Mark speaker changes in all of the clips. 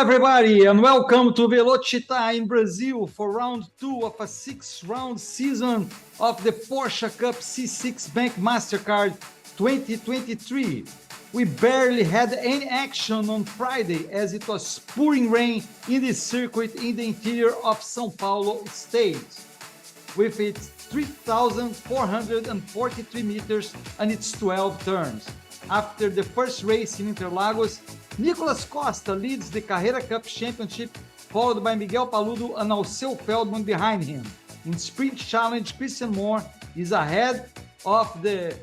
Speaker 1: everybody, and welcome to Velocitta in Brazil for round 2 of a 6-round season of the Porsche Cup C6 Bank Mastercard 2023. We barely had any action on Friday as it was pouring rain in the circuit in the interior of São Paulo state, with its 3,443 meters and its 12 turns. After the first race in Interlagos, Nicolas Costa leads the Carrera Cup Championship, followed by Miguel Paludo and Alceu Feldman behind him. In Sprint Challenge, Christian Moore is ahead of the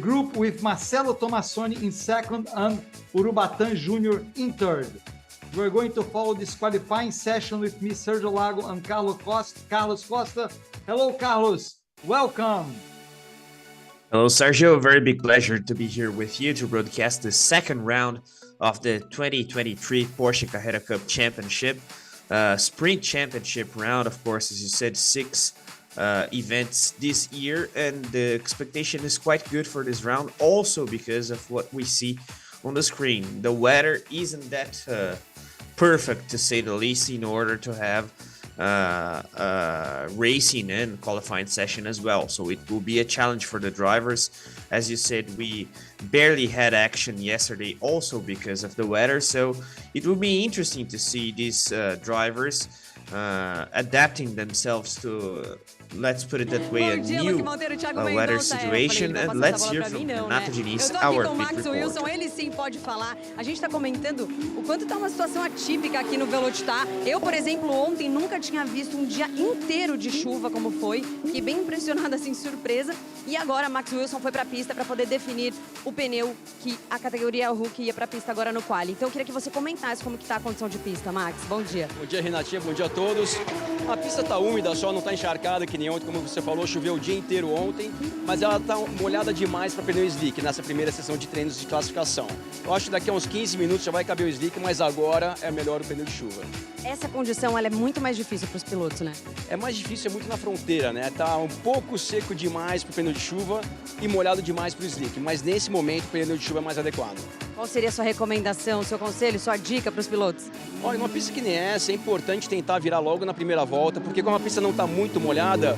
Speaker 1: group with Marcelo Tomassoni in second and Urubatán Jr. in third. We're going to follow this qualifying session with me, Sergio Lago, and Carlos Costa. Hello, Carlos. Welcome.
Speaker 2: Hello, Sergio. Very big pleasure to be here with you to broadcast the second round of the 2023 Porsche Carrera Cup Championship. Sprint Championship round, of course, as you said, 6 events this year, and the expectation is quite good for this round, also because of what we see on the screen. The weather isn't that perfect, to say the least, in order to have racing and qualifying session as well, so it will be a challenge for the drivers. As you said, we barely had action yesterday also because of the weather, so it will be interesting to see these drivers adapting themselves to, let's put it that way, a new weather situation. And let's hear from Renato Diniz, our pit reporter.
Speaker 3: Ele sim pode falar. A gente está comentando o quanto está uma situação atípica aqui no Velocitta. Eu, por exemplo, ontem nunca tinha visto um dia inteiro de chuva como foi. Fiquei bem impressionada, assim, surpresa. E agora Max Wilson foi para a pista para poder definir o pneu que a categoria Hulk ia para a pista agora no quali. Então eu queria que você comentasse como que está a condição de pista, Max. Bom dia.
Speaker 4: Bom dia, Renatinha. Bom dia a todos. A pista está úmida, só não está encharcada que nem ontem, como você falou, choveu o dia inteiro ontem, mas ela está molhada demais para pneu slick nessa primeira sessão de treinos de classificação. Eu acho que daqui a uns 15 minutos já vai caber o slick, mas agora é melhor o pneu de chuva.
Speaker 3: Essa condição ela é muito mais difícil para os pilotos, né?
Speaker 4: É mais difícil, é muito na fronteira, né? Tá um pouco seco demais para o pneu de chuva e molhado demais para o slick, mas nesse momento o pneu de chuva é mais adequado.
Speaker 3: Qual seria a sua recomendação, seu conselho, sua dica para os pilotos?
Speaker 4: Olha, numa pista que nem essa, é importante tentar virar logo na primeira volta, porque como a pista não está muito molhada,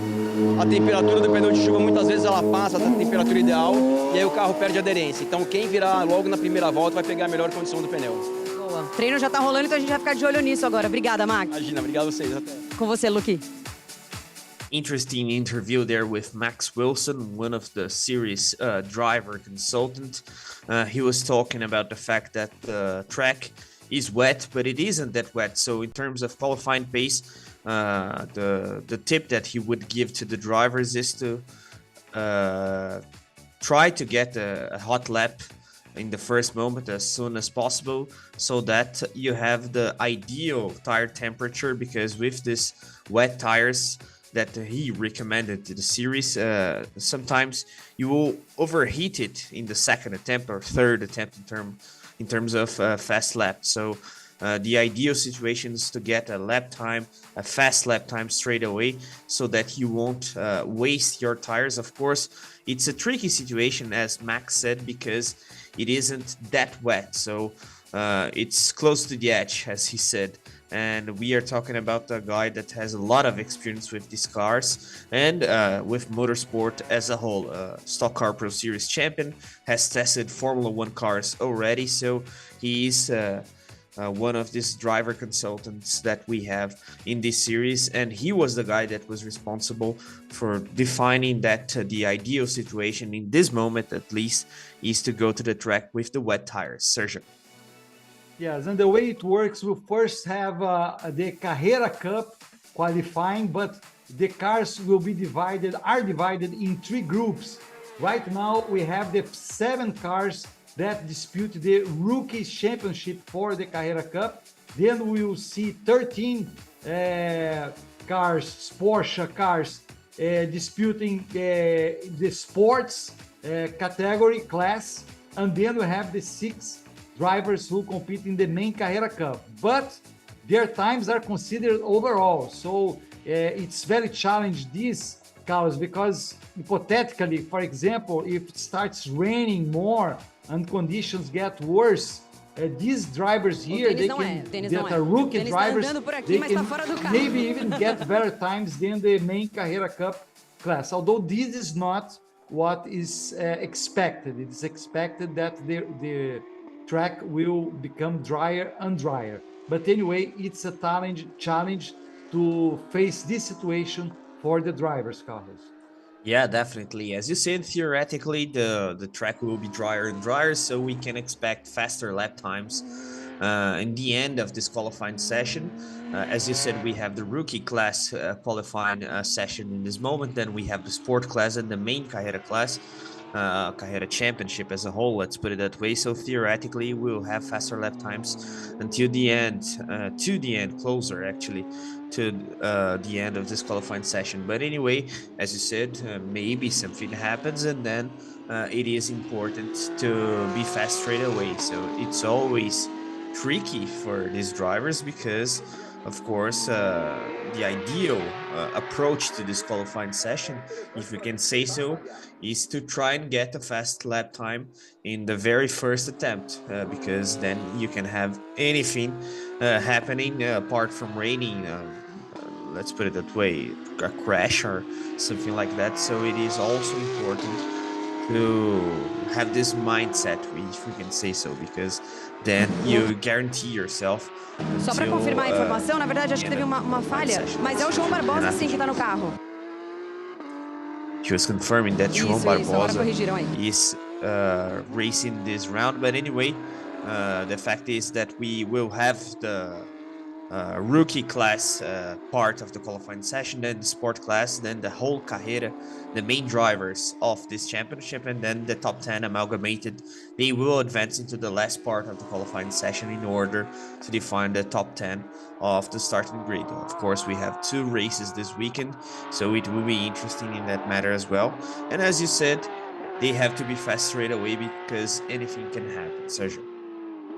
Speaker 4: a temperatura do pneu de chuva muitas vezes ela passa da temperatura ideal e aí o carro perde aderência. Então quem virar logo na primeira volta vai pegar a melhor condição do pneu.
Speaker 3: Boa. O treino já está rolando, então a gente vai ficar de olho nisso agora. Obrigada, Max.
Speaker 4: Imagina, obrigado a vocês. Até.
Speaker 3: Com você, Luqui.
Speaker 2: Interesting interview there with Max Wilson, one of the series driver consultant. He was talking about the fact that the track is wet, but it isn't that wet. So in terms of qualifying pace, the tip that he would give to the drivers is to try to get a hot lap in the first moment as soon as possible, so that you have the ideal tire temperature, because with these wet tires that he recommended to the series, sometimes you will overheat it in the second attempt or third attempt in terms of fast lap. So the ideal situation is to get a fast lap time straight away, so that you won't waste your tires. Of course, it's a tricky situation, as Max said, because it isn't that wet, so it's close to the edge, as he said. And we are talking about a guy that has a lot of experience with these cars and with motorsport as a whole. Stock Car Pro Series champion, has tested Formula 1 cars already, so he is one of these driver consultants that we have in this series, and he was the guy that was responsible for defining that the ideal situation in this moment, at least, is to go to the track with the wet tires. Sergio.
Speaker 1: Yes, and the way it works, we'll first have the Carrera Cup qualifying, but the cars are divided in 3 groups. Right now, we have the 7 cars that dispute the Rookie Championship for the Carrera Cup. Then we will see 13 Porsche cars disputing the sports category class, and then we have the 6 drivers who compete in the main Carrera Cup, but their times are considered overall. So it's very challenging this, Carlos, because hypothetically, for example, if it starts raining more and conditions get worse, These drivers here,
Speaker 3: Denis
Speaker 1: they
Speaker 3: não é,
Speaker 1: can,
Speaker 3: Denis
Speaker 1: that
Speaker 3: não é.
Speaker 1: are rookie
Speaker 3: Denis tá
Speaker 1: drivers,
Speaker 3: andando por aqui,
Speaker 1: they
Speaker 3: mas tá
Speaker 1: can
Speaker 3: fora do carro.
Speaker 1: maybe even get better times than the main Carrera Cup class. Although this is not what is expected. It is expected that the track will become drier and drier. But anyway, it's a challenge to face this situation for the drivers, Carlos.
Speaker 2: Yeah, definitely. As you said, theoretically, the track will be drier and drier, so we can expect faster lap times in the end of this qualifying session. As you said, we have the rookie class qualifying session in this moment. Then we have the sport class and the main Carrera class, Carrera Championship as a whole. Let's put it that way. So theoretically, we'll have faster lap times until the end, closer actually to the end of this qualifying session. But anyway, as you said, maybe something happens, and then it is important to be fast straight away. So it's always tricky for these drivers because, of course, the ideal approach to this qualifying session, if we can say so, is to try and get a fast lap time in the very first attempt, because then you can have anything happening apart from raining. Let's put it that way, a crash or something like that. So it is also important to have this mindset, if we can say so, because then you guarantee yourself
Speaker 3: Só para
Speaker 2: until,
Speaker 3: confirmar a informação, na verdade acho que
Speaker 2: the
Speaker 3: teve
Speaker 2: end of
Speaker 3: uma
Speaker 2: the
Speaker 3: falha,
Speaker 2: session.
Speaker 3: mas é o João Barbosa sim que tá no carro.
Speaker 2: He was confirming that João
Speaker 3: Isso, agora
Speaker 2: Barbosa
Speaker 3: corrigiram aí.
Speaker 2: is racing this round. But anyway, the fact is that we will have the rookie class part of the qualifying session, then the sport class, then the whole Carrera, the main drivers of this championship, and then the top 10 amalgamated. They will advance into the last part of the qualifying session in order to define the top 10 of the starting grid. Of course, we have 2 races this weekend, so it will be interesting in that matter as well. And as you said, they have to be fast straight away because anything can happen, Sergio.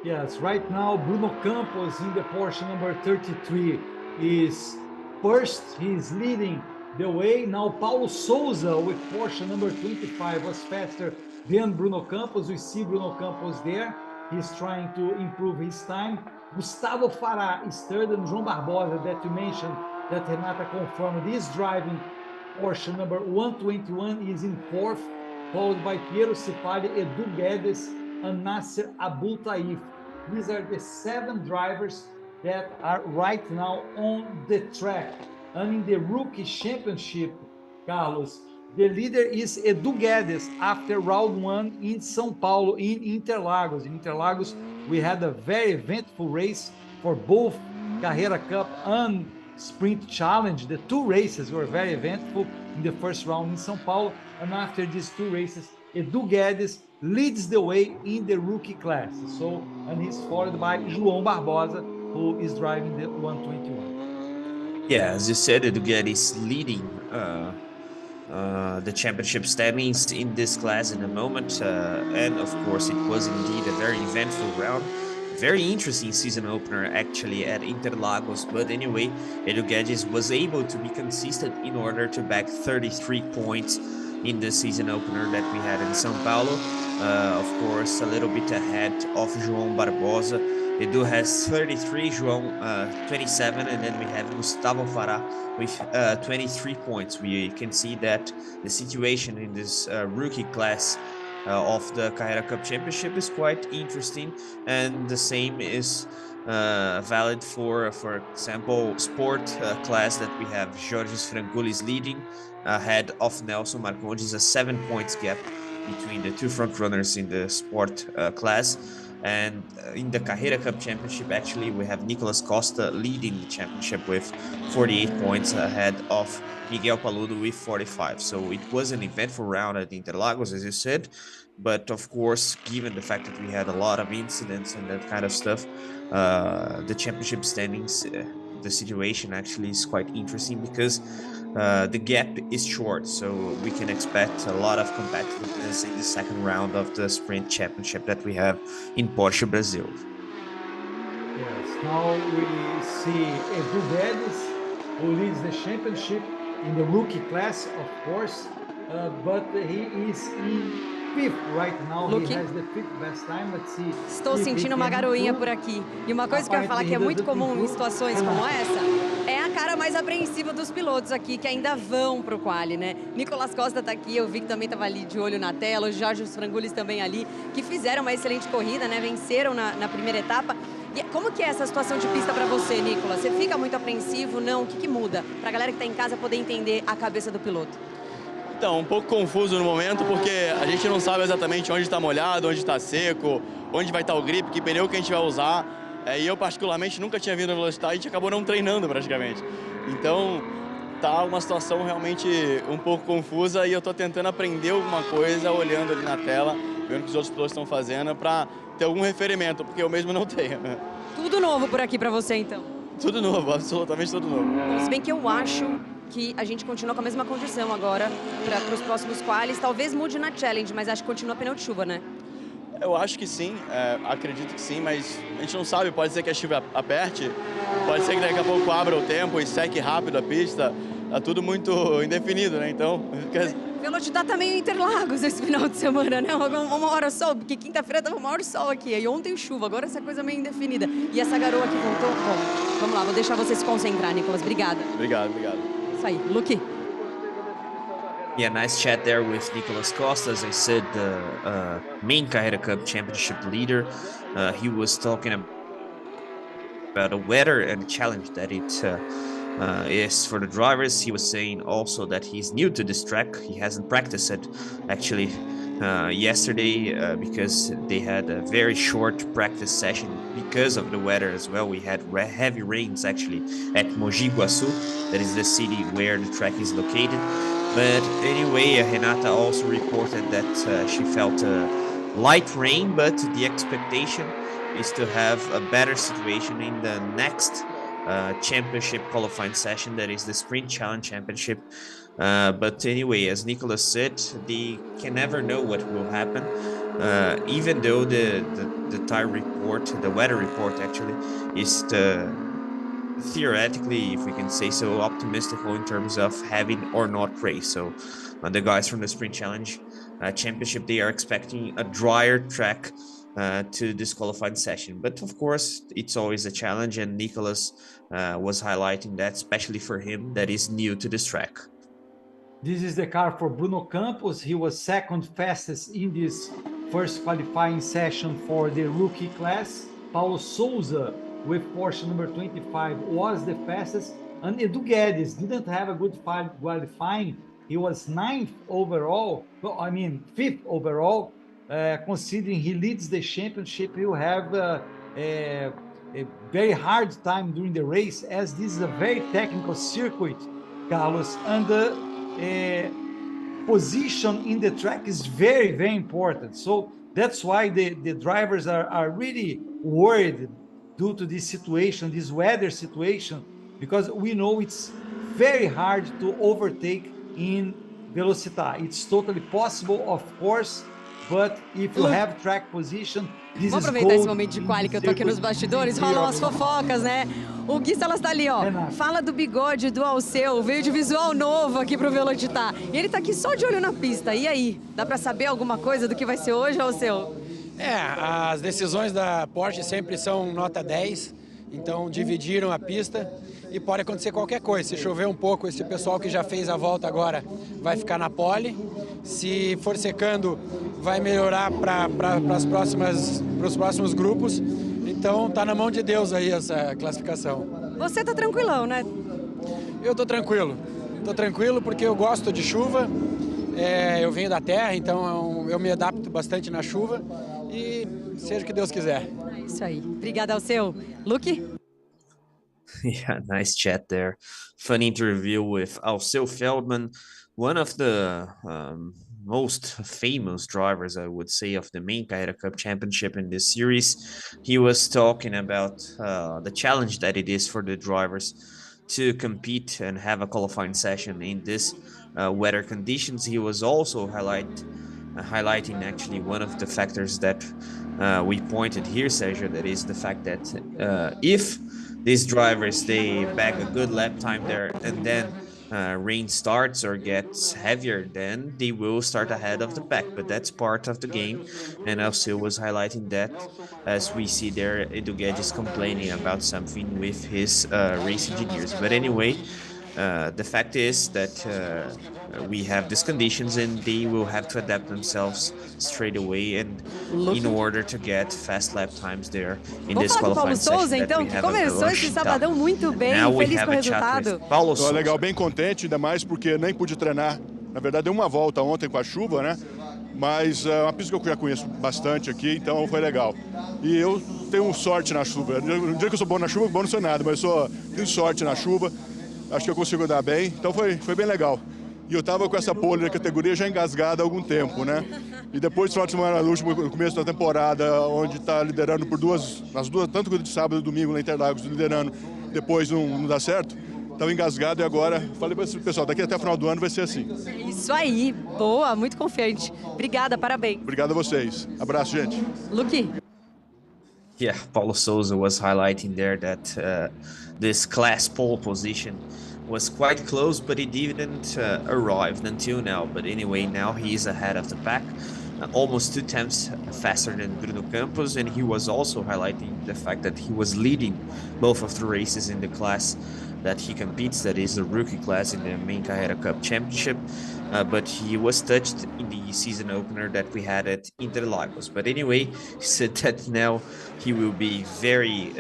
Speaker 1: Yes, right now Bruno Campos in the Porsche number 33 is first. He's leading the way. Now Paulo Souza with Porsche number 25 was faster than Bruno Campos. We see Bruno Campos there. He's trying to improve his time. Gustavo Farah is third, and João Barbosa, that you mentioned, that Renata confirmed, is driving Porsche number 121, is in fourth, followed by Piero Cifali, Edu Guedes, and Nasser Abul Taif. These are the 7 drivers that are right now on the track. And in the rookie championship, Carlos, the leader is Edu Guedes after round 1 in São Paulo, in Interlagos. In Interlagos, we had a very eventful race for both Carrera Cup and Sprint Challenge. The 2 races were very eventful in the first round in São Paulo. And after these 2 races, Edu Guedes leads the way in the rookie class. So, and he's followed by João Barbosa, who is driving the 121.
Speaker 2: Yeah, as you said, Edu Guedes is leading the championship standings in this class in a moment. And of course, it was indeed a very eventful round. Very interesting season opener actually at Interlagos. But anyway, Edu Guedes was able to be consistent in order to bag 33 points in the season opener that we had in São Paulo. Of course, a little bit ahead of João Barbosa. Edu has 33, João 27, and then we have Gustavo Farah with 23 points. We can see that the situation in this rookie class of the Carrera Cup Championship is quite interesting, and the same is valid for example, sport class that we have Georges Frangulis leading ahead of Nelson Marcondes, a 7 points gap between the 2 front runners in the sport class. And in the Carrera Cup Championship, actually, we have Nicolas Costa leading the championship with 48 points ahead of Miguel Paludo with 45. So it was an eventful round at Interlagos, as you said. But of course, given the fact that we had a lot of incidents and that kind of stuff, the championship standings, the situation actually is quite interesting because the gap is short, so we can expect a lot of competitiveness in the second round of the sprint championship that we have in Porsche Brazil.
Speaker 1: Yes, now we see Edu Guedes, who leads the championship in the rookie class, of course, but he is in fifth right now.
Speaker 3: Luke?
Speaker 1: He has the fifth best time. Let's see.
Speaker 3: Estou
Speaker 1: if he
Speaker 3: sentindo uma
Speaker 1: can
Speaker 3: garoinha
Speaker 1: improve.
Speaker 3: por aqui. E uma coisa que eu ia falar que é muito comum em situações como essa é a cara mais apreensiva dos pilotos aqui, que ainda vão pro quali, né? Nicolas Costa tá aqui, eu vi que também tava ali de olho na tela, o Jorge Frangulis também ali, que fizeram uma excelente corrida, né? Venceram na primeira etapa. E como que é essa situação de pista para você, Nicolas? Você fica muito apreensivo? Não? O que muda? Pra galera que tá em casa poder entender a cabeça do piloto.
Speaker 4: Então, um pouco confuso no momento, porque a gente não sabe exatamente onde está molhado, onde está seco, onde vai estar o grip, que pneu que a gente vai usar. E eu, particularmente, nunca tinha vindo na Velocitta, a gente acabou não treinando praticamente. Então, tá uma situação realmente um pouco confusa e eu estou tentando aprender alguma coisa olhando ali na tela, vendo o que os outros pilotos estão fazendo, para ter algum referimento, porque eu mesmo não tenho.
Speaker 3: Tudo novo por aqui para você, então?
Speaker 4: Tudo novo, absolutamente tudo novo.
Speaker 3: Bom, se bem que eu acho que a gente continua com a mesma condição agora para os próximos qualis. Talvez mude na Challenge, mas acho que continua pneu de chuva, né?
Speaker 4: Eu acho que sim, acredito que sim, mas a gente não sabe, pode ser que a chuva aperte, pode ser que daqui a pouco abra o tempo e seque rápido a pista, tá tudo muito indefinido, né? Então...
Speaker 3: Velocitta tá meio Interlagos esse final de semana, né? Uma hora sol, porque quinta-feira tava o maior sol aqui, e ontem chuva, agora essa coisa meio indefinida. E essa garoa que voltou, bom, vamos lá, vou deixar você se concentrar, Nicolas, obrigada.
Speaker 4: Obrigado.
Speaker 3: Isso aí, Luke.
Speaker 2: Yeah, nice chat there with Nicolas Costa. As I said, the main Carrera Cup Championship leader. He was talking about the weather and the challenge that it is for the drivers. He was saying also that he's new to this track. He hasn't practiced it actually yesterday because they had a very short practice session because of the weather as well. We had heavy rains actually at Mogi Guaçu, that is the city where the track is located. But anyway, Renata also reported that she felt light rain, but the expectation is to have a better situation in the next championship qualifying session, that is the Sprint Challenge Championship. But anyway, as Nicolas said, they can never know what will happen. Even though the tire report, the weather report actually, is theoretically, if we can say so, optimistical in terms of having or not race. So the guys from the Sprint Challenge Championship, they are expecting a drier track to this qualifying session. But of course, it's always a challenge, and Nicolas was highlighting that, especially for him that is new to this track.
Speaker 1: This is the car for Bruno Campos. He was second fastest in this first qualifying session for the rookie class. Paulo Souza with Porsche number 25 was the fastest, and Edu Guedes didn't have a good qualifying. He was 9th overall, well, I mean 5th overall. Considering he leads the championship, he will have a very hard time during the race, as this is a very technical circuit, Carlos, and the position in the track is very, very important. So that's why the drivers are really worried due to this situation, this weather situation, because we know it's very hard to overtake in Velocitta. It's totally possible, of course, but if you have track position, this
Speaker 3: Vamos
Speaker 1: is
Speaker 3: aproveitar
Speaker 1: gold
Speaker 3: esse momento de quali que eu tô aqui nos bastidores, rolam as fofocas, né? O Gui Salas tá ali, ó. Fala do bigode do Alceu, veio de visual novo aqui pro Velocitta. E ele tá aqui só de olho na pista. E aí, dá pra saber alguma coisa do que vai ser hoje, Alceu?
Speaker 5: As decisões da Porsche sempre são nota 10, então dividiram a pista e pode acontecer qualquer coisa. Se chover um pouco, esse pessoal que já fez a volta agora vai ficar na pole. Se for secando, vai melhorar para os próximos grupos. Então tá na mão de Deus aí essa classificação.
Speaker 3: Você tá tranquilão, né?
Speaker 5: Eu tô tranquilo porque eu gosto de chuva. Eu venho da terra, então eu me adapto bastante na chuva e seja o que Deus quiser.
Speaker 3: É isso aí. Obrigada, Alceu. Luke?
Speaker 2: Yeah, nice chat there. Fun interview with Alceu Feldman, one of the most famous drivers, I would say, of the main Carrera Cup Championship in this series. He was talking about the challenge that it is for the drivers to compete and have a qualifying session in this weather conditions. He was also highlighting actually one of the factors that we pointed here, Sergio, that is the fact that if these drivers, they bag a good lap time there and then rain starts or gets heavier, then they will start ahead of the pack. But that's part of the game, and Alceu was highlighting that, as we see there, Edu Guedes complaining about something with his race engineers. But anyway, the fact is that we have these conditions and they will have to adapt themselves straight away, and in order to get fast lap times there in
Speaker 3: Vamos
Speaker 2: this
Speaker 3: falar com o Paulo
Speaker 2: qualifying session
Speaker 3: Souza,
Speaker 2: that
Speaker 3: então,
Speaker 2: we
Speaker 3: que
Speaker 2: have a
Speaker 3: começou esse
Speaker 2: Velocitta.
Speaker 3: sabadão muito bem,
Speaker 2: Now we
Speaker 3: feliz
Speaker 2: have
Speaker 3: com o
Speaker 2: a chat
Speaker 3: resultado.
Speaker 2: with Paulo
Speaker 6: Então,
Speaker 2: Souza.
Speaker 6: legal, bem contente, ainda mais porque nem pude treinar. Na verdade, dei uma volta ontem com a chuva, né? Mas é uma pista que eu já conheço bastante aqui, então foi legal. E eu tenho sorte na chuva. No dia que eu sou bom na chuva, bom não sou nada, mas eu tenho sorte na chuva. Acho que eu consigo andar bem, então foi bem legal. E eu tava com essa pole na categoria já engasgada há algum tempo, né? E depois, no final de semana, no começo da temporada, onde está liderando por nas duas, tanto de sábado e domingo na Interlagos, liderando, depois não dá certo, estava engasgado e agora, falei para esse pessoal, daqui até o final do ano vai ser assim.
Speaker 3: Isso aí, boa, muito confiante. Obrigada, parabéns.
Speaker 6: Obrigado a vocês. Abraço, gente.
Speaker 3: Luque.
Speaker 2: Yeah, Paulo Souza was highlighting there that this class pole position was quite close, but he didn't arrive until now. But anyway, now he is ahead of the pack, almost 2 times faster than Bruno Campos, and he was also highlighting the fact that he was leading both of the races in the class that he competes, that is the rookie class in the main Carrera Cup Championship, but he was touched in the season opener that we had at Interlagos. But anyway, he said that now he will be very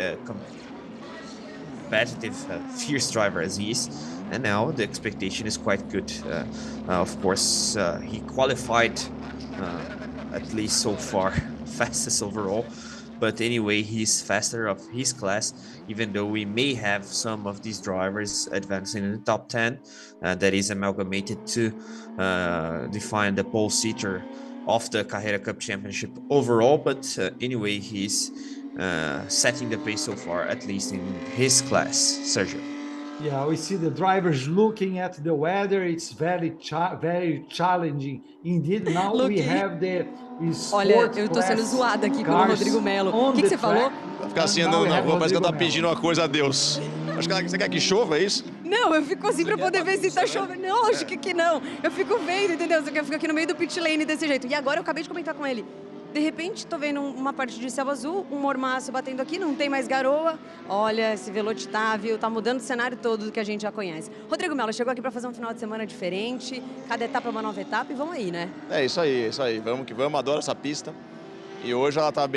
Speaker 2: competitive, fierce driver as he is, and now the expectation is quite good. Of course, he qualified, at least so far, fastest overall. But anyway, he's faster of his class, even though we may have some of these drivers advancing in the top 10, that is amalgamated to define the pole sitter of the Carrera Cup Championship overall. But anyway, he's setting the pace so far, at least in his class. Sergio.
Speaker 1: Yeah, we see the drivers looking at the weather. It's very challenging indeed. Now we have the
Speaker 3: Olha, eu tô sendo zoada aqui pelo Rodrigo Melo. O que você falou?
Speaker 7: Vai ficar assim andando na rua, parece que ela tá pedindo uma coisa a Deus. Acho que você quer que chova, é isso?
Speaker 3: Não, eu fico assim pra poder ver se tá chovendo. Não, lógico que não. Eu fico vendo, entendeu? Eu fico aqui no meio do pit lane desse jeito. E agora eu acabei de comentar com ele. De repente, tô vendo uma parte de céu azul, um mormaço batendo aqui, não tem mais garoa. Olha, esse Velocitta, viu? Tá mudando o cenário todo do que a gente já conhece. Rodrigo Melo chegou aqui para fazer um final de semana diferente. Cada etapa é uma nova etapa e vamos aí, né?
Speaker 7: É isso aí, Vamos que vamos, adoro essa pista. E hoje ela tá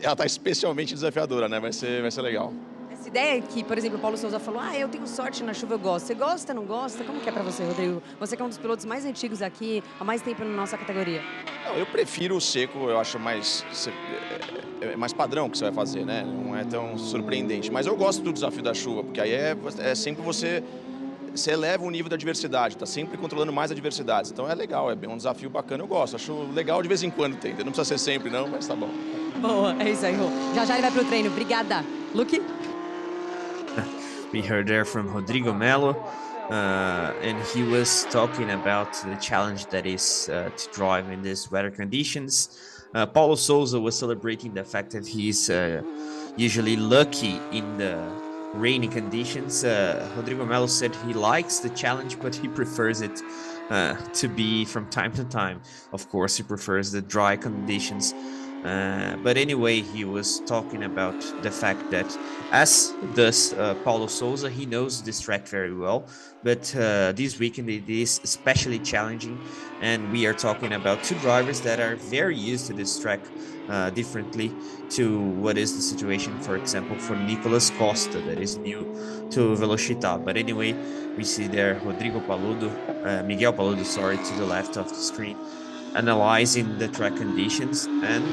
Speaker 7: ela tá especialmente desafiadora, né? Vai ser legal.
Speaker 3: Essa ideia que, por exemplo, o Paulo Souza falou, eu tenho sorte na chuva, eu gosto. Você gosta, não gosta? Como que é para você, Rodrigo? Você que é um dos pilotos mais antigos aqui, há mais tempo na nossa categoria.
Speaker 7: Não, eu prefiro o seco, eu acho mais padrão que você vai fazer, né? Não é tão surpreendente. Mas eu gosto do desafio da chuva, porque aí é sempre você eleva o nível da diversidade, tá sempre controlando mais adversidades. Então é legal, é um desafio bacana, eu gosto. Acho legal de vez em quando ter. Não precisa ser sempre não, mas tá bom.
Speaker 3: Boa, é isso aí, Rô. Já ele vai pro treino. Obrigada. Luque?
Speaker 2: We heard there from Rodrigo Melo, and he was talking about the challenge that is to drive in these weather conditions. Paulo Souza was celebrating the fact that he's usually lucky in the rainy conditions. Rodrigo Melo said he likes the challenge, but he prefers it to be from time to time. Of course, he prefers the dry conditions. But anyway, he was talking about the fact that, as does Paulo Souza, he knows this track very well. But this weekend it is especially challenging, and we are talking about 2 drivers that are very used to this track differently to what is the situation, for example, for Nicolas Costa, that is new to Velocitta. But anyway, we see there Miguel Paludo, to the left of the screen, analyzing the track conditions, and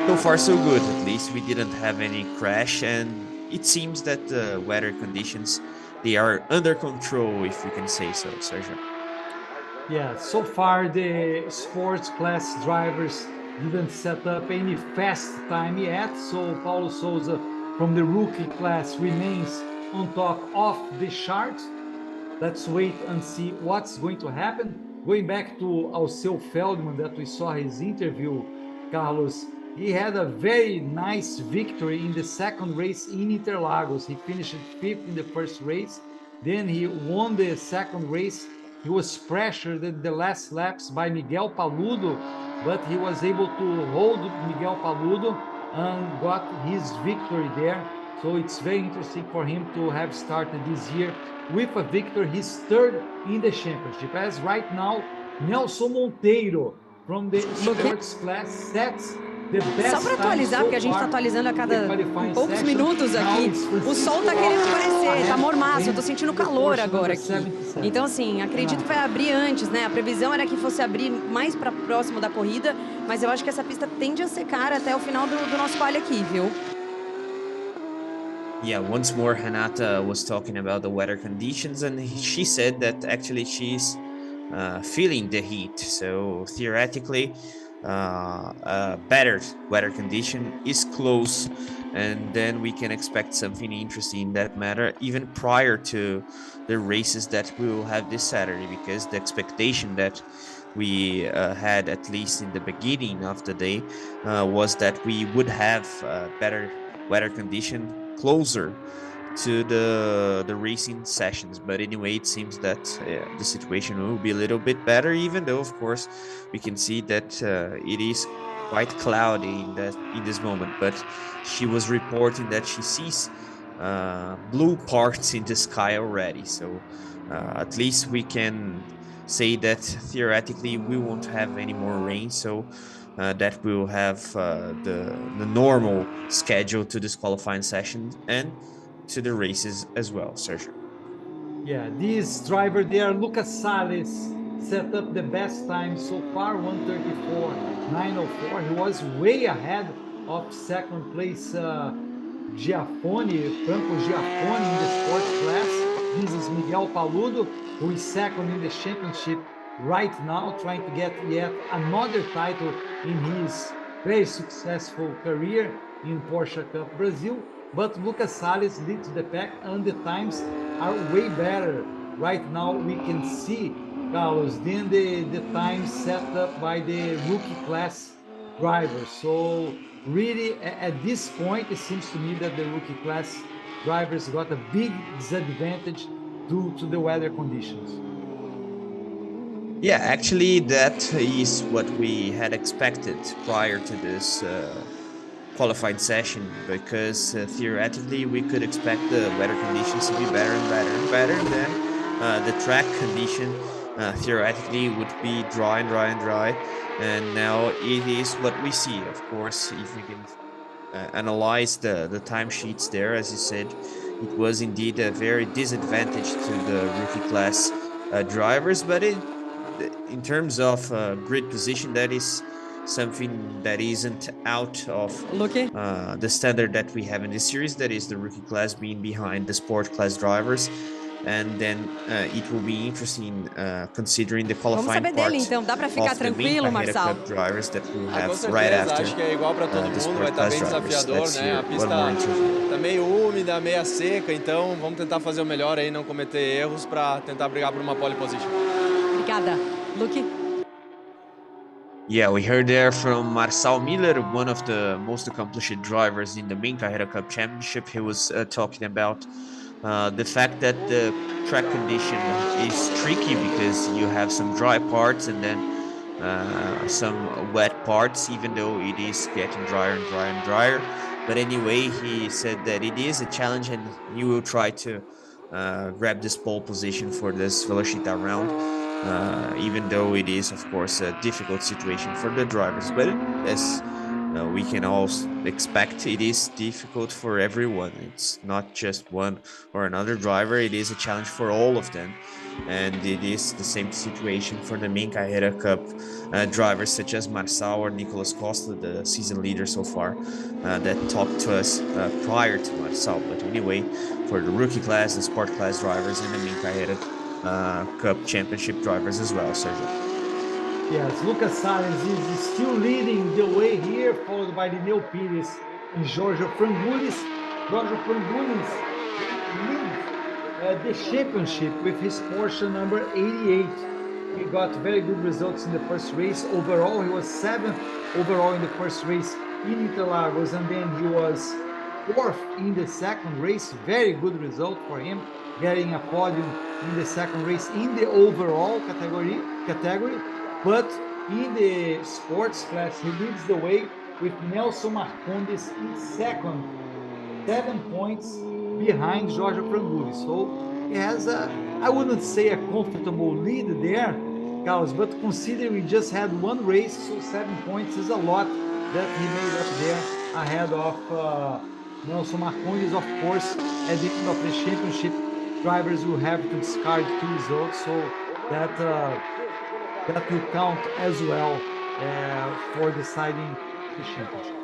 Speaker 2: so far so good. At least we didn't have any crash, and it seems that the weather conditions, they are under control, if we can say so, Sergio.
Speaker 1: Yeah, so far the sports class drivers didn't set up any fast time yet, so Paulo Souza from the rookie class remains on top of the charts. Let's wait and see what's going to happen. Going back to Alceu Feldman, that we saw his interview, Carlos, he had a very nice victory in the second race in Interlagos. He finished 5th in the first race, Then he won the second race. He was pressured in the last laps by Miguel Paludo, but he was able to hold Miguel Paludo and got his victory there. So it's very interesting for him to have started this year with a victory. He's third in the championship. As right now, Nelson Monteiro from the sports class sets the best.
Speaker 3: Só para atualizar, porque a gente está atualizando a cada poucos minutos aqui, o sol tá querendo aparecer, tá mormaço, eu tô sentindo calor agora aqui. Então, assim, acredito que vai abrir antes, né? A previsão era que fosse abrir mais para próximo da corrida, mas eu acho que essa pista tende a secar até o final do nosso quali aqui, viu?
Speaker 2: Yeah, once more, Renata was talking about the weather conditions, and she said that actually she's feeling the heat. So theoretically, a better weather condition is close, and then we can expect something interesting in that matter even prior to the races that we will have this Saturday, because the expectation that we had, at least in the beginning of the day, was that we would have better weather condition closer to the racing sessions. But anyway, it seems that the situation will be a little bit better, even though of course we can see that it is quite cloudy in this moment. But she was reporting that she sees blue parts in the sky already, so at least we can say that theoretically we won't have any more rain, so that we will have the normal schedule to this qualifying session and to the races as well, Sergio.
Speaker 1: Yeah, this driver there, Lucas Salles, set up the best time so far, 1:34.904. He was way ahead of second place Giafone, Franco Giafone in the sports class. This is Miguel Paludo, who is second in the championship right now, trying to get yet another title in his very successful career in Porsche Cup Brazil. But Lucas Salles leads the pack, and the times are way better. Right now we can see, Carlos, then the times set up by the rookie class drivers. So really at this point, it seems to me that the rookie class drivers got a big disadvantage due to the weather conditions.
Speaker 2: Yeah, actually that is what we had expected prior to this qualified session, because theoretically we could expect the weather conditions to be better and better and better, and then the track condition theoretically would be dry and dry and dry, and now it is what we see. Of course, if we can analyze the timesheets there, as you said, it was indeed a very disadvantage to the rookie class drivers, but in terms of grid position, that is something that isn't out of the standard that we have in this series, that is the rookie class being behind the sport class drivers. And then it will be interesting considering the qualifying
Speaker 3: Vamos saber dele, então. Dá para ficar tranquilo, Marçal?
Speaker 2: Drivers that we will have
Speaker 4: com certeza,
Speaker 2: right after.
Speaker 4: Acho que é igual para todo mundo, vai estar bem desafiador, né? A pista tá meio úmida, meia seca, então vamos tentar fazer o melhor aí, não cometer erros para tentar brigar por uma pole position.
Speaker 3: Obrigada. Luque?
Speaker 2: Yeah, we heard there from Marçal Miller, one of the most accomplished drivers in the main Carrera Cup Championship. He was talking about the fact that the track condition is tricky because you have some dry parts and then some wet parts, even though it is getting drier and drier and drier. But anyway, he said that it is a challenge and he will try to grab this pole position for this Velocitta round. Even though it is, of course, a difficult situation for the drivers. But as we can all expect, it is difficult for everyone. It's not just one or another driver. It is a challenge for all of them. And it is the same situation for the main Carrera Cup drivers such as Marçal or Nicolas Costa, the season leader so far, that talked to us prior to Marçal. But anyway, for the rookie class, the sport class drivers, and the main Carrera Cup Championship drivers as well, Sergio.
Speaker 1: Yes, Lucas Salles is still leading the way here, followed by Lineu Pires and Giorgio Frangoulis. Giorgio Frangoulis leads the championship with his Porsche number 88. He got very good results in the first race. Overall, he was 7th overall in the first race in Interlagos, and then he was 4th in the second race. Very good result for him. getting a podium in the second race in the overall category, but in the sports class, he leads the way with Nelson Marcondes in second, 7 points behind Giorgio Frangulli. So he has I wouldn't say a comfortable lead there, Carlos, but considering we just had one race, so 7 points is a lot that he made up there ahead of Nelson Marcondes. Of course, at the end of the championship, drivers will have to discard 2 results, so that will count as well for deciding the championship.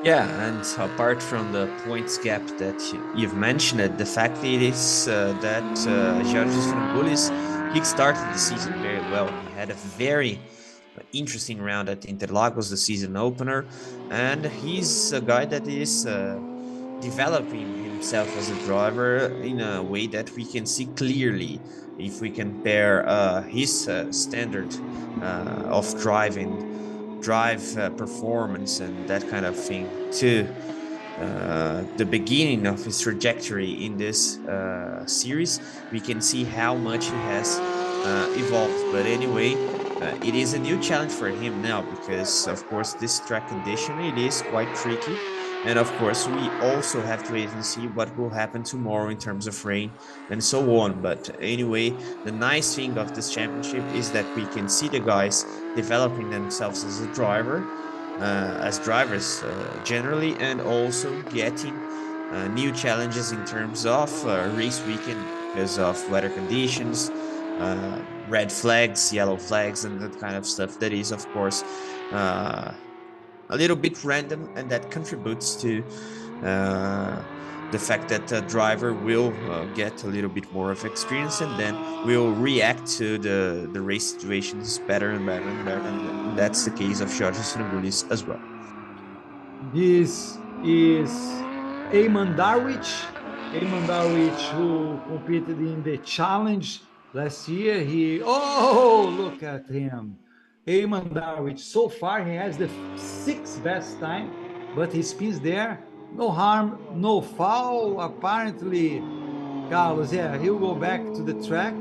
Speaker 2: Yeah, and apart from the points gap that you've mentioned, the fact is that Georgios Frangoulis kick-started the season very well. He had a very interesting round at Interlagos, the season opener, and he's a guy that is developing himself as a driver in a way that we can see clearly if we compare his standard of drive performance and that kind of thing to the beginning of his trajectory in this series. We can see how much he has evolved. But anyway, it is a new challenge for him now because, of course, this track condition, it is quite tricky. And of course, we also have to wait and see what will happen tomorrow in terms of rain and so on. But anyway, the nice thing of this championship is that we can see the guys developing themselves as a driver, as drivers generally, and also getting new challenges in terms of race weekend because of weather conditions, red flags, yellow flags, and that kind of stuff. That is, of course, a little bit random, and that contributes to the fact that the driver will get a little bit more of experience and then will react to the race situations better and better and better. And that's the case of Georgios Frangoulis as well.
Speaker 1: This is Eamon Darwich. Eamon Darwich, who competed in the challenge last year. Look at him. Eamon Darwich, so far he has the 6th best time, but he spins there. No harm, no foul. Apparently, Carlos, he'll go back to the track.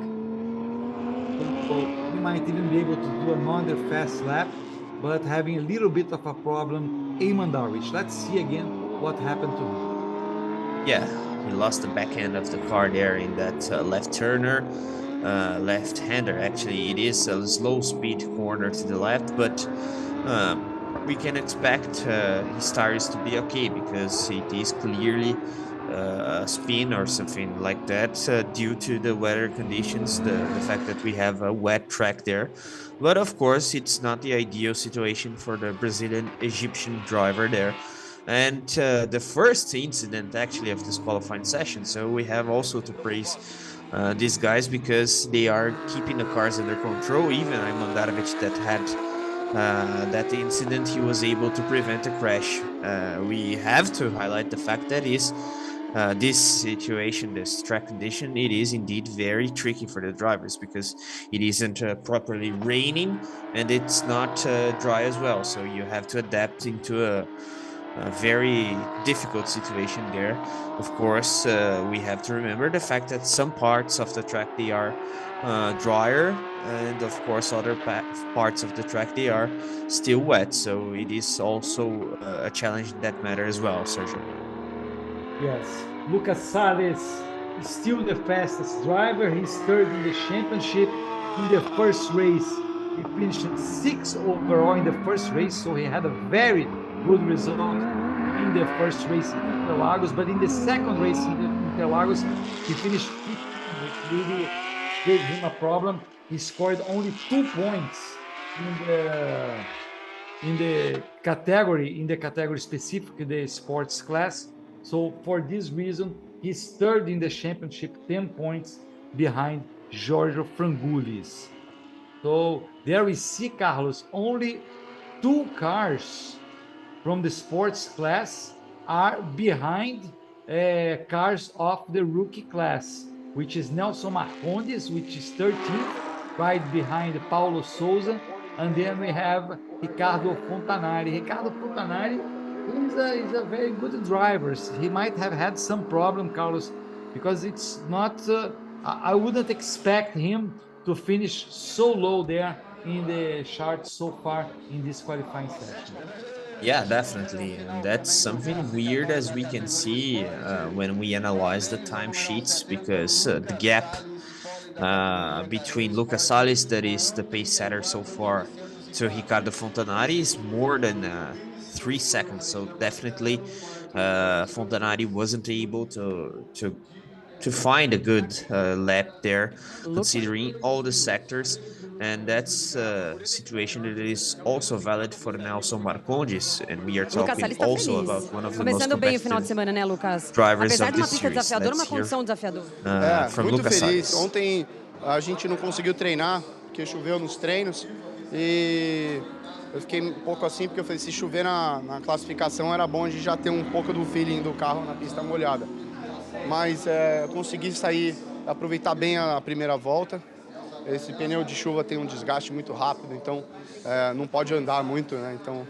Speaker 1: So he might even be able to do another fast lap, but having a little bit of a problem. Eamon Darwich. Let's see again what happened to him.
Speaker 2: Yeah, he lost the back end of the car there in that left turner, left-hander. Actually, it is a slow speed corner to the left, but we can expect his tires to be okay because it is clearly a spin or something like that due to the weather conditions, the fact that we have a wet track there. But of course, it's not the ideal situation for the Brazilian Egyptian driver there. And the first incident actually of this qualifying session. So we have also to praise these guys because they are keeping the cars under control. Even Eamon Darwich that had that incident, he was able to prevent a crash. We have to highlight the fact that this situation, this track condition, it is indeed very tricky for the drivers because it isn't properly raining and it's not dry as well. So you have to adapt into a very difficult situation there. Of course, we have to remember the fact that some parts of the track, they are drier, and of course other parts of the track, they are still wet. So it is also a challenge in that matter as well, Sergio.
Speaker 1: Yes, Lucas Salles is still the fastest driver. He's 3rd in the championship. In the first race, he finished 6th overall in the first race, so he had a very good result in the first race in Interlagos. But in the second race in Interlagos, he finished 15th, which really gave him a problem. He scored only 2 points in the category specific, the sports class. So for this reason, he's 3rd in the championship, 10 points behind Giorgio Frangoulis. So there we see, Carlos, only 2 cars from the sports class are behind cars of the rookie class, which is Nelson Marcondes, which is 13th, right behind Paulo Souza. And then we have Ricardo Fontanari. Ricardo Fontanari is a very good driver. He might have had some problem, Carlos, because it's not. I wouldn't expect him to finish so low there in the charts so far in this qualifying session.
Speaker 2: Yeah, definitely. And that's something weird as we can see when we analyze the timesheets because the gap between Lucas Salles, that is the pace setter so far, to Ricardo Fontanari is more than 3 seconds. So definitely Fontanari wasn't able to find a good lap there,
Speaker 3: Look,
Speaker 2: considering all the sectors. And that's a situation that is also valid for Nelson Marcondes. And we are
Speaker 3: Lucas
Speaker 2: talking
Speaker 3: Salles está
Speaker 2: also
Speaker 3: feliz.
Speaker 2: about one of the most
Speaker 3: Começando bem o final de
Speaker 2: competitive
Speaker 3: semana, né, Lucas?
Speaker 2: drivers
Speaker 3: Apesar
Speaker 2: of
Speaker 3: de uma
Speaker 2: this
Speaker 3: pista
Speaker 2: series.
Speaker 3: desafiadora, uma
Speaker 2: Let's hear
Speaker 3: condição desafiadora.
Speaker 2: from
Speaker 8: Muito
Speaker 2: Lucas
Speaker 8: feliz.
Speaker 2: Salles.
Speaker 8: Ontem a gente não conseguiu treinar, porque choveu nos treinos. E eu fiquei um pouco assim, porque eu falei, se chover na classificação era bom a gente já ter um pouco do feeling do carro na pista molhada. Mas eu consegui sair, aproveitar bem a primeira volta. Esse pneu de chuva tem um desgaste muito rápido, então não pode andar muito, né? Então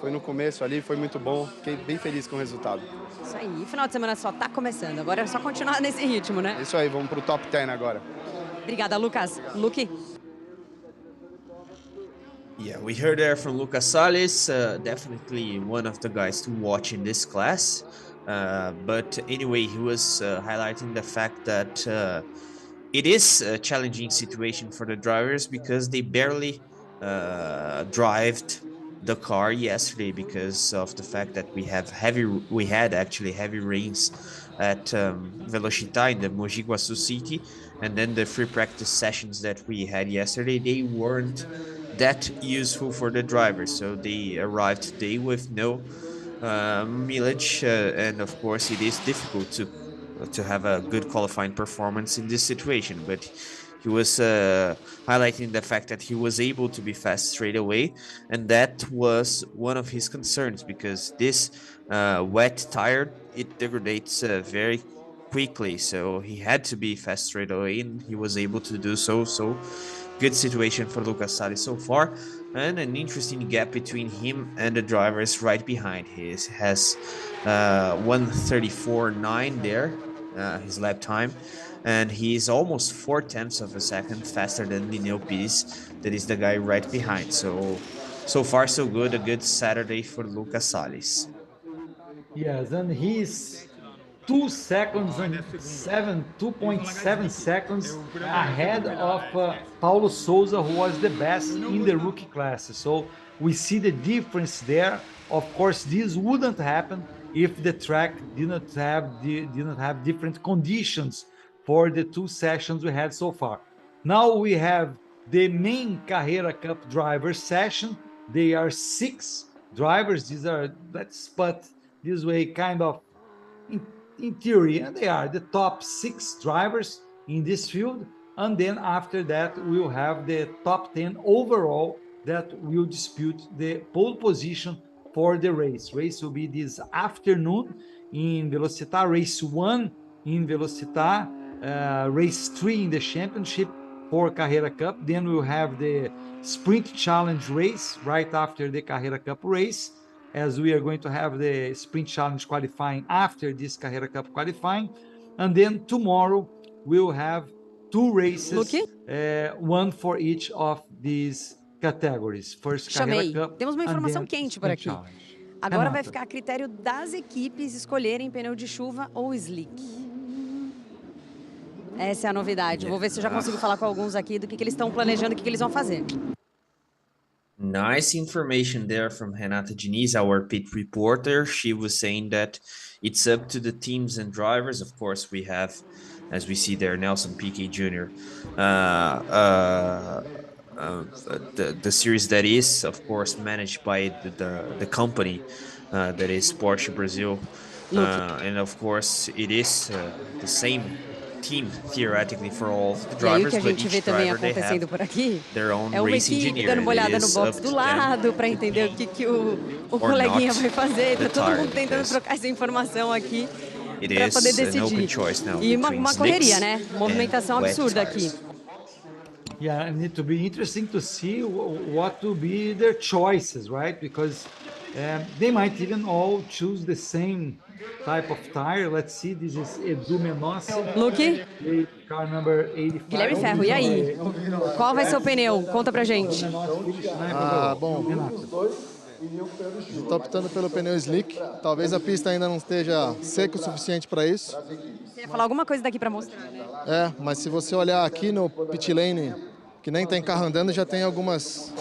Speaker 8: foi no começo ali, foi muito bom. Fiquei bem feliz com o resultado.
Speaker 3: Isso aí, o final de semana só tá começando. Agora é só continuar nesse ritmo, né?
Speaker 8: É isso aí, vamos pro top 10 agora.
Speaker 3: Obrigada, Lucas. Luque?
Speaker 2: Yeah, we heard there from Lucas Salles, definitely one of the guys to watch in this class. But anyway, he was highlighting the fact that it is a challenging situation for the drivers because they barely drived the car yesterday because of the fact that we had actually heavy rains at Velocitta in the Mogi Guaçu city, and then the free practice sessions that we had yesterday, they weren't that useful for the drivers, so they arrived today with no millage, and of course it is difficult to have a good qualifying performance in this situation. But he was highlighting the fact that he was able to be fast straight away, and that was one of his concerns because this wet tire, it degrades very quickly, so he had to be fast straight away, and he was able to do so. So good situation for Lucas Salles so far, and an interesting gap between him and the drivers right behind. He has 1:34.9 there, his lap time, and he's almost 4/10 of a second faster than Lineu Pires, that is the guy right behind. So far so good, a good Saturday for Lucas Salles.
Speaker 1: Yes, and he's 2 seconds and 2.7 seconds ahead of Paulo Souza, who was the best in the rookie class. So we see the difference there. Of course, this wouldn't happen if the track didn't have different conditions for the 2 sessions we had so far. Now we have the main Carrera Cup drivers session. They are 6 drivers. These are, let's put this way, kind of in theory, and they are the top 6 drivers in this field. And then after that, we'll have the top 10 overall that will dispute the pole position for the race. Race will be this afternoon in Velocitta, race 1 in Velocitta, race 3 in the championship for Carrera Cup. Then we'll have the sprint challenge race right after the Carrera Cup race, as we are going to have the sprint challenge qualifying after this Carrera Cup qualifying. And then tomorrow we'll have 2 races, one for each of these categories. First Carrera
Speaker 3: Chamei.
Speaker 1: Cup.
Speaker 3: Temos uma informação quente por aqui. Agora vai
Speaker 1: Renata.
Speaker 3: ficar a critério das equipes escolherem pneu de chuva ou slick. Essa é a novidade. Vou ver se eu já consigo falar com alguns aqui do que eles estão planejando, o que eles vão fazer.
Speaker 2: Nice information there from Renata Diniz, our pit reporter. She was saying that it's up to the teams and drivers. Of course, we have, as we see there, Nelson Piquet Jr. The series that is, of course, managed by the company that is Porsche Brasil. And of course, it is the same team theoretically for all of the
Speaker 3: E aí o
Speaker 2: drivers,
Speaker 3: que a
Speaker 2: but
Speaker 3: gente vê
Speaker 2: each
Speaker 3: também
Speaker 2: driver they
Speaker 3: acontecendo
Speaker 2: have
Speaker 3: por aqui
Speaker 2: their own
Speaker 3: é uma
Speaker 2: race
Speaker 3: equipe
Speaker 2: engineer.
Speaker 3: dando uma olhada
Speaker 2: It
Speaker 3: no
Speaker 2: is
Speaker 3: box
Speaker 2: up
Speaker 3: do
Speaker 2: to
Speaker 3: lado para entender o que o
Speaker 2: or
Speaker 3: coleguinha
Speaker 2: not
Speaker 3: vai fazer. Tá
Speaker 2: the
Speaker 3: todo mundo
Speaker 2: tire,
Speaker 3: tentando
Speaker 2: because
Speaker 3: trocar essa informação aqui
Speaker 2: it
Speaker 3: para poder
Speaker 2: is an open
Speaker 3: decidir.
Speaker 2: choice now
Speaker 3: E
Speaker 2: between
Speaker 3: uma correria,
Speaker 2: slicks
Speaker 3: né?
Speaker 2: and
Speaker 3: Movimentação
Speaker 2: wet
Speaker 3: absurda aqui.
Speaker 2: tires.
Speaker 1: Yeah, and it will be interesting to see what will be their choices, right? Because They might even all choose the same type of tire. Let's see, this is Edu Menossi,
Speaker 3: Luke,
Speaker 1: car number 85.
Speaker 3: Guilherme Ferro, e aí? Qual vai ser o pneu? Conta pra gente.
Speaker 9: Bom, estou optando pelo pneu slick. Talvez a pista ainda não esteja seca o suficiente para isso.
Speaker 3: Você ia falar alguma coisa daqui pra mostrar, né?
Speaker 9: Mas se você olhar aqui no pit lane, que nem tem carro andando, já tem algumas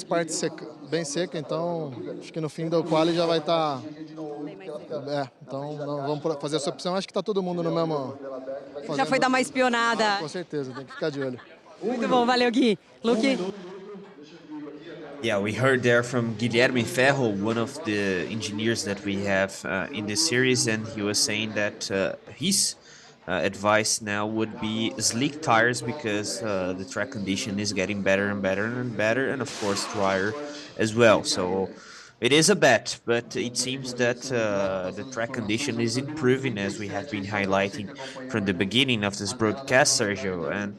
Speaker 9: partes bem secas, então acho que no fim do quali já vai estar... então vamos fazer essa opção. Acho que está todo mundo no mesmo...
Speaker 3: Já foi dar uma espionada.
Speaker 9: Com certeza, tem que ficar de olho.
Speaker 3: Muito bom, valeu, Gui. Luke?
Speaker 2: Yeah, we heard there from Guilherme Ferro, one of the engineers that we have in this series, and he was saying that his advice now would be slick tires because the track condition is getting better and better and better, and of course drier as well. So it is a bet, but it seems that the track condition is improving, as we have been highlighting from the beginning of this broadcast, Sergio. And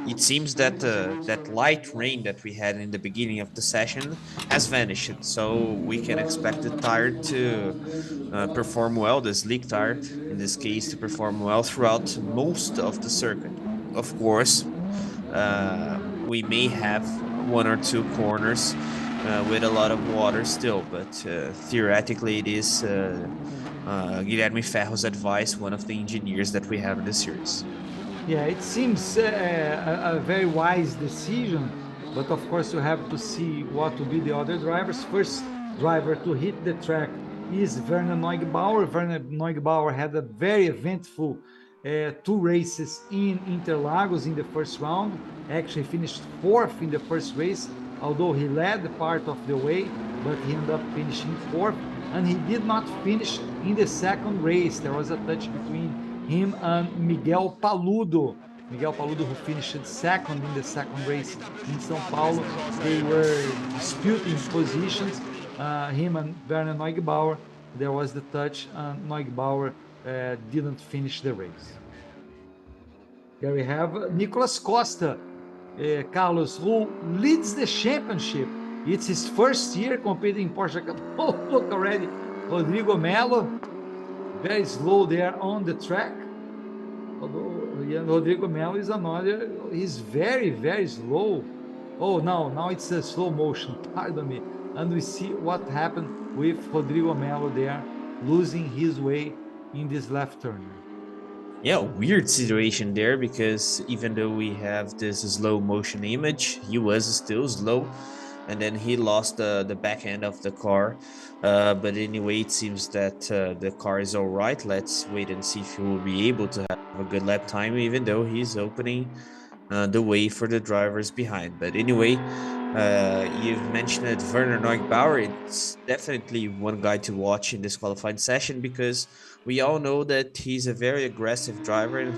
Speaker 2: it seems that that light rain that we had in the beginning of the session has vanished, so we can expect the tire to perform well, the slick tire in this case, to perform well throughout most of the circuit. Of course, we may have one or two corners with a lot of water still, but theoretically it is Guilherme Ferro's advice, one of the engineers that we have in the series.
Speaker 1: Yeah, it seems a very wise decision, but of course you have to see what will be the other drivers. First driver to hit the track is Werner Neugebauer. Werner Neugebauer had a very eventful 2 races in Interlagos in the first round. Actually finished 4th in the first race, although he led part of the way, but he ended up finishing 4th, and he did not finish in the second race. There was a touch between him and Miguel Paludo. Miguel Paludo, who finished 2nd in the second race in São Paulo. They were disputing positions, him and Werner Neugebauer. There was the touch, and Neugebauer didn't finish the race. Here we have Nicolas Costa, Carlos, who leads the championship. It's his first year competing in Porsche Cup. Oh, look already, Rodrigo Melo, very slow there on the track. Although Rodrigo Melo is another, he's very, very slow. Oh, now it's a slow motion, pardon me. And we see what happened with Rodrigo Melo there, losing his way in this left turn.
Speaker 2: Yeah, weird situation there, because even though we have this slow motion image, he was still slow, and then he lost the back end of the car. But anyway, it seems that the car is all right. Let's wait and see if he will be able to have a good lap time, even though he's opening the way for the drivers behind. But anyway, you've mentioned Werner Neugebauer. It's definitely one guy to watch in this qualifying session, because we all know that he's a very aggressive driver, and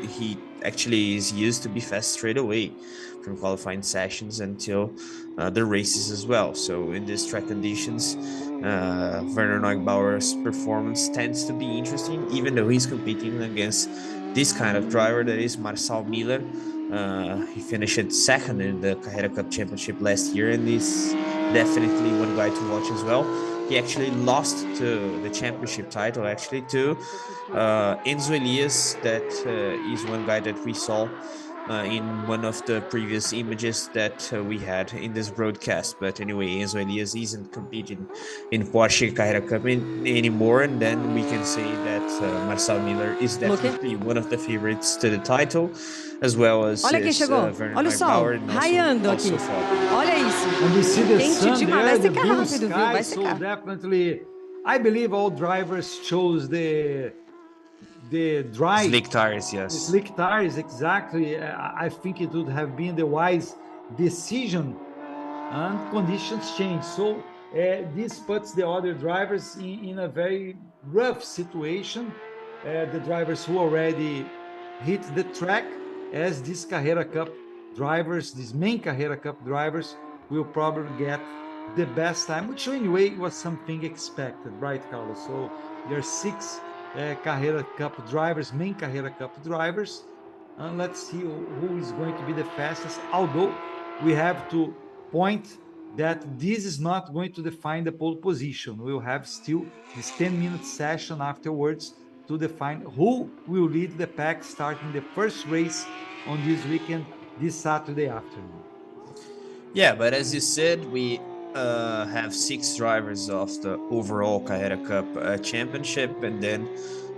Speaker 2: he actually is used to be fast straight away from qualifying sessions until the races as well. So in these track conditions, Werner Neugebauer's performance tends to be interesting, even though he's competing against this kind of driver that is Marcel Miller. He finished 2nd in the Carrera Cup Championship last year, and is definitely one guy to watch as well. He actually lost to the championship title to Enzo Elias. That is one guy that we saw in one of the previous images that we had in this broadcast. But anyway, Enzo Elias isn't competing in Porsche Carrera Cup anymore, and then we can say that Marcel Miller is definitely one of the favorites to the title, as well as
Speaker 3: Olha quem chegou, olha o sol, raiando aqui, olha isso, quente demais, vai secar rápido, viu, vai secar.
Speaker 1: So definitely, I believe all drivers chose the dry
Speaker 2: slick tires, yes.
Speaker 1: Slick tires, exactly. I think it would have been the wise decision, and conditions change. So this puts the other drivers in a very rough situation. The drivers who already hit the track, as these Carrera Cup drivers, these main Carrera Cup drivers, will probably get the best time, which anyway was something expected, right, Carlos? So there are 6 Carrera Cup drivers, main Carrera Cup drivers, and let's see who is going to be the fastest. Although we have to point that this is not going to define the pole position. We'll have still this 10-minute session afterwards to define who will lead the pack starting the first race on this weekend, this Saturday afternoon.
Speaker 2: Yeah, but as you said, we have 6 drivers of the overall Carrera Cup championship, and then,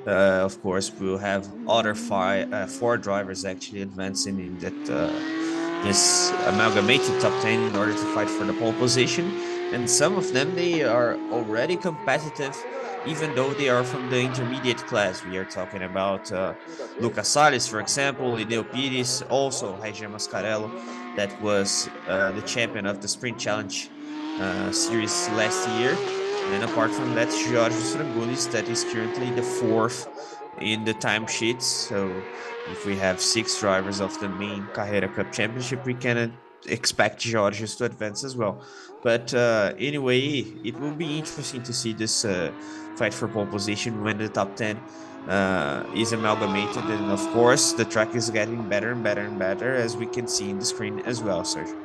Speaker 2: of course, we'll have other 4 drivers actually advancing in this amalgamated top 10 in order to fight for the pole position. And some of them, they are already competitive, even though they are from the intermediate class. We are talking about Lucas Salles, for example, Ideo Pires, also Jaime Mascarello, that was the champion of the Sprint Challenge series last year. And apart from that, Jorge Strangulis, that is currently the 4th in the timesheets. So if we have 6 drivers of the main Carrera Cup Championship, we can expect Georges to advance as well. But anyway, it will be interesting to see this fight for pole position when the top 10 is amalgamated. And of course, the track is getting better and better and better, as we can see in the screen as well, Sergio.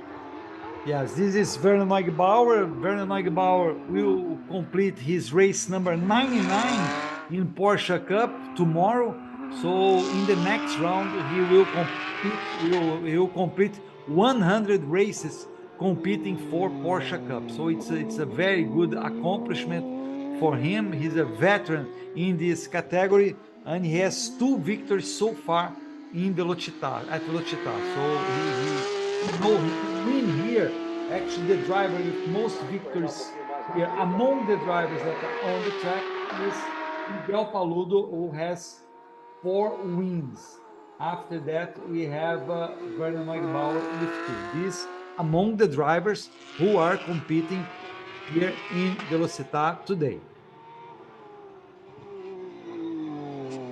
Speaker 1: Yes, this is Werner Neugebauer. Werner Neugebauer will complete his race number 99 in Porsche Cup tomorrow. So in the next round, he will complete 100 races competing for Porsche Cup. So it's a very good accomplishment for him. He's a veteran in this category, and he has 2 victories so far in Velocitta at Velocitta. So he can win here. Actually, the driver with most victories here among the drivers that are on the track is Miguel Paludo, who has 4 wins. After that, we have Werner Neugebauer with 2. This among the drivers who are competing here in Velocitta today.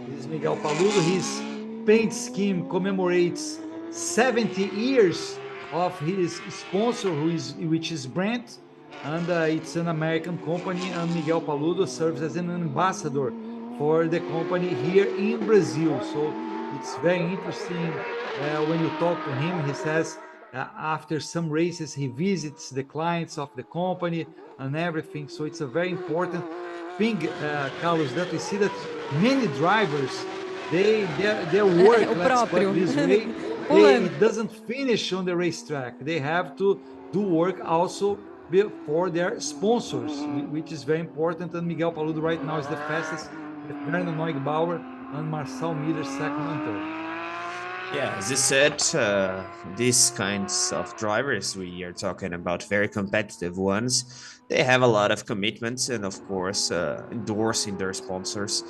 Speaker 1: This is Miguel Paludo. His paint scheme commemorates 70 years of his sponsor, which is Brent, and it's an American company, and Miguel Paludo serves as an ambassador for the company here in Brazil. So it's very interesting when you talk to him. He says after some races he visits the clients of the company and everything. So it's a very important thing, Carlos, that we see that many drivers, their work, let's put it this way, it doesn't finish on the racetrack. They have to do work also for their sponsors, which is very important. And Miguel Paludo right now is the fastest, with Werner Neugebauer and Marcel Miller second and third.
Speaker 2: Yeah, as you said, these kinds of drivers, we are talking about very competitive ones. They have a lot of commitments and, of course, endorsing their sponsors.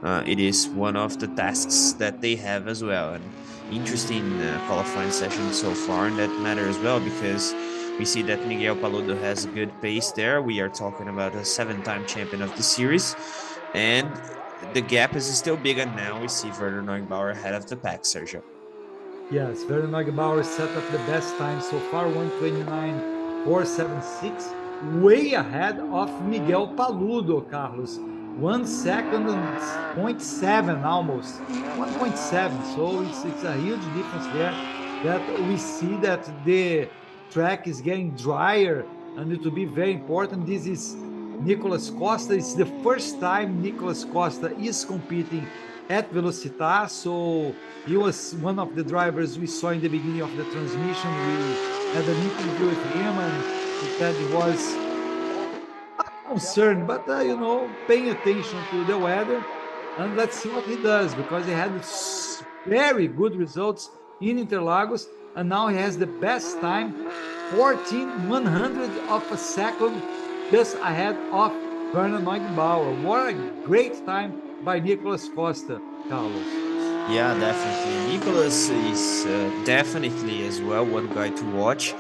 Speaker 2: It is one of the tasks that they have as well. And interesting qualifying session so far in that matter as well, because we see that Miguel Paludo has a good pace there. We are talking about a 7-time champion of the series. And the gap is still big, and now we see Werner Neugebauer ahead of the pack, Sergio.
Speaker 1: Yes, Werner Neugebauer set up the best time so far, 1:29.476, way ahead of Miguel Paludo, Carlos. 1 second and 0.7 almost, 1.7. So it's a huge difference there, that we see that the track is getting drier, and it will be very important. This is Nicolas Costa. It's the first time Nicolas Costa is competing at Velocitta, so he was one of the drivers we saw in the beginning of the transmission. We had an interview with him, and he said he was concerned, but paying attention to the weather. And let's see what he does, because he had very good results in Interlagos, and now he has the best time, 14/100 of a second, just ahead of Werner Neugebauer. What a great time by Nicolas Costa, Carlos.
Speaker 2: Yeah, definitely. Nicolas is definitely as well one guy to watch.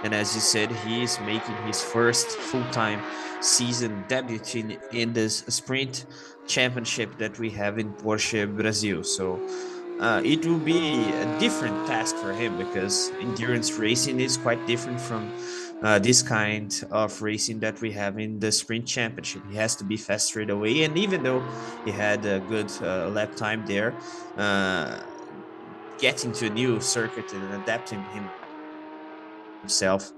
Speaker 2: And as you said, he is making his first full-time season debut in this sprint championship that we have in Porsche Brasil. So it will be a different task for him, because endurance racing is quite different from this kind of racing that we have in the sprint championship. He has to be fast straight away, and even though he had a good lap time there, getting to a new circuit and adapting him himself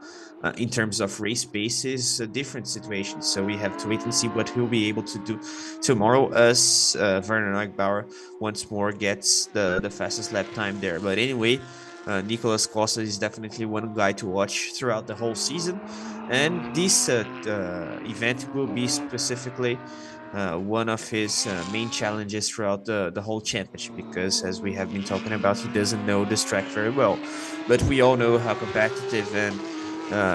Speaker 2: in terms of race pace is a different situation. So we have to wait and see what he'll be able to do tomorrow as Werner Neugbauer once more gets the fastest lap time there. But anyway, Nicolas Costa is definitely one guy to watch throughout the whole season. And this event will be specifically one of his main challenges throughout the whole championship, because as we have been talking about, he doesn't know this track very well. But we all know how competitive and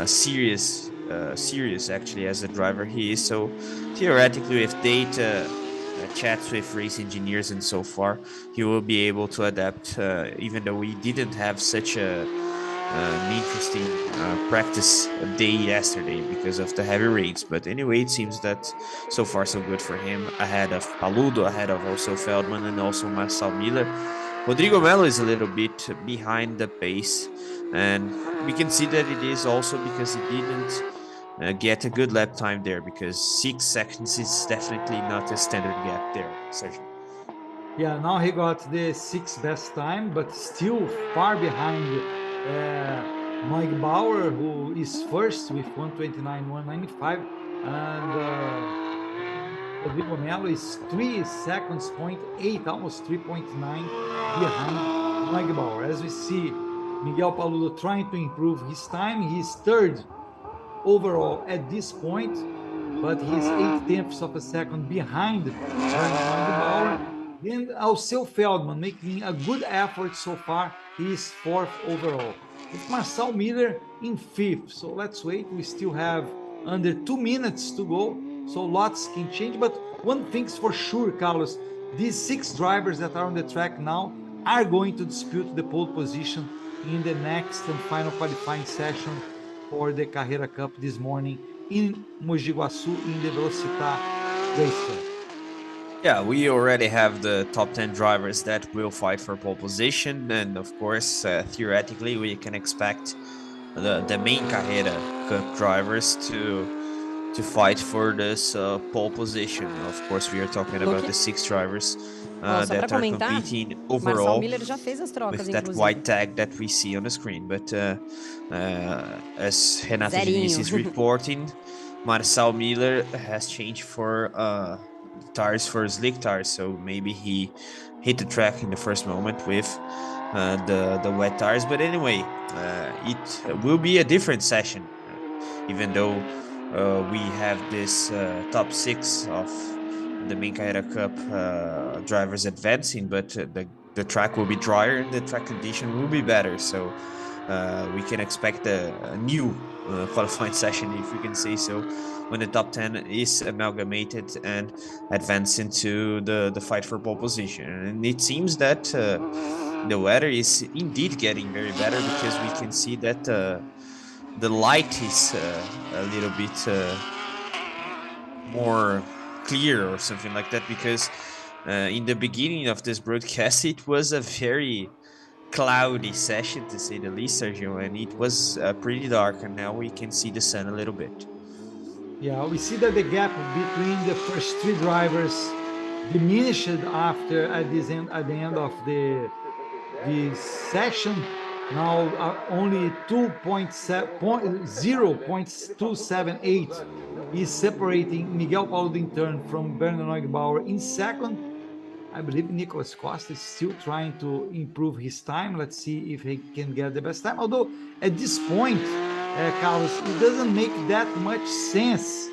Speaker 2: serious actually as a driver he is. So theoretically, with data, chats with race engineers and so far, he will be able to adapt, even though we didn't have such an interesting practice day yesterday because of the heavy rains. But anyway, it seems that so far so good for him, ahead of Paludo, ahead of also Feldman and also Marcel Miller. Rodrigo Melo is a little bit behind the pace, and we can see that it is also because he didn't get a good lap time there, because 6 seconds is definitely not a standard gap there, Sergio.
Speaker 1: Yeah, now he got the 6th best time, but still far behind Mike Bauer, who is first with 129.195, and Rodrigo Melo is 3 seconds, 0.8, almost 3.9 behind Mike Bauer. As we see, Miguel Paludo trying to improve his time. He's third overall at this point, but he's 8 tenths of a second behind Mike Bauer. Then Alceu Feldman making a good effort so far. He is fourth overall. With Marcel Miller in fifth. So let's wait. We still have under 2 minutes to go. So lots can change. But one thing's for sure, Carlos, these 6 drivers that are on the track now are going to dispute the pole position in the next and final qualifying session for the Carrera Cup this morning in Mogi Guaçu in the Velocitta racetrack.
Speaker 2: Yeah, we already have the top 10 drivers that will fight for pole position, and of course, theoretically, we can expect the main Carrera Cup drivers to fight for this pole position. Of course, we are talking about the 6 drivers that are competing
Speaker 3: Marcel
Speaker 2: overall
Speaker 3: Miller já fez as trocas,
Speaker 2: with that
Speaker 3: inclusive.
Speaker 2: white tag that we see on the screen. But as Renata Diniz is reporting, Marcel Miller has changed for tires for slick tires, so maybe he hit the track in the first moment with the wet tires. But anyway, it will be a different session, even though we have this top 6 of the main Carrera Cup drivers advancing, but the track will be drier and the track condition will be better. So we can expect a new qualifying session, if we can say so, when the top 10 is amalgamated and advance into the fight for pole position. And it seems that the weather is indeed getting very better, because we can see that the light is a little bit more clear or something like that, because in the beginning of this broadcast it was a very cloudy session, to say the least, Sergio, and it was pretty dark, and now we can see the sun a little bit.
Speaker 1: Yeah, we see that the gap between the first 3 drivers diminished after at the end of the session. Now only 0.278 is separating Miguel Paludo in turn from Bernard Neugebauer in second. I believe Nicolas Costa is still trying to improve his time. Let's see if he can get the best time. Although at this point, Carlos, it doesn't make that much sense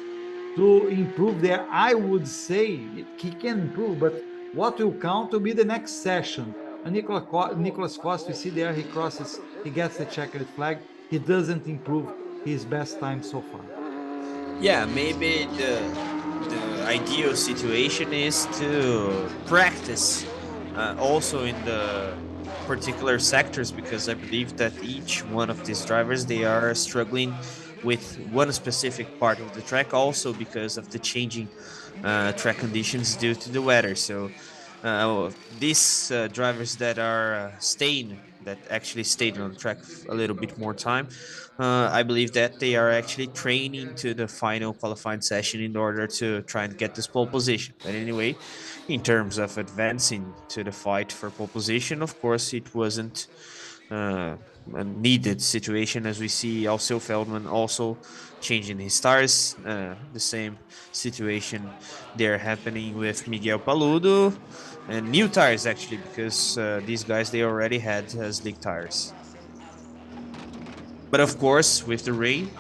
Speaker 1: to improve there. I would say he can improve, but what will count will be the next session. And Nicolas Costa, we see there, he crosses, he gets the checkered flag. He doesn't improve his best time so far.
Speaker 2: Yeah, maybe the ideal situation is to practice also in the particular sectors, because I believe that each one of these drivers, they are struggling with one specific part of the track, also because of the changing track conditions due to the weather. So these drivers that are that actually stayed on the track a little bit more time, I believe that they are actually training to the final qualifying session in order to try and get this pole position. But anyway, in terms of advancing to the fight for pole position, of course, it wasn't a needed situation, as we see Alceu Feldman also changing his tires. The same situation there happening with Miguel Paludo, and new tires actually, because these guys they already had slick tires. But of course, with the rain,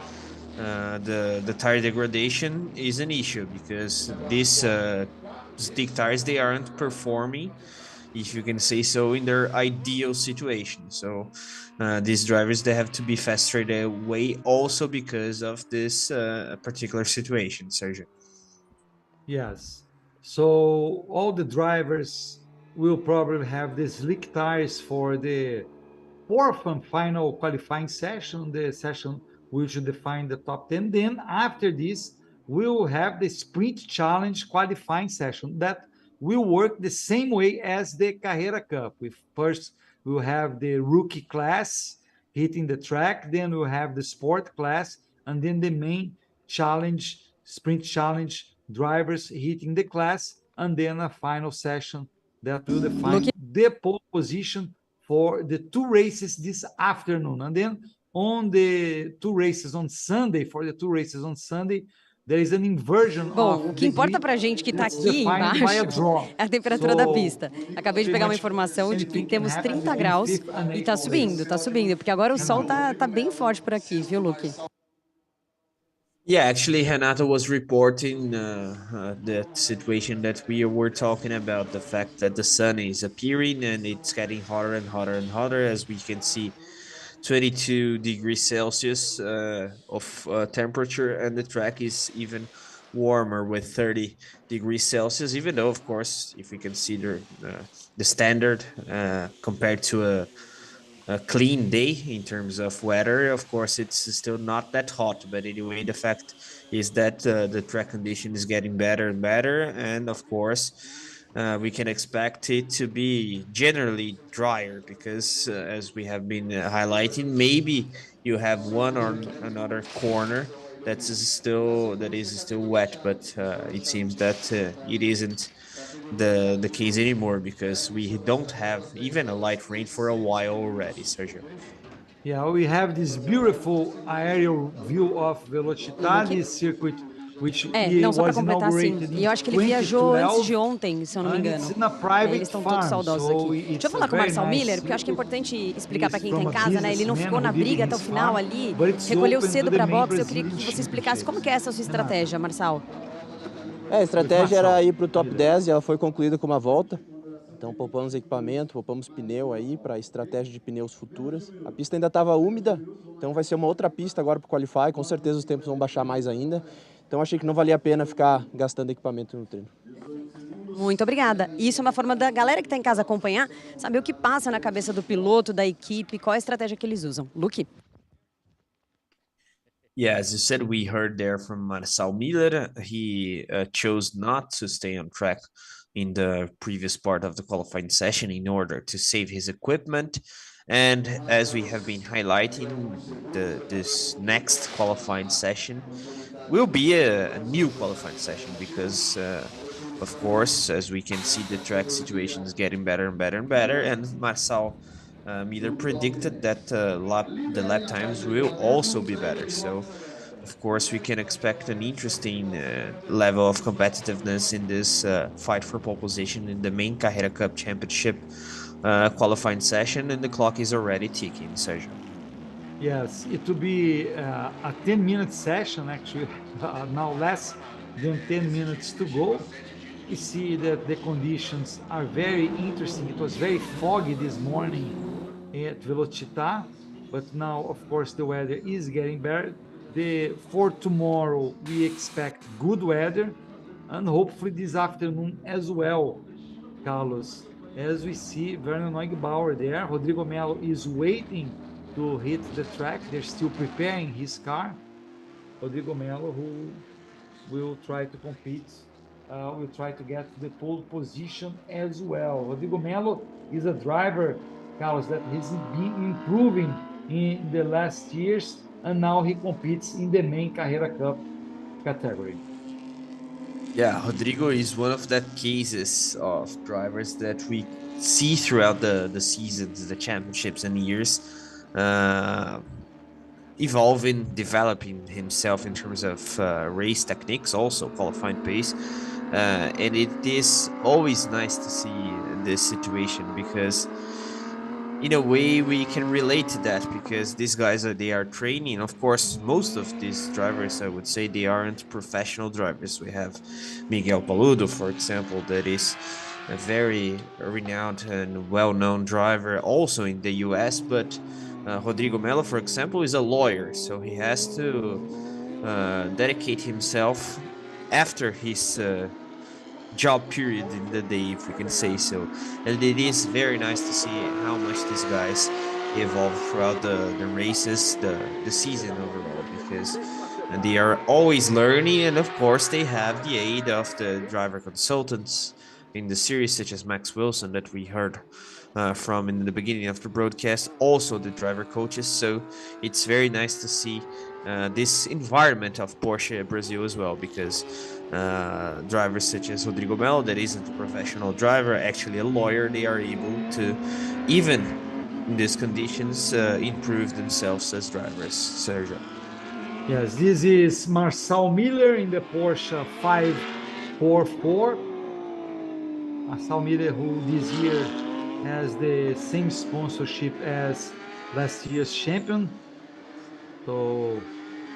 Speaker 2: the tire degradation is an issue because these stick tires they aren't performing, if you can say so, in their ideal situation. So these drivers they have to be faster away also because of this particular situation, Sergio.
Speaker 1: Yes. So all the drivers will probably have the slick tires for the fourth and final qualifying session, the session which will define the top 10. Then after this, we will have the sprint challenge qualifying session that will work the same way as the Carrera Cup. We first we'll have the rookie class hitting the track, then we'll have the sport class, and then the main challenge, sprint challenge drivers hitting the class, and then a final session that will define the pole position for the two races this afternoon. And then on the two races on Sunday, for the two races on Sunday, there is an inversion
Speaker 3: Bom, o
Speaker 1: of
Speaker 3: que
Speaker 1: the
Speaker 3: importa
Speaker 1: grid
Speaker 3: pra gente que tá
Speaker 1: that's
Speaker 3: aqui
Speaker 1: defined by a
Speaker 3: embaixo
Speaker 1: draw.
Speaker 3: é a temperatura da
Speaker 1: So
Speaker 3: pista. Acabei de
Speaker 1: pretty
Speaker 3: pegar uma
Speaker 1: much
Speaker 3: informação de que
Speaker 1: anything can
Speaker 3: temos
Speaker 1: happen
Speaker 3: 30
Speaker 1: between
Speaker 3: graus
Speaker 1: fifth and
Speaker 3: e
Speaker 1: eighth place.
Speaker 3: tá subindo, porque agora o sol
Speaker 1: Renato.
Speaker 3: tá bem forte por aqui, viu, Luke?
Speaker 2: Yeah, actually, Renato was reporting that situation that we were talking about, the fact that the sun is appearing and it's getting hotter and hotter and hotter, as we can see 22 degrees Celsius of temperature, and the track is even warmer with 30 degrees Celsius, even though, of course, if we consider the standard compared to a clean day in terms of weather. Of course, it's still not that hot, but anyway, the fact is that the track condition is getting better and better, and of course, we can expect it to be generally drier because, as we have been highlighting, maybe you have one or another corner that is still wet, but it seems that it isn't the case anymore because we don't have even a light rain for a while already, Sergio.
Speaker 1: Yeah, we have this beautiful aerial view of
Speaker 3: O
Speaker 1: Velocitta,
Speaker 3: Luke?
Speaker 1: this circuit which
Speaker 3: Não, só para
Speaker 1: was
Speaker 3: completar, sim.
Speaker 1: inaugurated
Speaker 3: E
Speaker 1: in
Speaker 3: eu acho que ele viajou antes de
Speaker 1: 2012,
Speaker 3: ontem, se eu não me
Speaker 1: and it's
Speaker 3: engano.
Speaker 1: in a
Speaker 3: E aí eles
Speaker 1: private
Speaker 3: estão todos
Speaker 1: farm,
Speaker 3: saudosos aqui.
Speaker 1: so
Speaker 3: Deixa eu
Speaker 1: it's a
Speaker 3: falar com o
Speaker 1: very
Speaker 3: Marcel
Speaker 1: nice
Speaker 3: Miller, porque eu acho que é
Speaker 1: circuit.
Speaker 3: importante explicar para
Speaker 1: He's
Speaker 3: quem está
Speaker 1: from
Speaker 3: em
Speaker 1: a
Speaker 3: casa, né? Ele não
Speaker 1: businessman
Speaker 3: ficou na
Speaker 1: who live
Speaker 3: briga
Speaker 1: in
Speaker 3: até o
Speaker 1: his
Speaker 3: final
Speaker 1: farm,
Speaker 3: ali,
Speaker 1: but it's
Speaker 3: recolheu
Speaker 1: open to
Speaker 3: cedo
Speaker 1: the
Speaker 3: para
Speaker 1: main
Speaker 3: boxe. Eu queria
Speaker 1: Brazilian
Speaker 3: que você explicasse como que é essa sua
Speaker 1: championships. Renato.
Speaker 3: estratégia, Marçal.
Speaker 4: A estratégia
Speaker 1: Marcel.
Speaker 4: era ir para o top 10 e ela foi concluída com uma volta. Então poupamos equipamento, poupamos pneu aí para estratégia de pneus futuras. A pista ainda estava úmida, então vai ser uma outra pista agora para o Qualify. Com certeza os tempos vão baixar mais ainda. Então achei que não valia a pena ficar gastando equipamento no treino.
Speaker 3: Muito obrigada. Isso é uma forma da galera que está em casa acompanhar, saber o que passa na cabeça do piloto, da equipe, qual é a estratégia que eles usam. Luke?
Speaker 2: Yeah, as you said, we heard there from Marcel Miller. He chose not to stay on track in the previous part of the qualifying session in order to save his equipment. And as we have been highlighting, this next qualifying session will be a new qualifying session because, of course, as we can see, the track situation is getting better and better and better. And Marcel Miller predicted that the lap times will also be better. So, of course, we can expect an interesting level of competitiveness in this fight for pole position in the main Carrera Cup Championship qualifying session, and the clock is already ticking, Sergio.
Speaker 1: Yes, it will be a 10-minute session, actually, now less than 10 minutes to go. We see that the conditions are very interesting. It was very foggy this morning at Velocitta, but now, of course, the weather is getting better. For tomorrow, we expect good weather, and hopefully this afternoon as well, Carlos. As we see Werner Neugebauer there, Rodrigo Melo is waiting to hit the track. They're still preparing his car. Rodrigo Melo, who will try to compete, will try to get to the pole position as well. Rodrigo Melo is a driver, Carlos, that has been improving in the last years, and now he competes in the main Carrera Cup category.
Speaker 2: Yeah, Rodrigo is one of that cases of drivers that we see throughout the seasons, the championships and years, uh, evolving, developing himself in terms of race techniques, also qualifying pace. And it is always nice to see this situation because in a way we can relate to that because these guys are they are training. Of course, most of these drivers, I would say, they aren't professional drivers. We have Miguel Paludo, for example, that is a very renowned and well-known driver also in the US, but Rodrigo Melo, for example, is a lawyer, so he has to dedicate himself after his job period in the day, if we can say so. And it is very nice to see how much these guys evolve throughout the races, the season overall, because they are always learning, and of course they have the aid of the driver consultants in the series, such as Max Wilson that we heard from in the beginning of the broadcast, also the driver coaches. So it's very nice to see this environment of Porsche Brazil as well, because drivers such as Rodrigo Melo, that isn't a professional driver, actually a lawyer, they are able to, even in these conditions, improve themselves as drivers. Sergio.
Speaker 1: Yes, this is Marcel Miller in the Porsche 544. Marcel Miller, who this year has the same sponsorship as last year's champion. So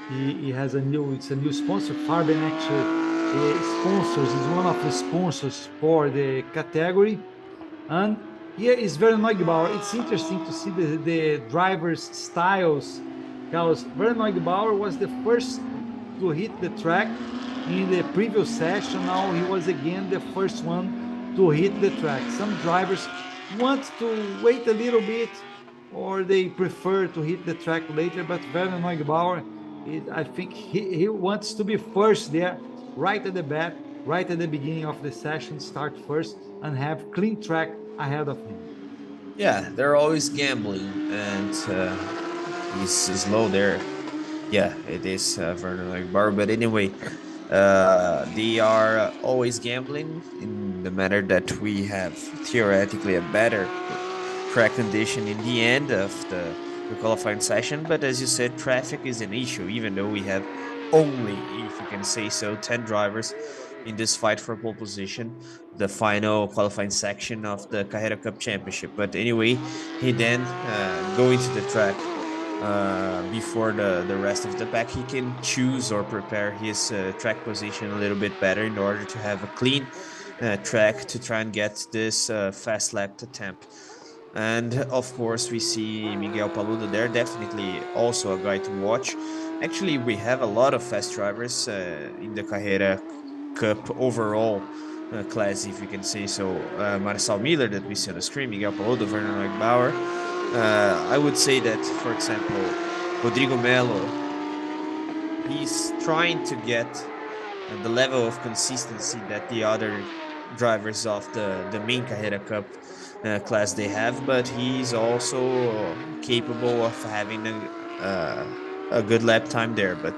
Speaker 1: he has it's a new sponsor. Farben actually is one of the sponsors for the category. And here is Werner Neugebauer. It's interesting to see the drivers' styles. Carlos, Werner Neugebauer was the first to hit the track in the previous session. Now he was again the first one to hit the track. Some drivers want to wait a little bit or they prefer to hit the track later, but Werner Neugebauer, I think he wants to be first there, right at the bat, right at the beginning of the session, start first and have clean track ahead of him.
Speaker 2: Yeah, they're always gambling, and he's slow there. Yeah, it is Werner Legbar. But anyway, they are always gambling in the matter that we have theoretically a better track condition in the end of the qualifying session. But as you said, traffic is an issue, even though we have only, if you can say so, 10 drivers in this fight for pole position, the final qualifying section of the Carrera Cup Championship. But anyway, he then going to the track before the rest of the pack, he can choose or prepare his track position a little bit better in order to have a clean track to try and get this fast lap attempt. And of course, we see Miguel Paludo there, definitely also a guy to watch. Actually, we have a lot of fast drivers in the Carrera Cup overall class, if you can say so. Marcel Miller, that we see on the screen, Miguel Paludo, Werner Neugebauer. I would say that, for example, Rodrigo Melo, he's trying to get the level of consistency that the other drivers of the main Carrera Cup class they have, but he's also capable of having a good lap time there. But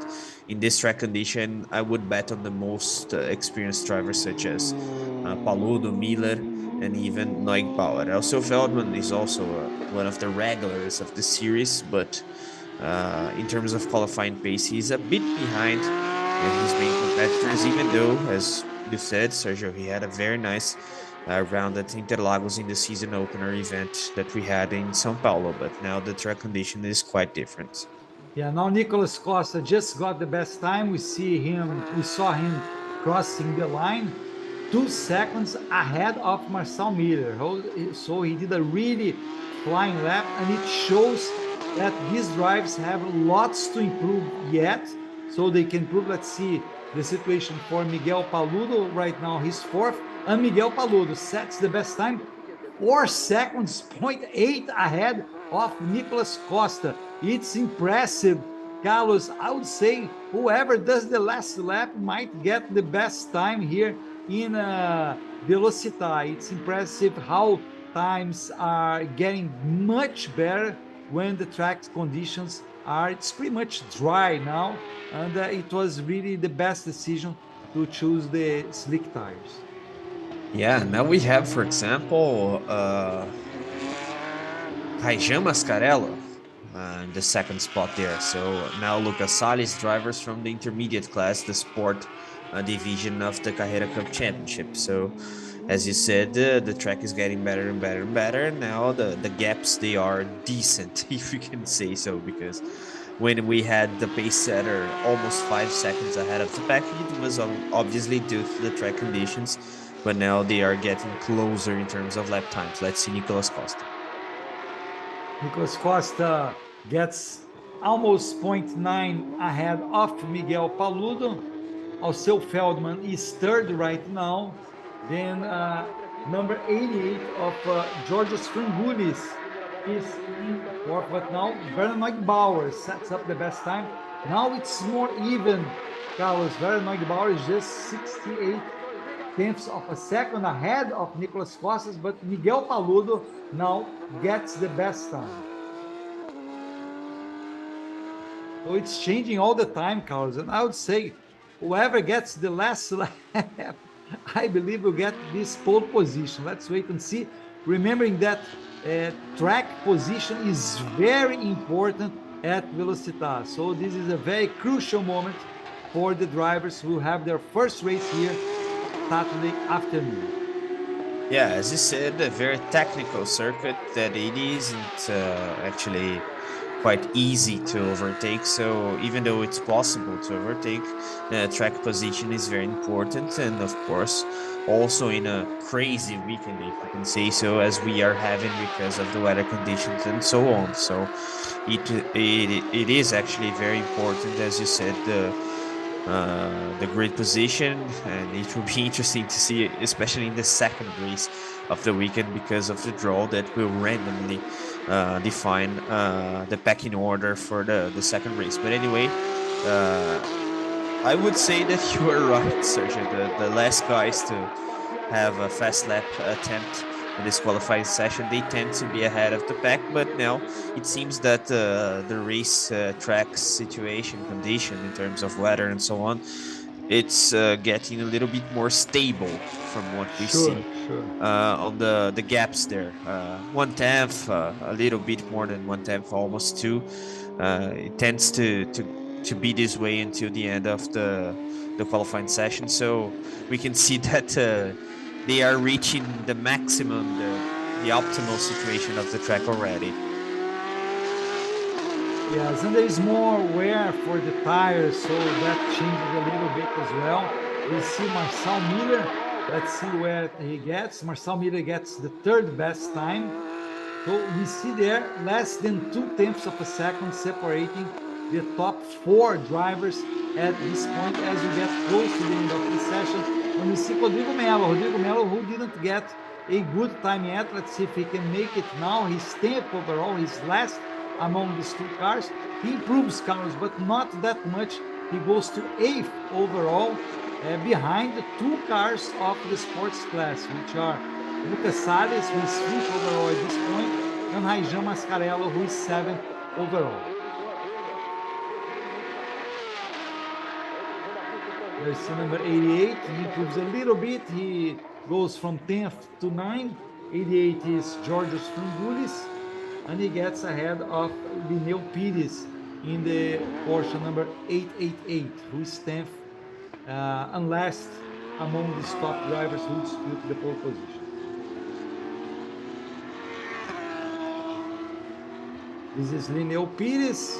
Speaker 2: in this track condition, I would bet on the most experienced drivers such as Paludo, Miller, and even Neugbauer. Also, Feldman is also one of the regulars of the series, but in terms of qualifying pace, he's a bit behind his main competitors, even though, as you said, Sergio, he had a very nice round at Interlagos in the season opener event that we had in Sao Paulo, but now the track condition is quite different.
Speaker 1: Yeah, now Nicolas Costa just got the best time. We saw him crossing the line 2 seconds ahead of Marcel Miller. So he did a really flying lap, and it shows that these drives have lots to improve yet. So they can improve. Let's see the situation for Miguel Paludo right now. He's fourth, and Miguel Paludo sets the best time 4 seconds, 0.8 ahead of Nicolas Costa. It's impressive, Carlos. I would say whoever does the last lap might get the best time here in Velocitta. It's impressive how times are getting much better when the track conditions are, it's pretty much dry now, and it was really the best decision to choose the slick tires.
Speaker 2: Yeah, now we have, for example, Raijan Mascarello in the second spot there. So now Lucas Salles, drivers from the intermediate class, the sport division of the Carrera Cup Championship. So, as you said, the track is getting better and better and better. Now the gaps, they are decent, if you can say so, because when we had the pace setter almost 5 seconds ahead of the pack, it was obviously due to the track conditions, but now they are getting closer in terms of lap times. Let's see Nicolas Costa.
Speaker 1: Nicolas Costa gets almost 0.9 ahead of Miguel Paludo. Alceu Feldman is third right now. Then number 88 of Georgios Frangoulis is in fourth, but now Vernon Bauer sets up the best time. Now it's more even. Carlos Vernon Bauer is just 68 tenths of a second ahead of Nicolas Costa, but Miguel Paludo now gets the best time. So it's changing all the time, Carlos, and I would say whoever gets the last lap, I believe will get this pole position. Let's wait and see. Remembering that track position is very important at Velocitta. So this is a very crucial moment for the drivers who have their first race here Saturday afternoon.
Speaker 2: Yeah, as you said, a very technical circuit that it isn't actually quite easy to overtake. So even though it's possible to overtake, track position is very important. And of course, also in a crazy weekend, if you can say so, as we are having because of the weather conditions and so on. So it is actually very important, as you said, the grid position, and it will be interesting to see, especially in the second race of the weekend, because of the draw that will randomly define the pecking order for the second race. But anyway, I would say that you are right, Sergio. The last guys to have a fast lap attempt in this qualifying session, they tend to be ahead of the pack. But now it seems that the race track situation, condition in terms of weather and so on, it's getting a little bit more stable from what we see on the gaps there. 1/10, a little bit more than 1/10, almost two. It tends to be this way until the end of the qualifying session. So we can see that they are reaching the maximum, the optimal situation of the track already.
Speaker 1: Yes, and there is more wear for the tires, so that changes a little bit as well. We see Marcel Miller. Let's see where he gets. Marcel Miller gets the third best time. So we see there less than 2/10 of a second separating the top four drivers at this point as we get close to the end of the session. And we see Rodrigo Melo, who didn't get a good time yet. Let's see if he can make it now. He's 10th overall, he's last among these two cars. He improves, Carlos, but not that much. He goes to 8th overall, behind the two cars of the sports class, which are Lucas Salles, who is 5th overall at this point, and Raijan Mascarello, who is 7th overall. There's number 88. He improves a little bit. He goes from 10th to 9th. 88 is Georgios Frangoulis, and he gets ahead of Lineu Pires in the Porsche number 888, who is 10th and last among the top drivers who dispute the pole position. This is Lineu Pires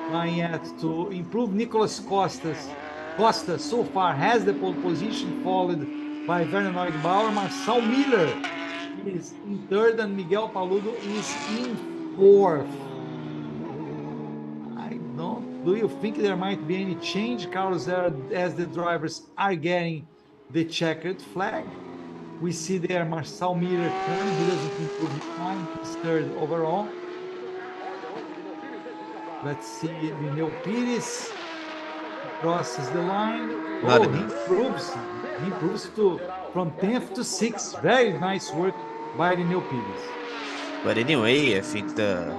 Speaker 1: trying to improve. Nicolas Costa so far has the pole position, followed by Vernon Bauer. Marcel Miller is in third, and Miguel Paludo is in fourth. Do you think there might be any change, Carlos, as the drivers are getting the checkered flag? We see there Marcel Miller turn. He doesn't improve his time. He's third overall. Let's see Lineu Pires crosses the line. He improves from 10th to 6th. Very nice work by Lineu Pires.
Speaker 2: But anyway, I think the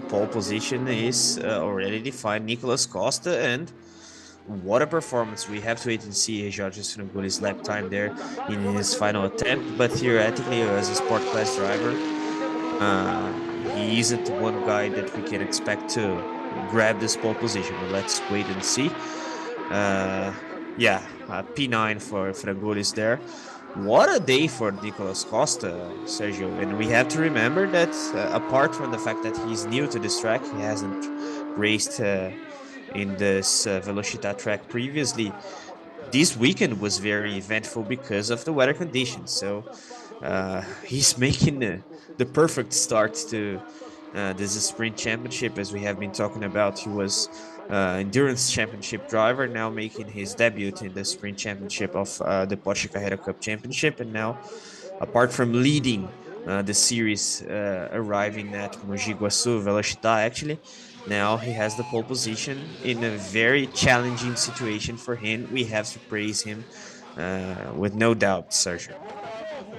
Speaker 2: pole position is already defined. Nicolas Costa, and what a performance. We have to wait and see Jorge's Frangoli's lap time there in his final attempt. But theoretically, as a sport class driver, he isn't one guy that we can expect to grab this pole position. But let's wait and see. Yeah, P9 for Frangolis there. What a day for Nicolas Costa, Sergio. And we have to remember that apart from the fact that he's new to this track, he hasn't raced in this Velocitta track previously. This weekend was very eventful because of the weather conditions. So he's making the perfect start to this sprint championship, as we have been talking about. He was endurance championship driver, now making his debut in the sprint championship of the Porsche Carrera Cup Championship, and now, apart from leading the series, arriving at Mogi Guaçu, Velocitta actually, now he has the pole position in a very challenging situation for him. We have to praise him with no doubt, Sergio.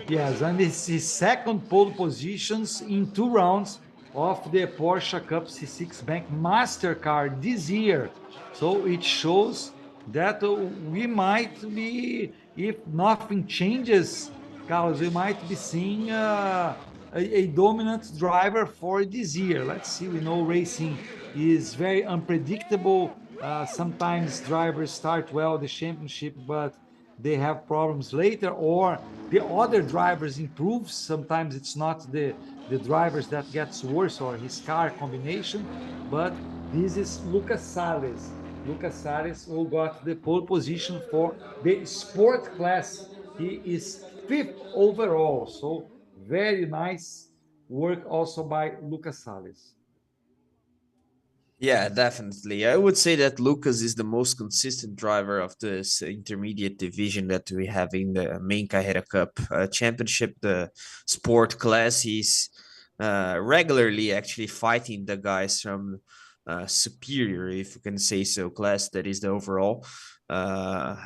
Speaker 1: Yes, and it's his second pole positions in 2 rounds of the Porsche Cup C6 Bank Master Car this year. So it shows that we might be, if nothing changes, Carlos, we might be seeing a dominant driver for this year. Let's see. We know racing is very unpredictable. Sometimes drivers start well the championship, but they have problems later, or the other drivers improve. Sometimes it's not the drivers that gets worse or his car combination, but this is Lucas Salles. Lucas Salles who got the pole position for the sport class. He is 5th overall, so very nice work also by Lucas Salles.
Speaker 2: Yeah, definitely. I would say that Lucas is the most consistent driver of this intermediate division that we have in the main Carrera Cup championship, the sport class. He's regularly actually fighting the guys from superior, if you can say so, class that is the overall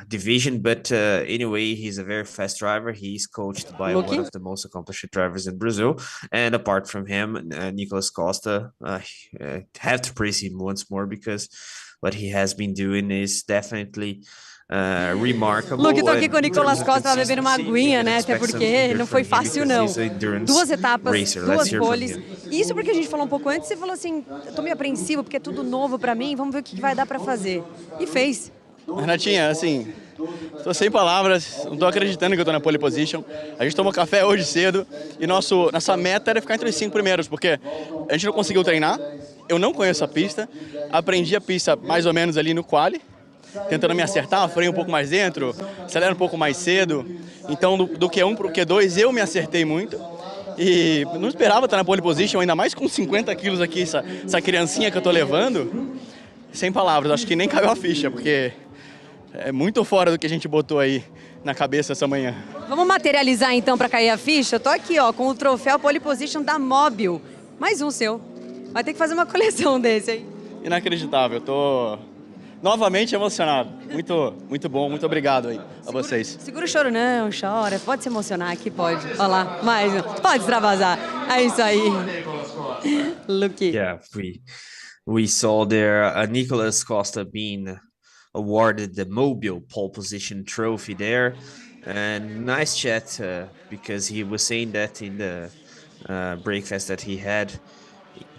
Speaker 2: division. But anyway, he's a very fast driver. He's coached by one of the most accomplished drivers in Brazil. And apart from him, Nicolas Costa, have to praise him once more, because what he has been doing is definitely remarkable.
Speaker 3: Luke, tô aqui com o Nicolas Costa, tava bebendo uma aguinha, né? Até porque não foi fácil, não. 2 etapas, 2 poles. Isso porque a gente falou um pouco antes, você falou assim, tô meio apreensivo porque é tudo novo pra mim, vamos ver o que vai dar pra fazer. E fez.
Speaker 4: Renatinha, assim, tô sem palavras, não tô acreditando que eu tô na pole position. A gente tomou café hoje cedo e nossa meta era ficar entre os 5 primeiros, porque a gente não conseguiu treinar, eu não conheço a pista, aprendi a pista mais ou menos ali no quali, tentando me acertar, freio um pouco mais dentro, acelera um pouco mais cedo. Então, do Q1 pro Q2, eu me acertei muito. E não esperava estar na pole position, ainda mais com 50 quilos aqui, essa criancinha que eu tô levando. Sem palavras, acho que nem caiu a ficha, porque é muito fora do que a gente botou aí na cabeça essa manhã.
Speaker 3: Vamos materializar então para cair a ficha? Eu tô aqui, ó, com o troféu pole position da Mobil. Mais um seu. Vai ter que fazer uma coleção desse aí.
Speaker 4: Inacreditável, eu tô novamente emocionado. Muito bom, muito obrigado aí a vocês.
Speaker 3: Segura o choro não, chora. Pode se emocionar aqui, pode. Olha lá, mais um. Pode extravasar. É isso aí. Luke.
Speaker 2: Yeah, we saw there Nicolas Costa being awarded the Mobile pole position trophy there, and nice chat because he was saying that in the breakfast that he had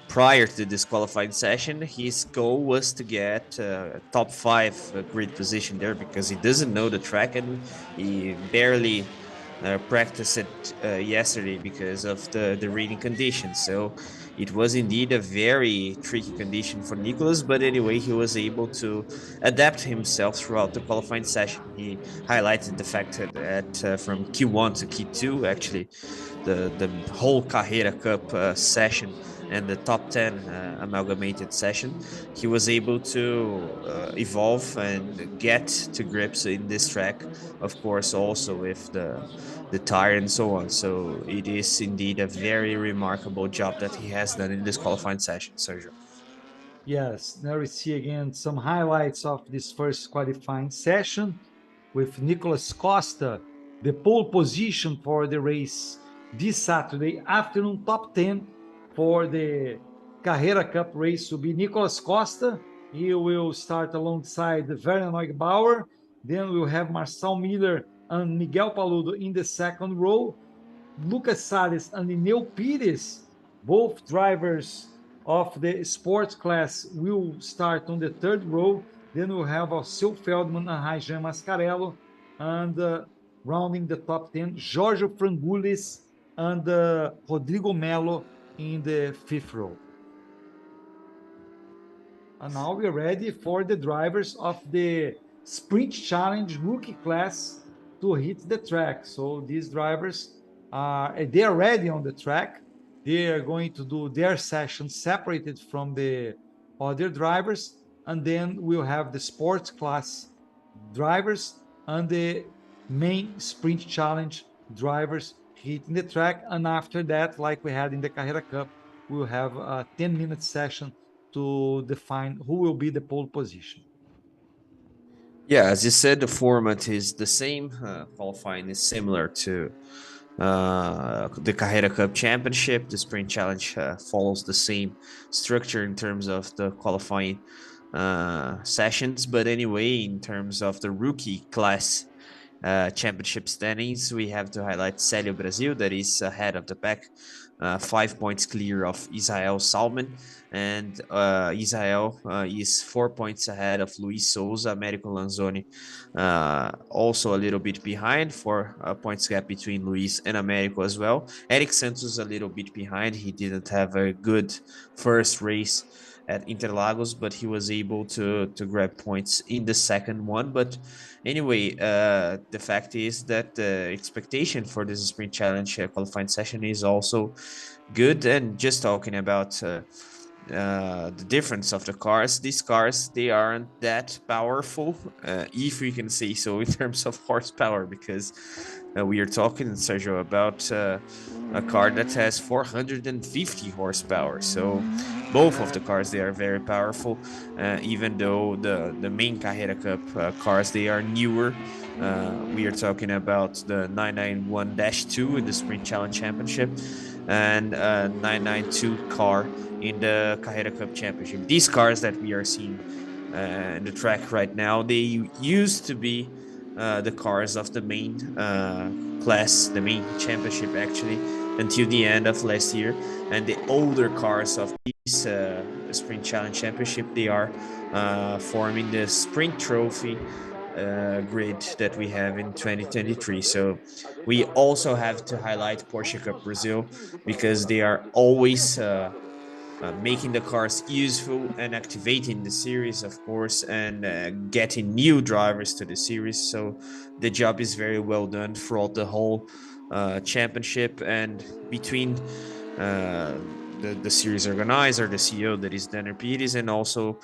Speaker 2: prior to this qualifying session, his goal was to get top 5 grid position there, because he doesn't know the track and he barely practiced it yesterday because of the reading conditions. So it was indeed a very tricky condition for Nicolas, but anyway, he was able to adapt himself throughout the qualifying session. He highlighted the fact that from Q1 to Q2, actually, the whole Carrera Cup session and the top 10 amalgamated session, he was able to evolve and get to grips in this track, of course, also with the tire and so on. So it is indeed a very remarkable job that he has done in this qualifying session, Sergio.
Speaker 1: Yes, now we see again some highlights of this first qualifying session with Nicolas Costa, the pole position for the race this Saturday afternoon, top 10 for the Carrera Cup race will be Nicolas Costa He will start alongside Werner Neugebauer. Then we'll have Marcel Miller and Miguel Paludo in the second row. Lucas Salles and Ineu Pires, both drivers of the sports class, will start on the third row. Then we'll have Alceu Feldman and Rajan Mascarello. And rounding the top 10, Giorgio Frangulis and Rodrigo Melo in the fifth row. And now we're ready for the drivers of the Sprint Challenge rookie class to hit the track. So these drivers they are ready on the track. They are going to do their session separated from the other drivers, and then we'll have the sports class drivers and the main Sprint Challenge drivers hitting the track. And after that, like we had in the Carrera Cup, we'll have a 10-minute session to define who will be the pole position.
Speaker 2: Yeah, as you said, the format is the same. Qualifying is similar to the Carrera Cup Championship. The Sprint Challenge follows the same structure in terms of the qualifying sessions. But anyway, in terms of the rookie class championship standings, we have to highlight Célio Brasil, that is ahead of the pack, 5 points clear of Israel Salman, and Israel is 4 points ahead of Luis Souza. Américo Lanzoni also a little bit behind, 4 points gap between Luis and Américo as well. Eric Santos a little bit behind. He didn't have a good first race at Interlagos, but he was able to grab points in the second one. But anyway, the fact is that the expectation for this Sprint Challenge qualifying session is also good. And just talking about the difference of the cars, these cars, they aren't that powerful, if we can say so, in terms of horsepower, because we are talking, Sergio, about a car that has 450 horsepower. So both of the cars, they are very powerful, even though the main Carrera Cup cars, they are newer. We are talking about the 991-2 in the Sprint Challenge Championship and 992 car in the Carrera Cup Championship. These cars that we are seeing in the track right now, they used to be the cars of the main class, the main championship actually, until the end of last year. And the older cars of this Sprint Challenge Championship, they are forming the Sprint Trophy grid that we have in 2023. So we also have to highlight Porsche Cup Brazil, because they are always making the cars useful and activating the series, of course, and getting new drivers to the series. So the job is very well done throughout the whole championship, and between the series organizer, the CEO, that is Danner Pires, and also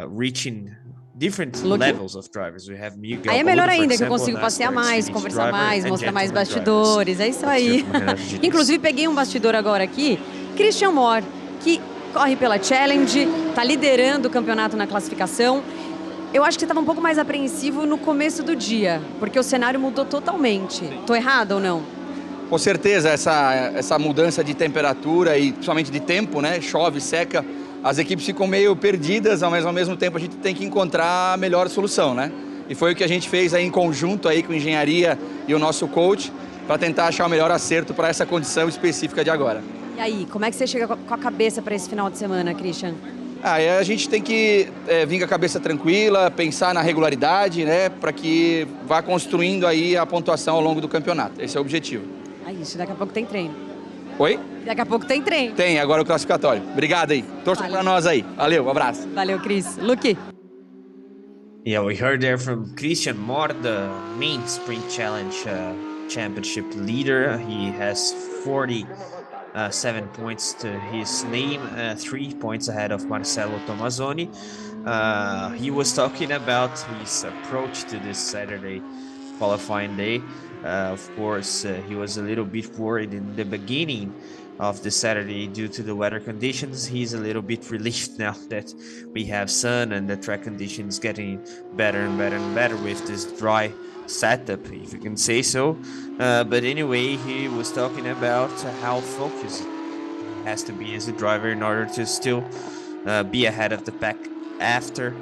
Speaker 2: reaching different levels of drivers. We have Miguel
Speaker 3: Aí é melhor
Speaker 2: Paludo, for
Speaker 3: ainda que eu
Speaker 2: example,
Speaker 3: consigo
Speaker 2: an
Speaker 3: passear mais,
Speaker 2: experienced
Speaker 3: conversar
Speaker 2: driver,
Speaker 3: mais,
Speaker 2: and
Speaker 3: mostrar mais
Speaker 2: gentleman
Speaker 3: bastidores, é isso aí. Inclusive peguei um bastidor agora aqui, Christian Mohr, que corre pela Challenge, tá liderando o campeonato na classificação. Eu acho que você estava um pouco mais apreensivo no começo do dia, porque o cenário mudou totalmente. Tô errada ou não?
Speaker 10: Com certeza, essa mudança de temperatura e principalmente de tempo, né? Chove, seca, as equipes ficam meio perdidas, mas ao mesmo tempo a gente tem que encontrar a melhor solução, né? E foi o que a gente fez aí em conjunto aí com a engenharia e o nosso coach, para tentar achar o melhor acerto para essa condição específica de agora.
Speaker 3: E aí, como é que você chega com a cabeça para esse final de semana, Christian?
Speaker 10: A gente tem que vir com a cabeça tranquila, pensar na regularidade, né? Para que vá construindo aí a pontuação ao longo do campeonato. Esse é o objetivo.
Speaker 3: É isso, daqui a pouco tem treino.
Speaker 10: Oi?
Speaker 3: Daqui a pouco tem treino.
Speaker 10: Tem, agora o classificatório. Obrigado aí. Torçam para nós aí. Valeu, abraço.
Speaker 3: Valeu, Cris. Luque.
Speaker 2: Yeah, we heard there from Christian Mohr, the main Sprint Challenge championship leader. He has 47 points to his name, 3 points ahead of Marcelo Tomazoni. He was talking about his approach to this Saturday qualifying day. Of course, he was a little bit worried in the beginning of the Saturday due to the weather conditions. He's a little bit relieved now that we have sun and the track conditions getting better and better and better with this dry setup, if you can say so. But anyway, he was talking about how focused he has to be as a driver in order to still be ahead of the pack after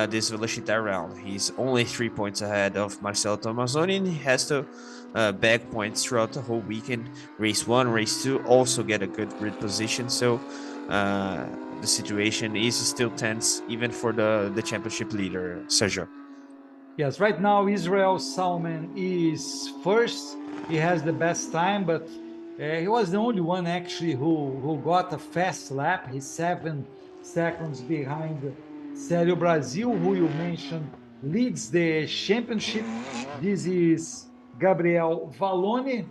Speaker 2: this Velocitta round. He's only 3 points ahead of Marcelo Tomazoni, and he has to bag points throughout the whole weekend. Race 1, race 2 also get a good grid position, so the situation is still tense even for the championship leader, Sergio.
Speaker 1: Yes, right now Israel Salman is first. He has the best time, but he was the only one actually who got a fast lap. He's 7 seconds behind Célio Brasil, who you mentioned leads the championship. This is Gabriel Vallone.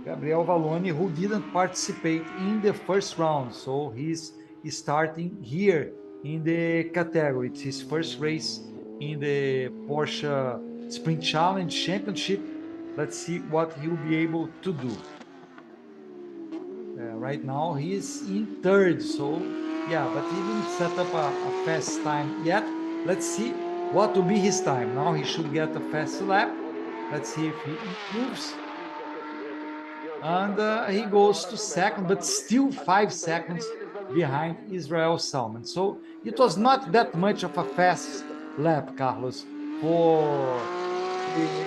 Speaker 1: Gabriel Vallone, who didn't participate in the first round, so he's starting here in the category. It's his first race in the Porsche Sprint Challenge Championship. Let's see what he'll be able to do. Right now he's in third, so yeah, but he didn't set up a fast time yet. Let's see what will be his time. Now he should get a fast lap. Let's see if he improves. And he goes to second, but still 5 seconds behind Israel Salman. So it was not that much of a fast lap, Carlos, for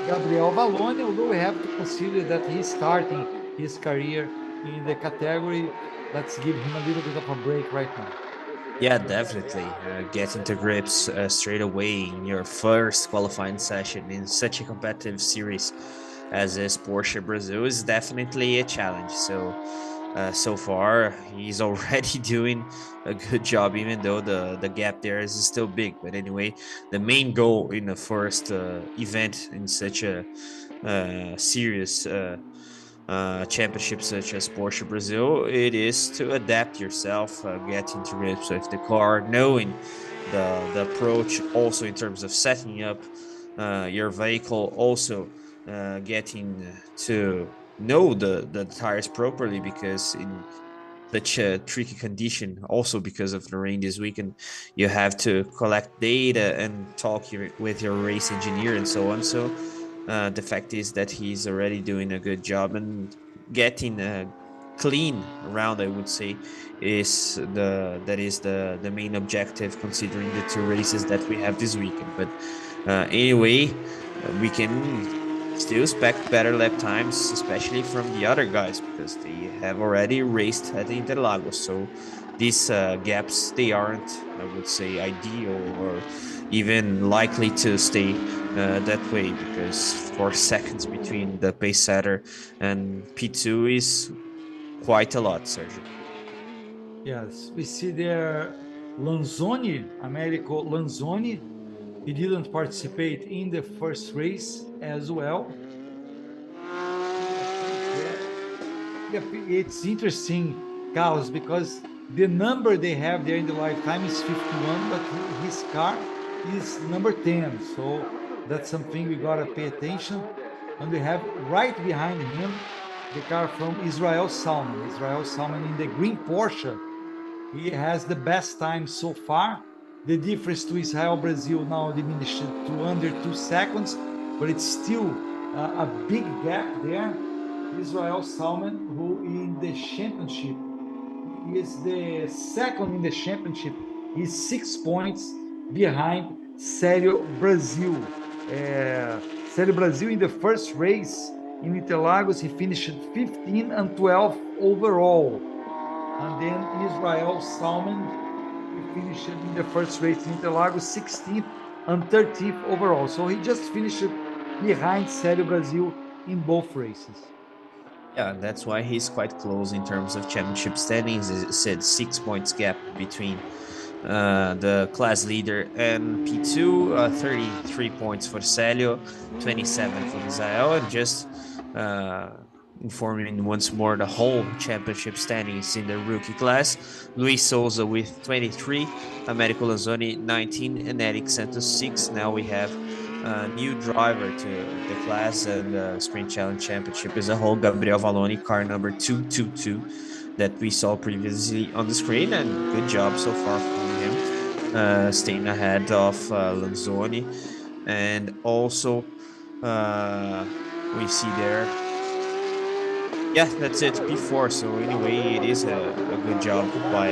Speaker 1: Gabriel Vallone, although we have to consider that he's starting his career in the category. Let's give him a little bit of a break right now.
Speaker 2: Yeah, definitely. Getting to grips straight away in your first qualifying session in such a competitive series as is Porsche Brazil is definitely a challenge. So far he's already doing a good job, even though the gap there is still big. But anyway, the main goal in the first event in such a serious championship such as Porsche Brazil, it is to adapt yourself, get into grips with the car, knowing the approach, also in terms of setting up your vehicle, also getting to know the tires properly, because in such a tricky condition, also because of the rain this weekend, you have to collect data and talk with your race engineer and so on. So the fact is that he's already doing a good job, and getting a clean round, I would say, is the main objective, considering the two races that we have this weekend. But anyway, we can still expect better lap times, especially from the other guys, because they have already raced at Interlagos. So these gaps, they aren't, I would say, ideal or even likely to stay that way, because 4 seconds between the pace setter and P2 is quite a lot, Sergio.
Speaker 1: Yes, we see there Lanzoni, Americo Lanzoni. He didn't participate in the first race as well. It's interesting, Carlos, because the number they have there in the lifetime is 51, but his car is number 10. So that's something we gotta pay attention. And we have right behind him the car from Israel Salman. Israel Salman in the green Porsche. He has the best time so far. The difference to Israel Brazil now diminished to under 2 seconds, but it's still a big gap there. Israel Salman, who in the championship is the second in the championship, is 6 points behind Célio Brasil. Célio Brasil in the first race in Interlagos, he finished 15 and 12 overall. And then Israel Salman, he finished in the first race in Interlagos 16th and 13th overall. So he just finished behind Célio Brasil in both races.
Speaker 2: Yeah, that's why he's quite close in terms of championship standings. As I said, 6 points gap between the class leader and P2, 33 points for Célio, 27 for Israel, and just informing once more the whole championship standings in the rookie class. Luis Souza with 23, Americo Lanzoni 19, and Eric Santos 6. Now we have a new driver to the class and the Sprint Challenge Championship as a whole, Gabriel Vallone, car number 222 that we saw previously on the screen, and good job so far from him, staying ahead of Lanzoni. And also we see there, yeah, that's it, P4. So anyway, it is a good job by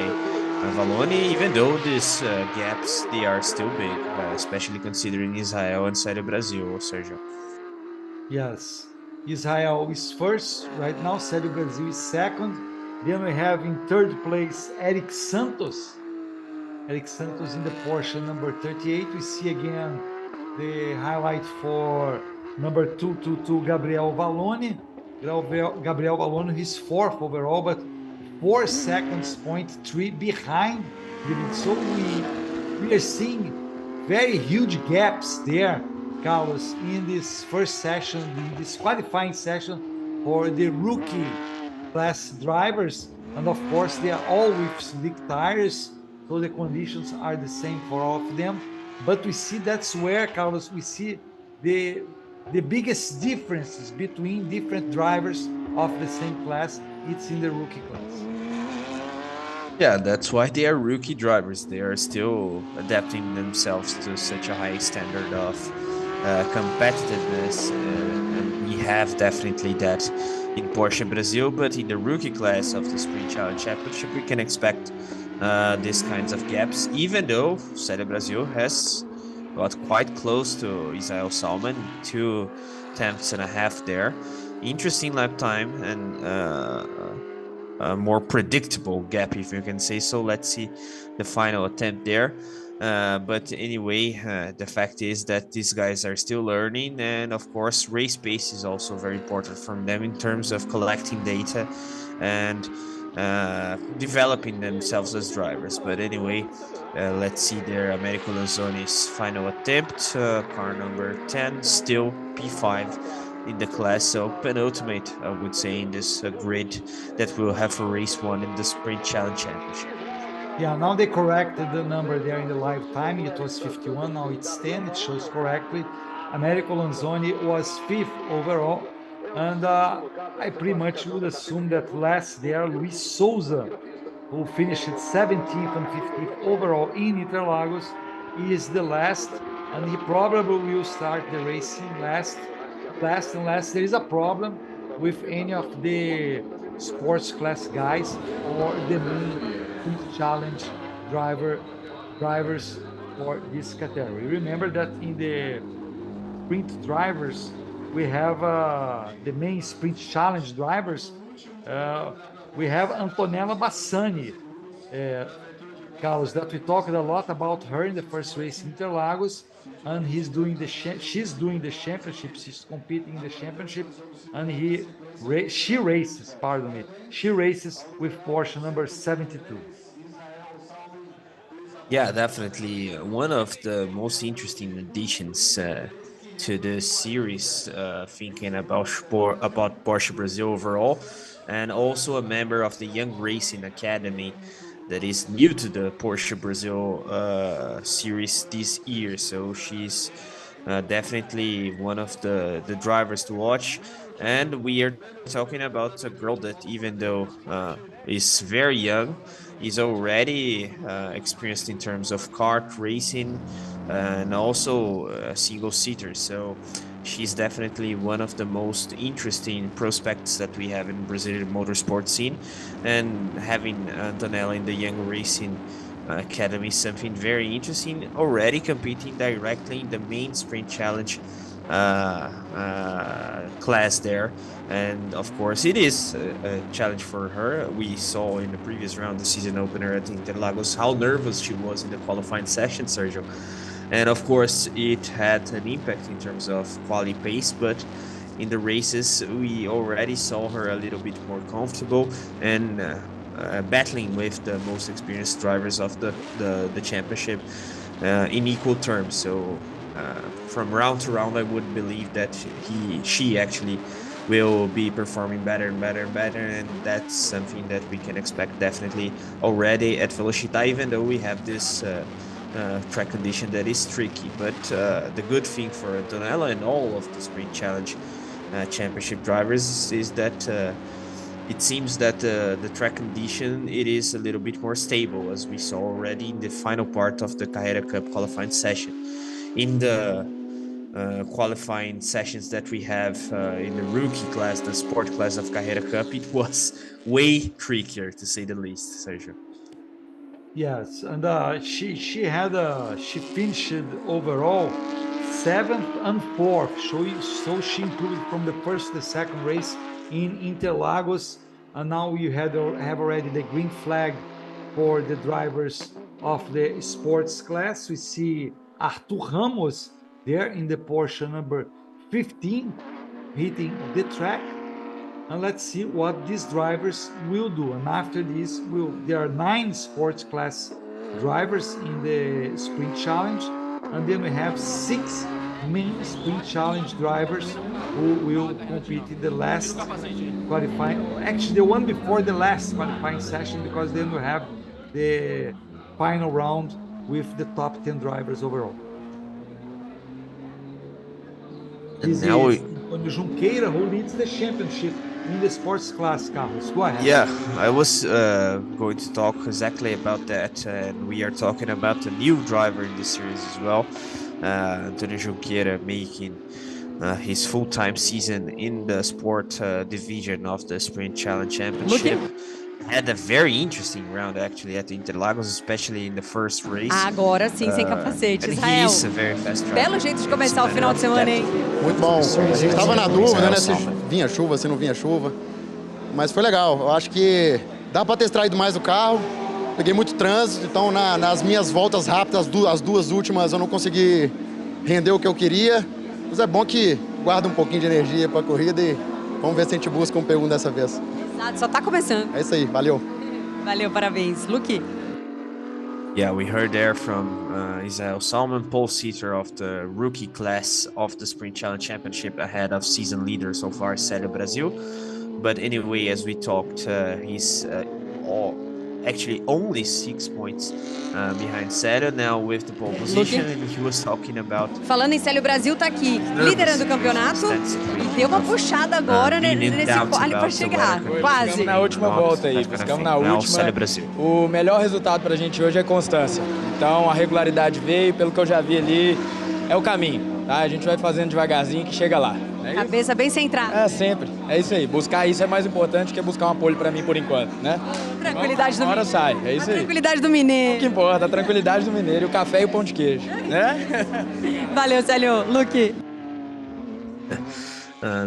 Speaker 2: Valoni, even though these gaps, they are still big, especially considering Israel and Série Brasil, Sergio.
Speaker 1: Yes. Israel is first right now. Célio Brazil is second. Then we have in third place Eric Santos. Eric Santos in the Porsche number 38. We see again the highlight for number 222 Gabriel Valoni. Gabriel Valoni, he's fourth overall, but 4 seconds, 0.3 behind the lead. So we are seeing very huge gaps there, Carlos, in this first session, in this qualifying session for the rookie class drivers. And of course, they are all with slick tires, so the conditions are the same for all of them. But we see that's where, Carlos, we see the biggest differences between different drivers of the same class. It's in the rookie class.
Speaker 2: Yeah, that's why they are rookie drivers. They are still adapting themselves to such a high standard of competitiveness, and we have definitely that in Porsche Brazil. But in the rookie class of the Sprint Challenge Championship, we can expect these kinds of gaps, even though Série Brasil has got quite close to Israel Salman, 2 tenths and a half there. Interesting lap time and a more predictable gap, if you can say so. Let's see the final attempt there. But anyway, the fact is that these guys are still learning, and of course, race pace is also very important from them in terms of collecting data and developing themselves as drivers. But anyway, let's see there. Americo Lanzoni's final attempt, car number 10, still P5 in the class, so penultimate, I would say, in this grid that we'll have for race 1 in the Sprint Challenge Championship.
Speaker 1: Yeah, now they corrected the number there in the live timing. It was 51, now it's 10. It shows correctly. Americo Lanzoni was fifth overall. And I pretty much would assume that last there, Luis Souza, who finished 17th and 15th overall in Interlagos, is the last. And he probably will start the racing last unless there is a problem with any of the sports class guys or the main challenge drivers for this category. Remember that in the sprint drivers, we have the main sprint challenge drivers. We have Antonella Bassani, Carlos, that we talked a lot about her in the first race in Interlagos, and she's doing the championship. She's competing in the championship, and she races. Pardon me. She races with Porsche number 72.
Speaker 2: Yeah, definitely one of the most interesting additions to the series, thinking about Porsche Brazil overall, and also a member of the Young Racing Academy that is new to the Porsche Brazil series this year. So she's definitely one of the drivers to watch. And we are talking about a girl that, even though is very young, is already experienced in terms of kart racing and also a single seater. So she's definitely one of the most interesting prospects that we have in Brazilian motorsport scene. And having Antonella in the Young Racing Academy is something very interesting, already competing directly in the main sprint challenge class there. And of course, it is a challenge for her. We saw in the previous round, the season opener at Interlagos, how nervous she was in the qualifying session, Sergio. And of course, it had an impact in terms of quality pace, but in the races, we already saw her a little bit more comfortable and battling with the most experienced drivers of the championship in equal terms. So from round to round, I would believe that she actually will be performing better and better and better, and that's something that we can expect definitely already at Velocitta, even though we have this track condition that is tricky. But the good thing for Antonella and all of the Sprint Challenge Championship drivers is that it seems that the track condition, it is a little bit more stable, as we saw already in the final part of the Carrera Cup qualifying session. In the qualifying sessions that we have in the rookie class, the sport class of Carrera Cup, it was way trickier, to say the least, Sergio.
Speaker 1: Yes, and she finished overall seventh and fourth. So she improved from the first to the second race in Interlagos, and now you have already the green flag for the drivers of the sports class. We see Artur Ramos there in the Porsche number 15 hitting the track, and let's see what these drivers will do. And after this, there are 9 sports class drivers in the sprint challenge, and then we have 6 main sprint challenge drivers who will compete in the last qualifying, actually the one before the last qualifying session, because then we have the final round with the top 10 drivers overall.
Speaker 2: And
Speaker 1: This
Speaker 2: now
Speaker 1: is Antonio Junqueira, who leads the championship in the sports class, Carlos. Go ahead.
Speaker 2: yeah, I was going to talk exactly about that, and we are talking about a new driver in this series as well. Antonio Junqueira making his full-time season in the sport division of the Sprint Challenge Championship. Had a very interesting round actually at Interlagos, especially in the first race.
Speaker 3: Agora sim, sem capacete.
Speaker 2: And he
Speaker 3: Israel,
Speaker 2: is a very fast driver.
Speaker 3: belo jeito de começar o final de semana, hein?
Speaker 8: Muito bom. A gente tava na dúvida, né? Se vinha chuva, se não vinha chuva. Mas foi legal. Eu acho que dá para ter extraído mais do carro. Peguei muito trânsito, então nas minhas voltas rápidas, as duas últimas, eu não consegui render o que eu queria. Mas é bom que guarda um pouquinho de energia para a corrida e vamos ver se a gente busca um P1 dessa vez.
Speaker 3: Exato, só tá começando.
Speaker 8: É isso aí, valeu.
Speaker 3: Valeu, parabéns. Luque.
Speaker 2: Yeah, we heard there from Israel Salman, pole seater of the rookie class of the Sprint Challenge Championship, ahead of season leader so far, Célio Brasil. But anyway, as we talked, he's actually only 6 points behind Célio now with the pole position, and he was talking about...
Speaker 3: Falando em Célio Brasil, tá aqui liderando o campeonato e deu uma puxada agora nesse quali para chegar. Quase.
Speaker 11: Buscamos na última volta aí, buscamos na última. O melhor resultado pra gente hoje é constância. Então a regularidade veio, pelo que eu já vi ali, é o caminho. Tá? A gente vai fazendo devagarzinho que chega lá.
Speaker 3: Cabeça bem centrada.
Speaker 11: É, sempre. É isso aí. Buscar isso é mais importante que buscar uma pole pra mim por enquanto, né?
Speaker 3: Tranquilidade do
Speaker 11: mineiro. Hora sai, é isso aí.
Speaker 3: Tranquilidade do mineiro.
Speaker 11: O que importa, a tranquilidade do mineiro, o café e o pão de queijo, né?
Speaker 3: Valeu, Célio. Luque.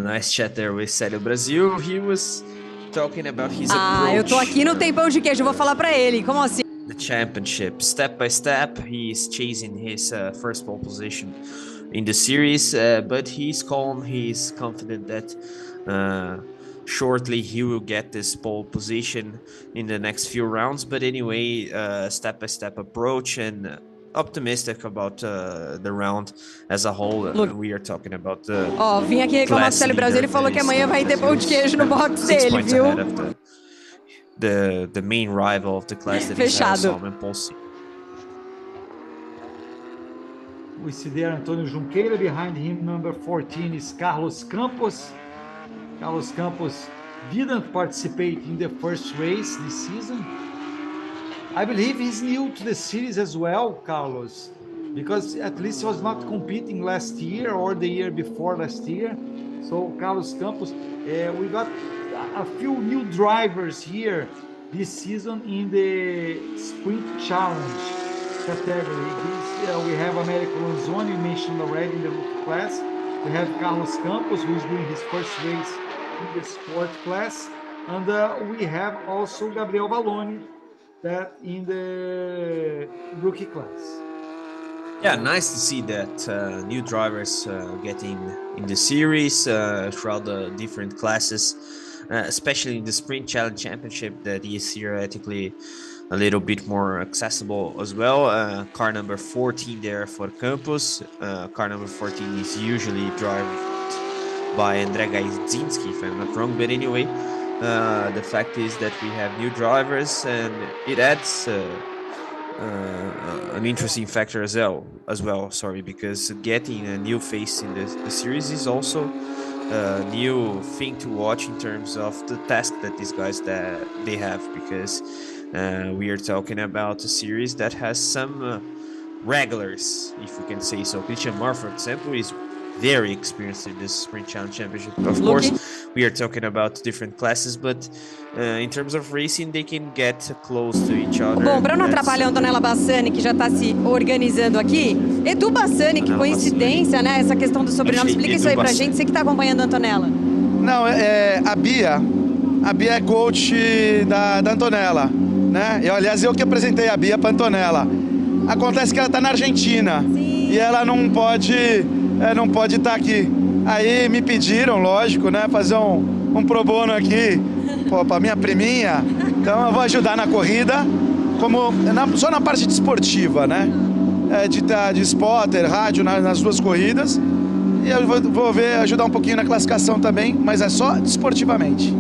Speaker 2: Nice chat there with Célio Brasil. He was talking about his approach.
Speaker 3: Eu tô aqui no tempão de queijo, vou falar pra ele. Como assim?
Speaker 2: The championship, step by step, he is chasing his first pole position in the series, but he's calm, he's confident that shortly he will get this pole position in the next few rounds. But anyway, step-by-step approach, and optimistic about the round as a whole. We are talking about the
Speaker 3: vim aqui reclamar do Célio Brasil, ele falou que amanhã vai ter pão de queijo no box dele, viu?
Speaker 2: The main rival of the class that is Salman Polsi.
Speaker 1: We see there Antonio Junqueira. Behind him, number 14 is Carlos Campos. Carlos Campos didn't participate in the first race this season. I believe he's new to the series as well, Carlos, because at least he was not competing last year or the year before last year. So Carlos Campos, we got a few new drivers here this season in the Sprint Challenge category. We have Américo Lanzoni, you mentioned already in the rookie class. We have Carlos Campos, who is doing his first race in the sport class. And we have also Gabriel Vallone, that in the rookie class.
Speaker 2: Yeah, nice to see that new drivers getting in the series throughout the different classes, especially in the Sprint Challenge Championship that is theoretically a little bit more accessible as well. Car number 14 there for Campos. Car number 14 is usually driven by André Gajdzinski, if I'm not wrong. But anyway, the fact is that we have new drivers, and it adds an interesting factor as well. Sorry, because getting a new face in the series is also a new thing to watch in terms of the task that these guys they have, because we are talking about a series that has some regulars, if we can say so. Christian Marr, for example, is very experienced in this Sprint Challenge Championship. Of course, we are talking about different classes, but in terms of racing, they can get close to each other.
Speaker 3: Bom, para não atrapalhar a Antonella Bassani, que já está se organizando aqui, Edu Bassani, que coincidência, né? Essa questão do sobrenome. Explica isso aí pra gente, você que está acompanhando a Antonella.
Speaker 12: Não, a Bia é coach da Antonella, né? Aliás, eu que apresentei a Bia para Antonella. Acontece que ela está na Argentina. Sim. E ela não pode estar aqui. Aí me pediram, lógico, né, fazer um pro bono aqui para minha priminha. Então eu vou ajudar na corrida, só na parte desportiva, né? De spotter, rádio nas duas corridas. E eu vou ajudar um pouquinho na classificação também, mas é só desportivamente.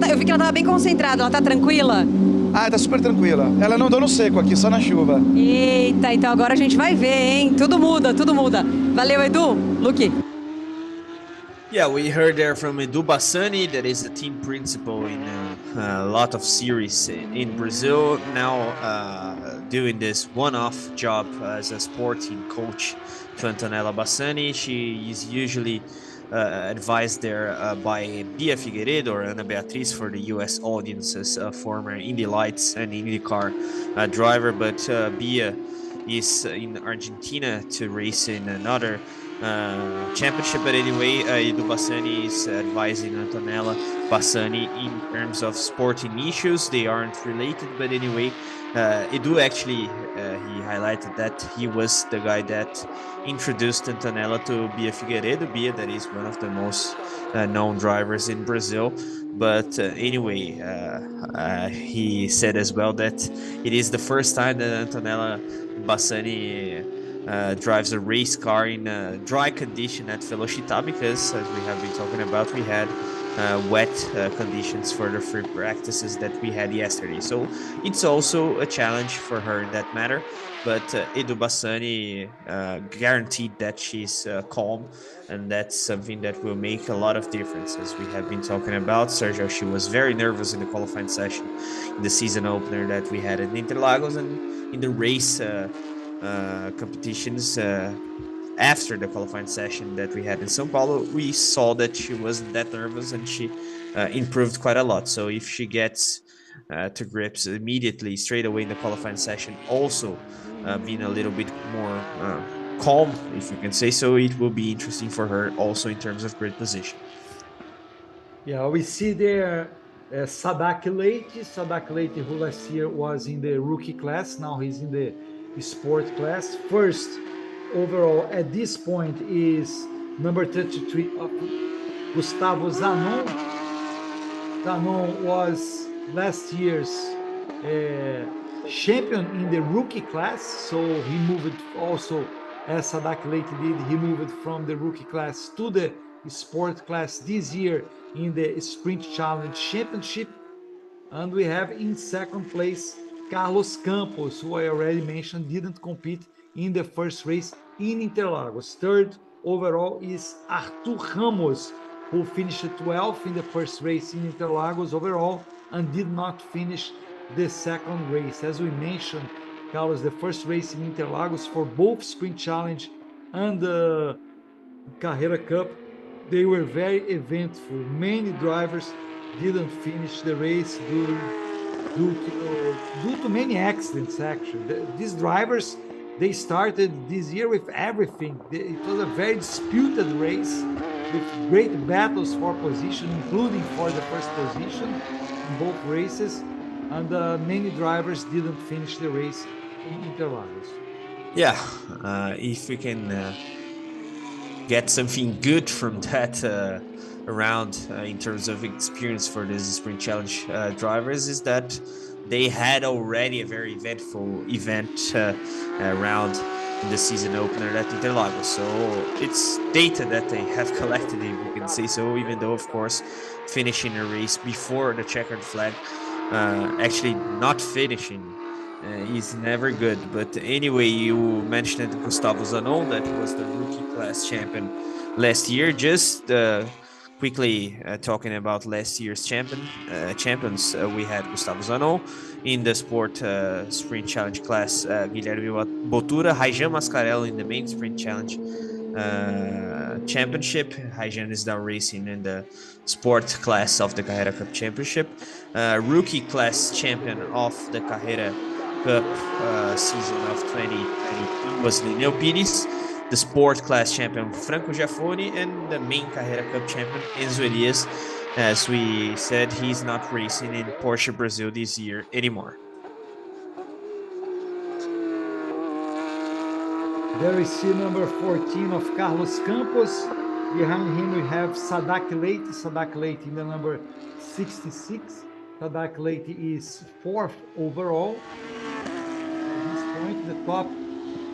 Speaker 3: Eu vi que ela estava bem concentrada, ela está tranquila?
Speaker 12: Ah, tá super tranquila. Ela não deu no seco aqui, só na chuva.
Speaker 3: Eita, então agora a gente vai ver, hein? Tudo muda, tudo muda. Valeu, Edu. Luque.
Speaker 2: Yeah, we heard there from Edu Bassani, that is the team principal in a lot of series in Brazil. Now doing this one-off job as a sporting coach to Antonella Bassani. She is usually advised there by Bia Figueiredo or Ana Beatriz for the US audiences, former Indy Lights and IndyCar driver, but Bia is in Argentina to race in another championship. But anyway, Edu Bassani is advising Antonella Bassani in terms of sporting issues. They aren't related, but anyway, Edu actually he highlighted that he was the guy that introduced Antonella to Bia Figueiredo. Bia, that is one of the most known drivers in Brazil. But anyway, he said as well that it is the first time that Antonella Bassani drives a race car in dry condition at Velocitta, because as we have been talking about, we had wet conditions for the free practices that we had yesterday. So it's also a challenge for her in that matter. But Edu Bassani guaranteed that she's calm, and that's something that will make a lot of difference. As we have been talking about, Sergio, she was very nervous in the qualifying session, in the season opener that we had in Interlagos, and in the race competitions after the qualifying session that we had in São Paulo, we saw that she wasn't that nervous, and she improved quite a lot. So if she gets to grips immediately, straight away in the qualifying session, also being a little bit more calm, if you can say so, it will be interesting for her also in terms of grid position.
Speaker 1: Yeah, we see there Sadak Leite, who last year was in the rookie class, now he's in the sport class. First overall at this point is number 33, Gustavo Zanon. Zanon was last year's champion in the rookie class, so he moved also, as Sadak Leite did, he moved from the rookie class to the sport class this year in the Sprint Challenge Championship. And we have in second place Carlos Campos, who I already mentioned didn't compete in the first race in Interlagos. Third overall is Artur Ramos, who finished 12th in the first race in Interlagos overall and did not finish the second race. As we mentioned, Carlos, the first race in Interlagos for both Sprint Challenge and the Carrera Cup, they were very eventful. Many drivers didn't finish the race due to many accidents, actually. These drivers, they started this year with everything. It was a very disputed race with great battles for position, including for the first position in both races. And many drivers didn't finish the race in Interlagos.
Speaker 2: Yeah, if we can get something good from that around in terms of experience for this Sprint Challenge drivers, is that they had already a very eventful event round in the season opener at Interlagos. So it's data that they have collected, if you can say so, even though, of course, finishing a race before the checkered flag, actually not finishing is never good. But anyway, you mentioned Gustavo Zanon, that was the rookie class champion last year. Just quickly talking about last year's champions, we had Gustavo Zanon in the sport sprint challenge class, Guilherme Botura, Raijan Mascarello in the main sprint challenge Championship. Raijan is now racing in the sport class of the Carrera Cup Championship. Rookie class champion of the Carrera Cup season of 2022 was Lineu Pires. The sport class champion Franco Giaffoni, and the main Carrera Cup champion Enzo Elias. As we said, he's not racing in Porsche Brasil this year anymore.
Speaker 1: There is see number 14 of Carlos Campos. Behind him we have Sadak Leite. Sadak Leite in the number 66. Sadak Leite is 4th overall. At this point, the top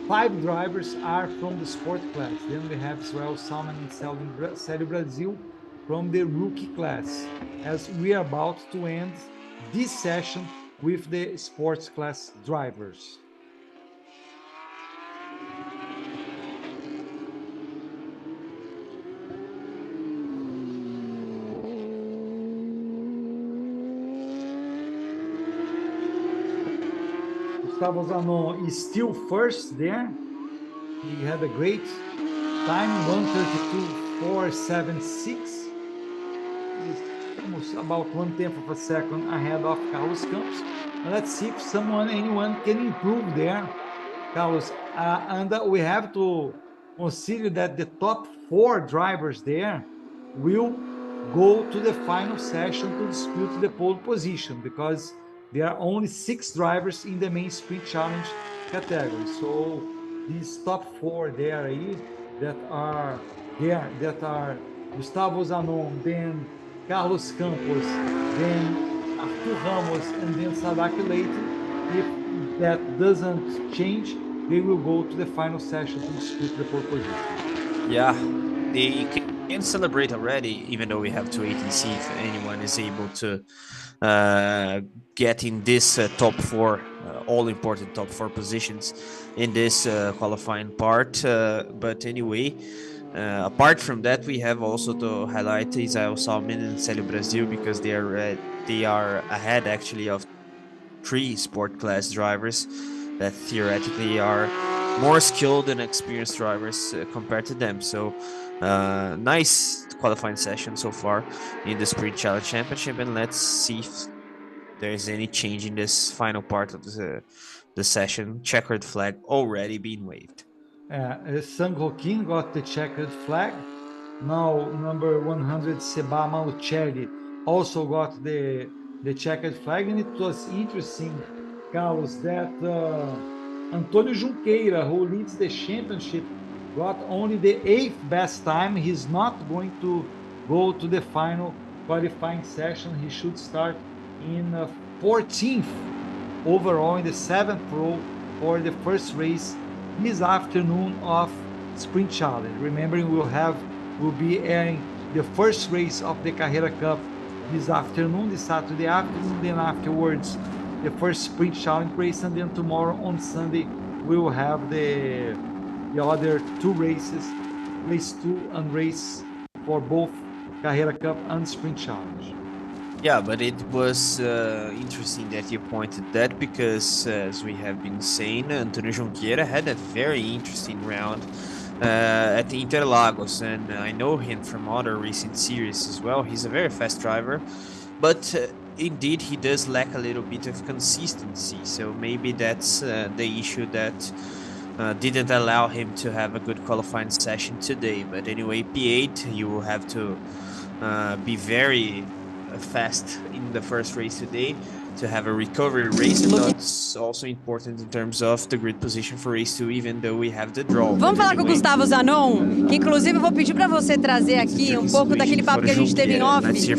Speaker 1: 5 drivers are from the sport class. Then we have as well Salman and Célio Brasil from the rookie class, as we are about to end this session with the sports class drivers. Gustavo Zanon is still first there. He had a great time, 1:32.476. He's almost about 1/10 of a second ahead of Carlos Campos. Let's see if anyone can improve there, Carlos. And we have to consider that the top 4 drivers there will go to the final session to dispute the pole position, because there are only 6 drivers in the main sprint challenge category. So these top 4 there that are Gustavo Zanon, then Carlos Campos, then Arthur Ramos, and then Sadak Leite. If that doesn't change, they will go to the final session to dispute the pole position.
Speaker 2: Yeah, they can celebrate already, even though we have to wait and see if anyone is able to get in this top 4, all important top 4 positions in this qualifying part. But anyway, apart from that, we have also to highlight Isaiah Salman and Célio Brasil, because they are ahead actually of 3 sport class drivers that theoretically are more skilled and experienced drivers compared to them. So nice qualifying session so far in the Sprint Challenge Championship, and let's see if there's any change in this final part of the session. Checkered flag already being waved.
Speaker 1: Sang Joaquin got the checkered flag. Now number 100 Seba Malucelli also got the checkered flag, and it was interesting, Carlos, that Antonio Junqueira, who leads the championship, got only the 8th best time. He's not going to go to the final qualifying session. He should start in 14th overall in the 7th row for the first race this afternoon of Sprint Challenge. Remembering we'll be airing the first race of the Carrera Cup this afternoon, this Saturday afternoon, then afterwards the first Sprint Challenge race, and then tomorrow on Sunday we will have the other 2 races, race 2 and race for both Carrera Cup and Sprint Challenge.
Speaker 2: Yeah, but it was interesting that you pointed that, because as we have been saying, Antonio Junqueira had a very interesting round at the Interlagos, and I know him from other recent series as well. He's a very fast driver, but indeed he does lack a little bit of consistency, so maybe that's the issue that didn't allow him to have a good qualifying session today. But anyway, P8, you will have to be very fast in the first race today to have a recovery race, and that's also important in terms of the grid position for race 2, even though we have the draw.
Speaker 3: Vamos falar com o Gustavo Zanon, que inclusive eu vou pedir para você trazer aqui um pouco daquele papo que a gente teve em off, que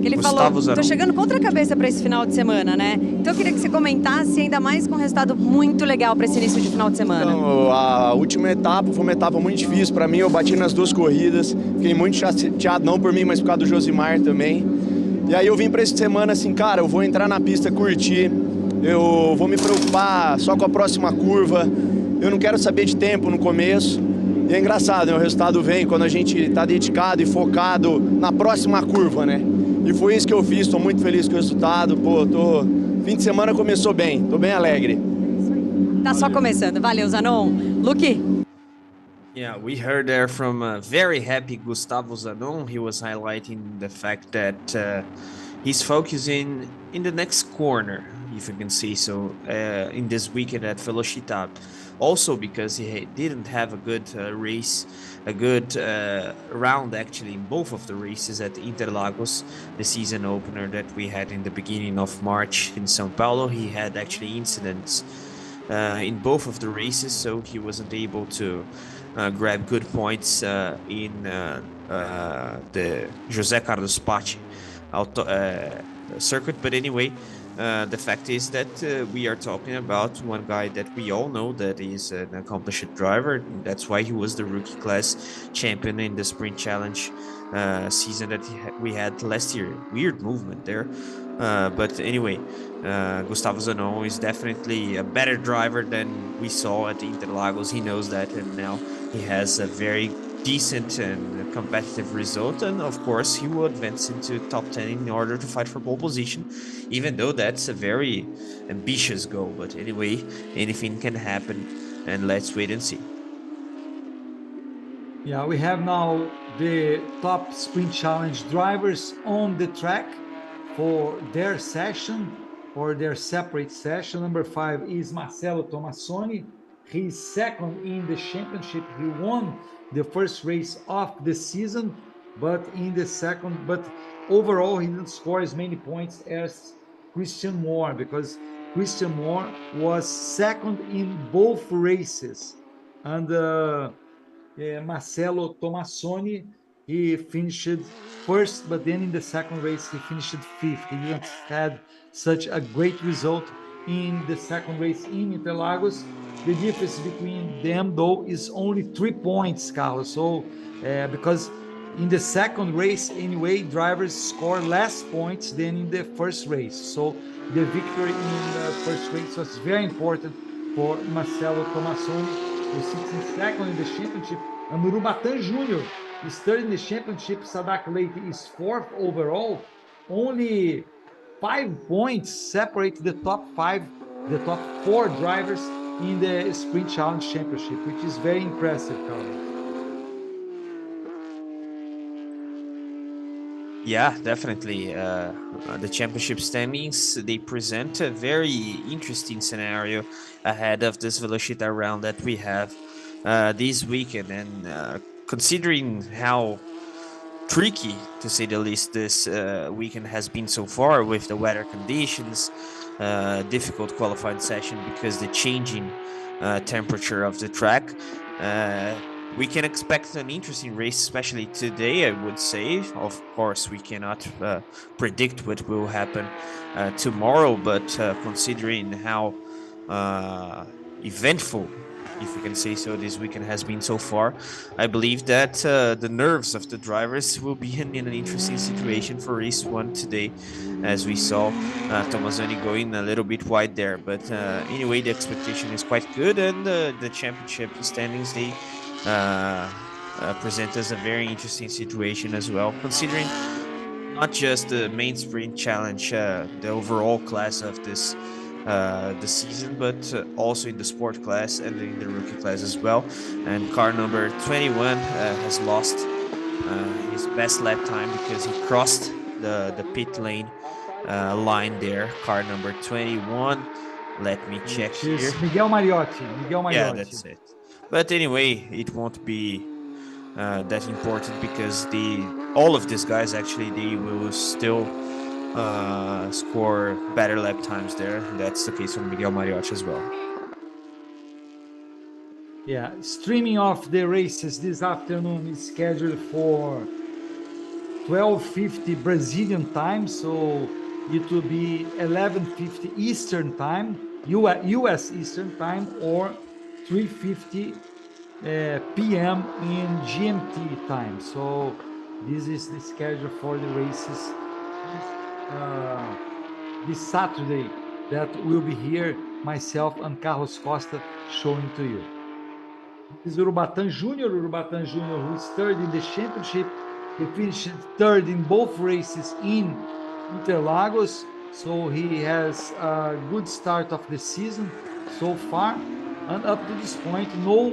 Speaker 3: ele falou, tô chegando contra a cabeça para esse final de semana, né? Então eu queria que você comentasse, ainda mais com um resultado muito legal para esse início de final de semana.
Speaker 8: Então, a última etapa foi uma etapa muito difícil para mim, eu bati nas 2 corridas, fiquei muito chateado, não por mim, mas por causa do Josimar também. E aí eu vim para essa semana assim, cara, eu vou entrar na pista, curtir, eu vou me preocupar só com a próxima curva, eu não quero saber de tempo no começo. E é engraçado, né? O resultado vem quando a gente tá dedicado e focado na próxima curva, né? E foi isso que eu fiz, tô muito feliz com o resultado, pô, fim de semana começou bem, tô bem alegre.
Speaker 3: Tá só começando, valeu Zanon. Luque?
Speaker 2: Yeah, we heard there from very happy Gustavo Zanon. He was highlighting the fact that he's focusing in the next corner, if you can say so, in this weekend at Velocitta. Also because didn't have a good race, a good round actually in both of the races at Interlagos, the season opener that we had in the beginning of March in São Paulo. He had actually incidents in both of the races, so he wasn't able to grab good points in the José Carlos Pache circuit. But anyway, the fact is that we are talking about one guy that we all know that is an accomplished driver. That's why he was the rookie class champion in the sprint challenge season that we had last year. Weird movement there. But anyway, Gustavo Zanon is definitely a better driver than we saw at Interlagos. He knows that, and now he has a very decent and competitive result. And of course, he will advance into top 10 in order to fight for pole position, even though that's a very ambitious goal. But anyway, anything can happen, and let's wait and see.
Speaker 1: Yeah, we have now the top sprint challenge drivers on the track for their session, for their separate session. Number 5 is Marcelo Tomassoni. He's second in the championship. He won the first race of the season, but overall he didn't score as many points as Christian Moore, because Christian Moore was second in both races. And Marcelo Tomassoni, he finished first, but then in the second race he finished fifth. He didn't had such a great result in the second race in Interlagos. The difference between them, though, is only 3 points, Carlos. So, because in the second race, anyway, drivers score less points than in the first race. So, the victory in the first race was very important for Marcelo Tomassoni, who sits in second in the championship, and Urubatan Jr. is third in the championship. Sadak Leite is fourth overall. Only 5 points separate the top 4 drivers in the Sprint Challenge Championship, which is very impressive, Carlos.
Speaker 2: Yeah, definitely. The championship standings, they present a very interesting scenario ahead of this Velocitta round that we have this weekend. And considering how tricky, to say the least, this weekend has been so far with the weather conditions, difficult qualifying session because the changing temperature of the track, we can expect an interesting race, especially today, I would say. Of course, we cannot predict what will happen tomorrow, but considering how eventful, if we can say so, this weekend has been so far, I believe that the nerves of the drivers will be in an interesting situation for race 1 today, as we saw Tomassoni going a little bit wide there. But anyway, the expectation is quite good, and the championship standings, they present us a very interesting situation as well, considering not just the main sprint challenge, the overall class of this the season, but also in the sport class and in the rookie class as well. And car number 21 has lost his best lap time because he crossed the pit lane line there. Car number 21. Let me check here.
Speaker 1: Miguel Mariotti.
Speaker 2: Yeah, that's it. But anyway, it won't be that important because all of these guys actually, they will still score better lap times there. That's the case for Miguel Mariotti as well.
Speaker 1: Yeah, streaming of the races this afternoon is scheduled for 12:50 Brazilian time, so it will be 11:50 Eastern time, US Eastern time, or 3:50 p.m. in GMT time. So this is the schedule for the races this Saturday that will be here, myself and Carlos Costa showing to you. This is Urubatan Jr., who is third in the championship. He finished third in both races in Interlagos, so he has a good start of the season so far. And up to this point, no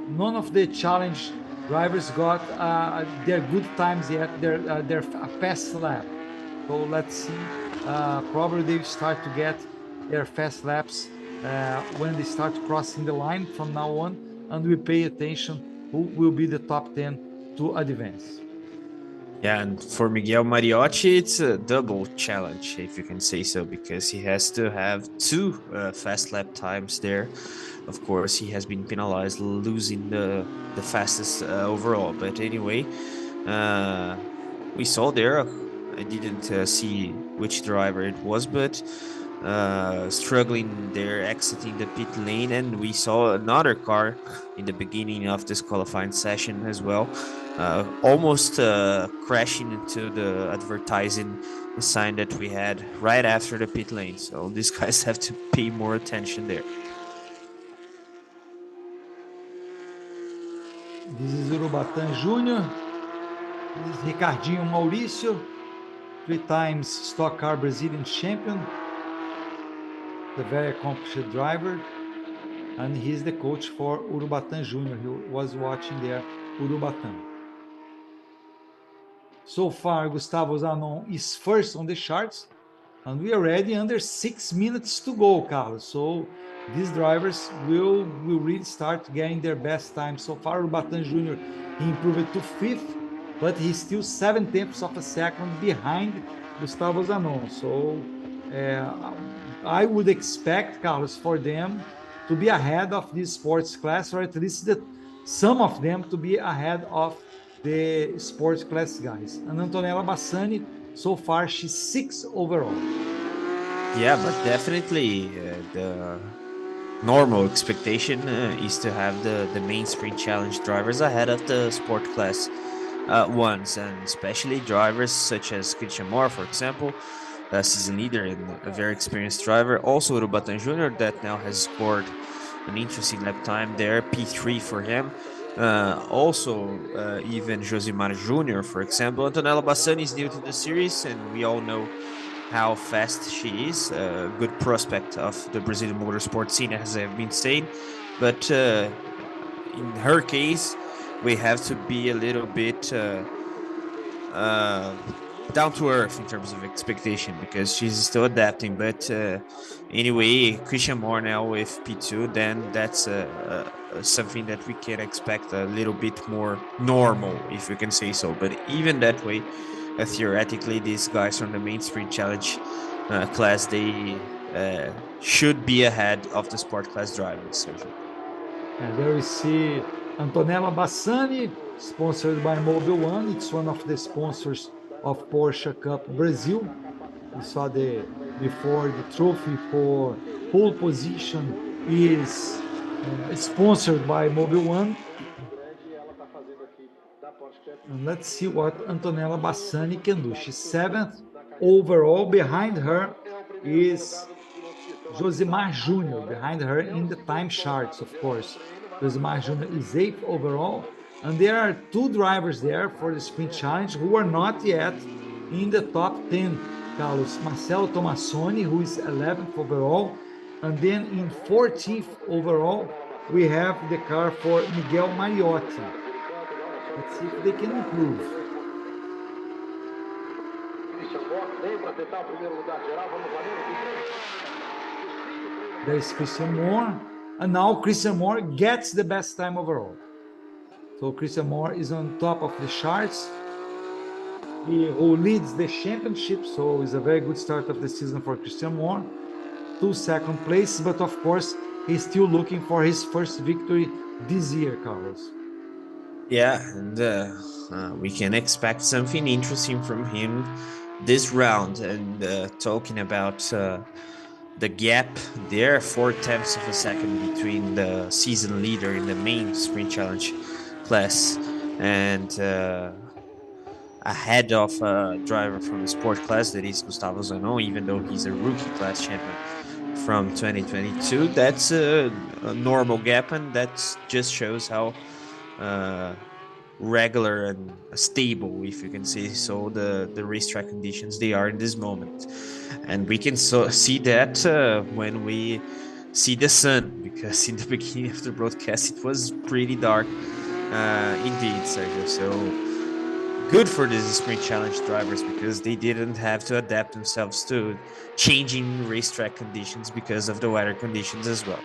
Speaker 1: none of the challenge drivers got their good times yet, their fast lap. So let's see. Probably they start to get their fast laps when they start crossing the line from now on, and we pay attention who will be the top 10 to advance.
Speaker 2: Yeah, and for Miguel Mariotti, it's a double challenge, if you can say so, because he has to have two fast lap times there. Of course, he has been penalized, losing the fastest overall. But anyway, we saw there. I didn't see which driver it was, but struggling there, exiting the pit lane, and we saw another car in the beginning of this qualifying session as well, almost crashing into the advertising sign that we had right after the pit lane. So these guys have to pay more attention there.
Speaker 1: This is Urubatã Júnior. This is Ricardinho Maurício, 3 times Stock Car Brazilian champion, the very accomplished driver, and he's the coach for Urubatã Júnior. He was watching there, Urubatã. So far, Gustavo Zanon is first on the charts, and we are already under 6 minutes to go, Carlos. So these drivers will really start getting their best time. So far, Urubatã Júnior, he improved to 5th, but he's still 7/10 of a second behind Gustavo Zanon. So I would expect, Carlos, for them to be ahead of this sports class, or at least some of them to be ahead of the sports class guys. And Antonella Bassani, so far, she's 6th overall.
Speaker 2: Yeah, but definitely the normal expectation is to have the main sprint challenge drivers ahead of the sport class ones, and especially drivers such as Christian Moore, for example, season leader and a very experienced driver. Also, Urubatã Jr., that now has scored an interesting lap time there, P3 for him. Even Josimar Jr., for example. Antonella Bassani is new to the series, and we all know how fast she is. A good prospect of the Brazilian motorsport scene, as I've been saying. But in her case, we have to be a little bit down to earth in terms of expectation, because she's still adapting. But anyway, Christian Moore now with P2, then that's something that we can expect a little bit more normal, if we can say so. But even that way, theoretically, these guys from the main sprint challenge class, they should be ahead of the sport class drivers, Sergio.
Speaker 1: And there we see Antonella Bassani, sponsored by Mobile One. It's one of the sponsors of Porsche Cup Brazil. We saw before the trophy for pole position is sponsored by Mobile One. And let's see what Antonella Bassani can do. She's 7th overall. Behind her is Josimar Jr., behind her in the time charts, of course. Josimar Jr. is 8th overall. And there are 2 drivers there for the sprint challenge who are not yet in the top 10. Carlos, Marcelo Tomassoni, who is 11th overall. And then in 14th overall, we have the car for Miguel Mariotti. Let's see if they can improve. There's Christian Moore. And now Christian Moore gets the best time overall. So Christian Moore is on top of the charts. Who leads the championship, so it's a very good start of the season for Christian Moore. 2 second places, but of course, he's still looking for his first victory this year, Carlos.
Speaker 2: Yeah, and we can expect something interesting from him this round. And talking about the gap there, 4/10 of a second between the season leader in the main sprint challenge class and ahead of a driver from the sport class, that is Gustavo Zanon, even though he's a rookie class champion from 2022. That's a normal gap, and that just shows how regular and stable, if you can say so, the racetrack conditions they are in this moment. And we can see that when we see the sun, because in the beginning of the broadcast it was pretty dark indeed, Sergio. So good for these sprint challenge drivers, because they didn't have to adapt themselves to changing racetrack conditions because of the weather conditions as well.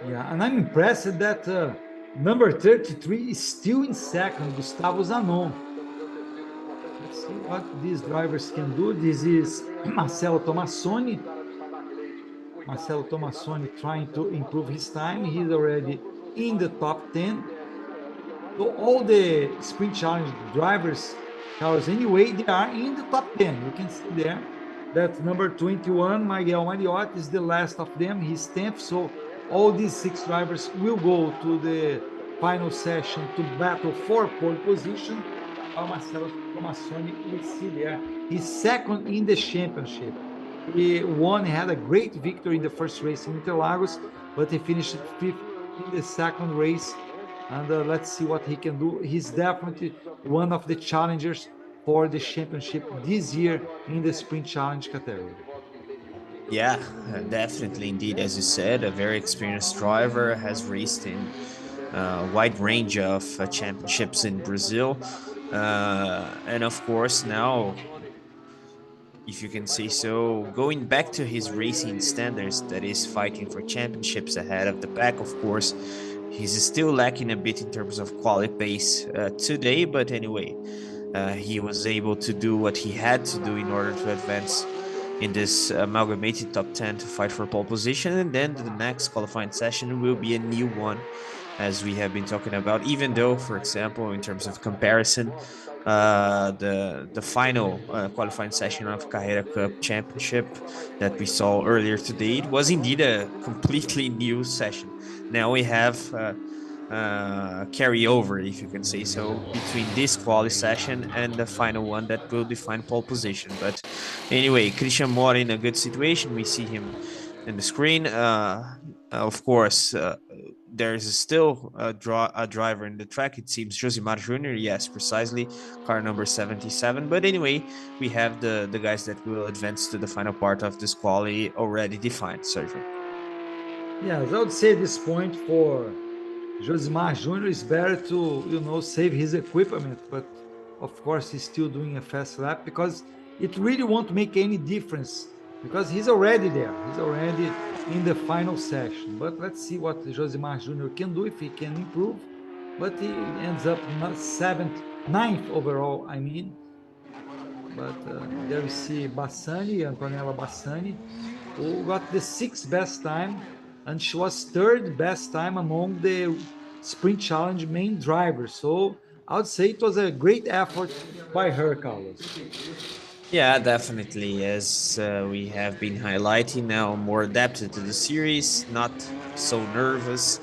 Speaker 1: Yeah, and I'm impressed that number 33 is still in second, Gustavo Zanon. Let's see what these drivers can do. This is Marcelo Tomassoni. Marcelo Tomassoni trying to improve his time. He's already in the top 10. So all the sprint challenge drivers, Carlos, anyway, they are in the top 10. You can see there that number 21, Miguel Mariotti, is the last of them. He's 10th. So all these 6 drivers will go to the final session to battle for pole position. Marcelo Tomassoni, we see there, he's second in the championship. He won, had a great victory in the first race in Interlagos, but he finished 5th in the second race. And let's see what he can do. He's definitely one of the challengers for the championship this year in the sprint challenge category.
Speaker 2: Yeah, definitely indeed. As you said, a very experienced driver, has raced in a wide range of championships in Brazil. And of course, now, if you can say so, going back to his racing standards, that is fighting for championships ahead of the pack, of course, he's still lacking a bit in terms of quality pace today. But anyway, he was able to do what he had to do in order to advance in this amalgamated top 10 to fight for pole position. And then the next qualifying session will be a new one, as we have been talking about, even though, for example, in terms of comparison, the final qualifying session of Carrera Cup Championship that we saw earlier today, it was indeed a completely new session. Now we have carryover, if you can say so, between this quali session and the final one that will define pole position. But anyway, Christian Moore in a good situation. We see him in the screen. Of course, there's still a driver in the track. It seems Josimar Jr. Yes, precisely, car number 77. But anyway, we have the guys that will advance to the final part of this quali already defined, Sergio.
Speaker 1: Yes, I would say at this point for Josimar Jr. is better to, save his equipment, but of course he's still doing a fast lap because it really won't make any difference because he's already there. He's already in the final session. But let's see what Josimar Jr. can do if he can improve. But he ends up ninth overall, I mean. But there we see Bassani, Antonella Bassani, who got the 6th best time, and she was 3rd best time among the sprint challenge main drivers. So I would say it was a great effort by her, Carlos.
Speaker 2: Yeah, definitely. As we have been highlighting, now more adapted to the series, not so nervous.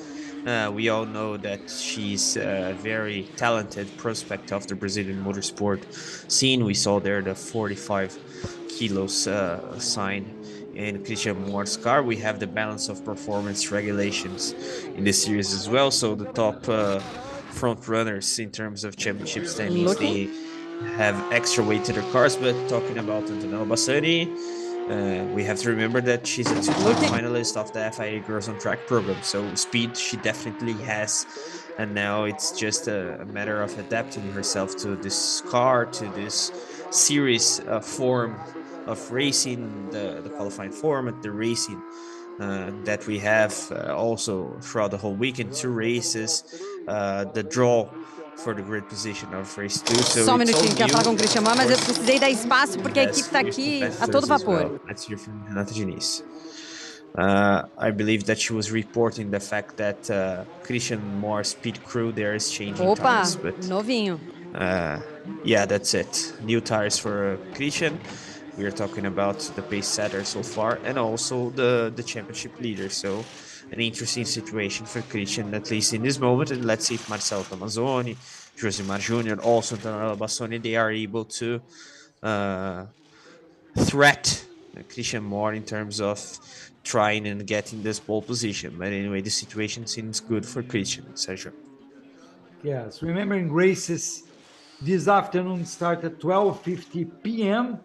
Speaker 2: We all know that she's a very talented prospect of the Brazilian motorsport scene. We saw there the 45 kilos sign in Christian Moore's car. We have the balance of performance regulations in the series as well. So the top front runners in terms of championship standings, they have extra weight to their cars. But talking about Antonella Bassani, we have to remember that she's a two-time finalist of the FIA Girls on Track program. So speed she definitely has. And now it's just a matter of adapting herself to this car, to this series form of racing, the qualifying format, the racing that we have also throughout the whole weekend, 2 races, the draw for the grid position of race 2. So
Speaker 3: só um minutinho, quer falar com o Christian Moore, mas eu precisei dar espaço porque a equipe está aqui a todo vapor.
Speaker 2: Well. Let's hear from Renata Diniz. I believe that she was reporting the fact that Christian Moore's pit crew there is changing tires. But,
Speaker 3: novinho.
Speaker 2: Yeah, that's it. New tires for Christian. We are talking about the pace setter so far and also the championship leader. So an interesting situation for Christian, at least in this moment. And let's see if Marcelo Tomassoni, Josimar Jr., also Antonella Bassani, they are able to threat Christian Moore in terms of trying and getting this pole position. But anyway, the situation seems good for Christian, Sergio.
Speaker 1: Yes, remembering races this afternoon start at 12:50 p.m.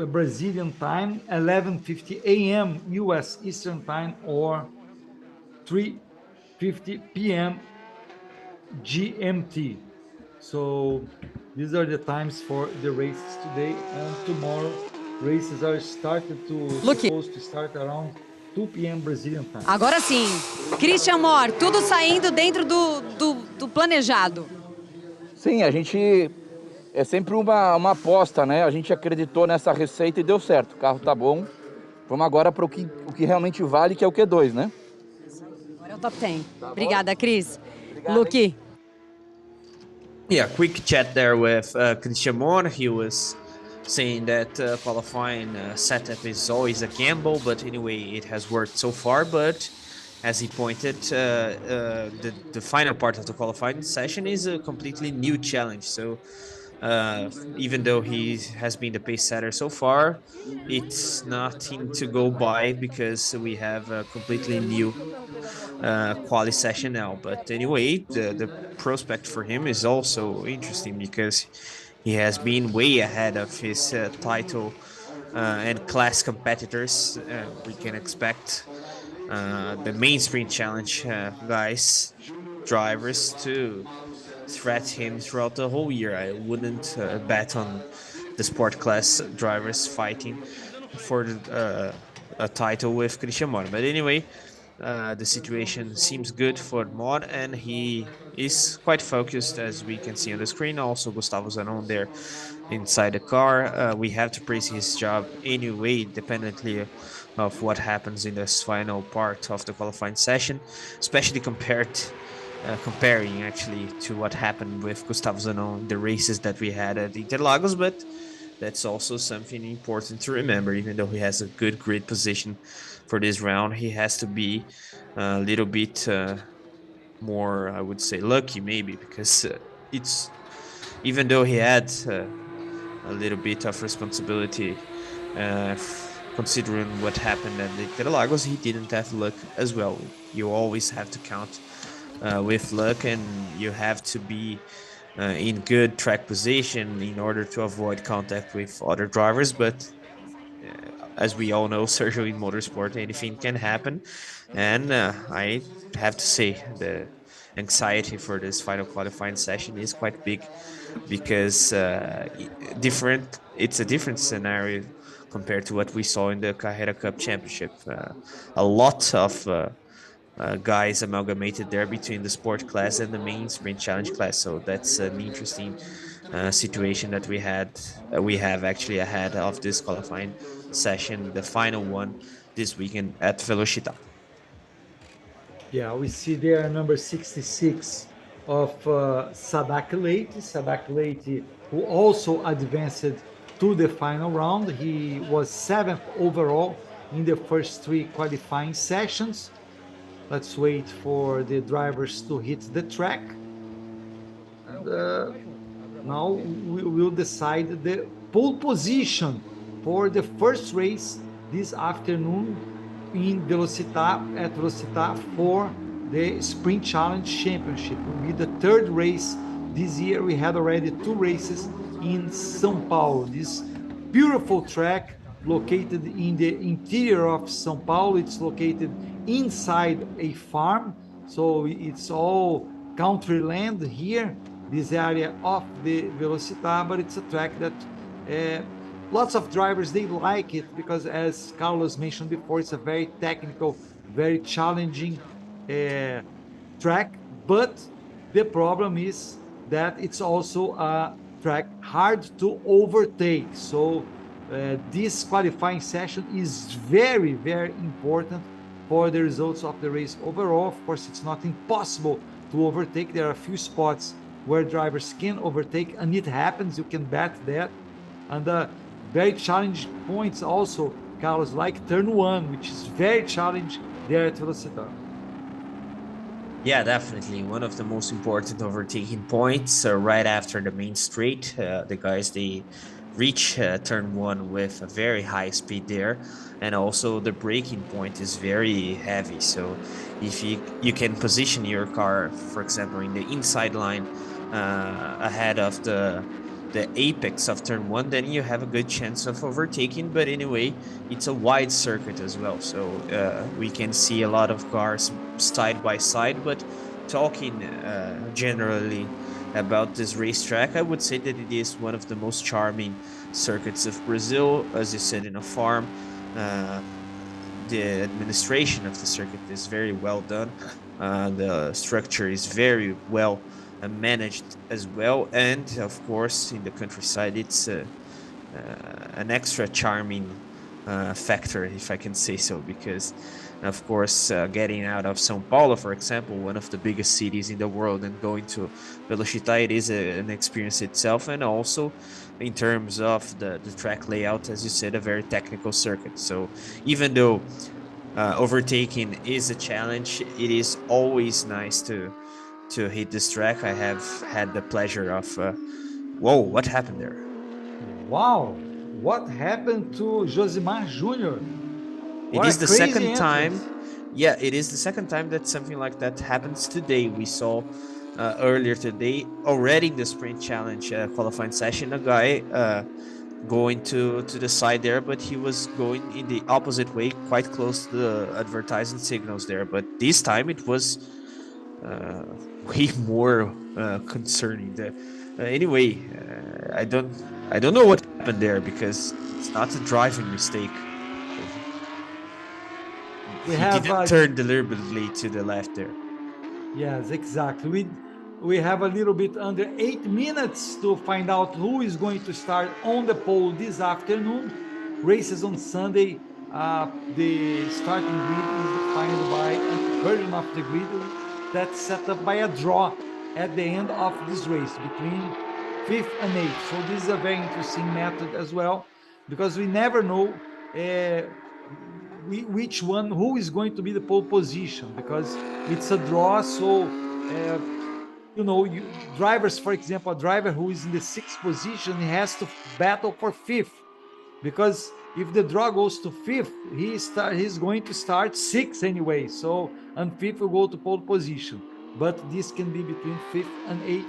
Speaker 1: Brazilian time, 11:50 a.m. U.S. Eastern time, or 3:50 p.m. GMT. So these are the times for the races today, and tomorrow races are supposed to start around 2 p.m. Brazilian time.
Speaker 3: Agora sim, Christian Mor, tudo saindo dentro do planejado.
Speaker 10: Sim, a gente é sempre uma aposta, né? A gente acreditou nessa receita e deu certo. O carro tá bom. Vamos agora para o que realmente vale, que é o Q2, né?
Speaker 3: Agora é o top 10. Obrigada, Cris. Luque.
Speaker 2: Yeah, quick chat there with Christian Mon. He was saying that qualifying setup is always a gamble, but anyway, it has worked so far. But as he pointed, the final part of the qualifying session is a completely new challenge. So even though he has been the pace setter so far, it's nothing to go by because we have a completely new quali session now. But anyway, the prospect for him is also interesting because he has been way ahead of his title and class competitors. We can expect the main sprint challenge drivers to threat him throughout the whole year. I wouldn't bet on the sport class drivers fighting for a title with Christian Mor. But anyway, the situation seems good for Mor, and he is quite focused, as we can see on the screen. Also, Gustavo Zanon there inside the car. We have to praise his job anyway, independently of what happens in this final part of the qualifying session, especially comparing actually to what happened with Gustavo Zanon in the races that we had at Interlagos. But that's also something important to remember. Even though he has a good grid position for this round, he has to be a little bit more, I would say, lucky maybe, because it's even though he had a little bit of responsibility considering what happened at the Interlagos, he didn't have luck as well. You always have to count with luck, and you have to be in good track position in order to avoid contact with other drivers. But as we all know, Sergio, in motorsport, anything can happen. And I have to say, the anxiety for this final qualifying session is quite big because it's a different scenario compared to what we saw in the Carrera Cup Championship. A lot of guys amalgamated there between the sport class and the main sprint challenge class. So that's an interesting situation that we have actually ahead of this qualifying session, the final one this weekend at Velocitta.
Speaker 1: Yeah, we see there number 66 of Sadak Leite, who also advanced to the final round. He was 7th overall in the first 3 qualifying sessions. Let's wait for the drivers to hit the track. And now we will decide the pole position for the first race this afternoon in Velocitta for the Sprint Challenge Championship. It will be the 3rd race this year. We had already 2 races in São Paulo. This beautiful track located in the interior of São Paulo. It's located inside a farm, so it's all country land here, this area of the Velocitta, but it's a track that lots of drivers, they like it because, as Carlos mentioned before, it's a very technical, very challenging track. But the problem is that it's also a track hard to overtake. So this qualifying session is very, very important for the results of the race overall. Of course, it's not impossible to overtake. There are a few spots where drivers can overtake, and it happens. You can bet that. And very challenging points also, Carlos, like turn 1, which is very challenging there at Velocitta.
Speaker 2: Yeah, definitely. One of the most important overtaking points right after the main straight. The guys, they reach turn 1 with a very high speed there. And also the braking point is very heavy. So if you can position your car, for example, in the inside line ahead of the the apex of turn 1, then you have a good chance of overtaking. But anyway, it's a wide circuit as well, so we can see a lot of cars side by side. But talking generally about this racetrack, I would say that it is one of the most charming circuits of Brazil. As you said, in a farm, the administration of the circuit is very well done. The structure is very well managed as well, and of course in the countryside it's an extra charming factor, if I can say so, because of course getting out of São Paulo, for example, one of the biggest cities in the world, and going to Velocitta, it is an experience itself, and also in terms of the track layout, as you said, a very technical circuit. So even though overtaking is a challenge, it is always nice to hit this track. I have had the pleasure of whoa, what happened there?
Speaker 1: Wow, what happened to Josimar Jr.?
Speaker 2: It is the second time. Yeah, it is the second time that something like that happens today. We saw earlier today, already in the sprint challenge qualifying session, a guy going to the side there, but he was going in the opposite way, quite close to the advertising signals there. But this time it was way more concerning. Anyway, I don't know what happened there, because it's not a driving mistake. He didn't turn deliberately to the left there.
Speaker 1: Yes, exactly. We have a little bit under 8 minutes to find out who is going to start on the pole this afternoon. Races on Sunday. The starting grid is defined by a version of the grid that's set up by a draw at the end of this race between 5th and 8th. So this is a very interesting method as well, because we never know who is going to be the pole position, because it's a draw. So drivers, for example, a driver who is in the 6th position, he has to battle for 5th, because if the draw goes to 5th, he's going to start 6th anyway. So and 5th will go to pole position, but this can be between 5th and 8th.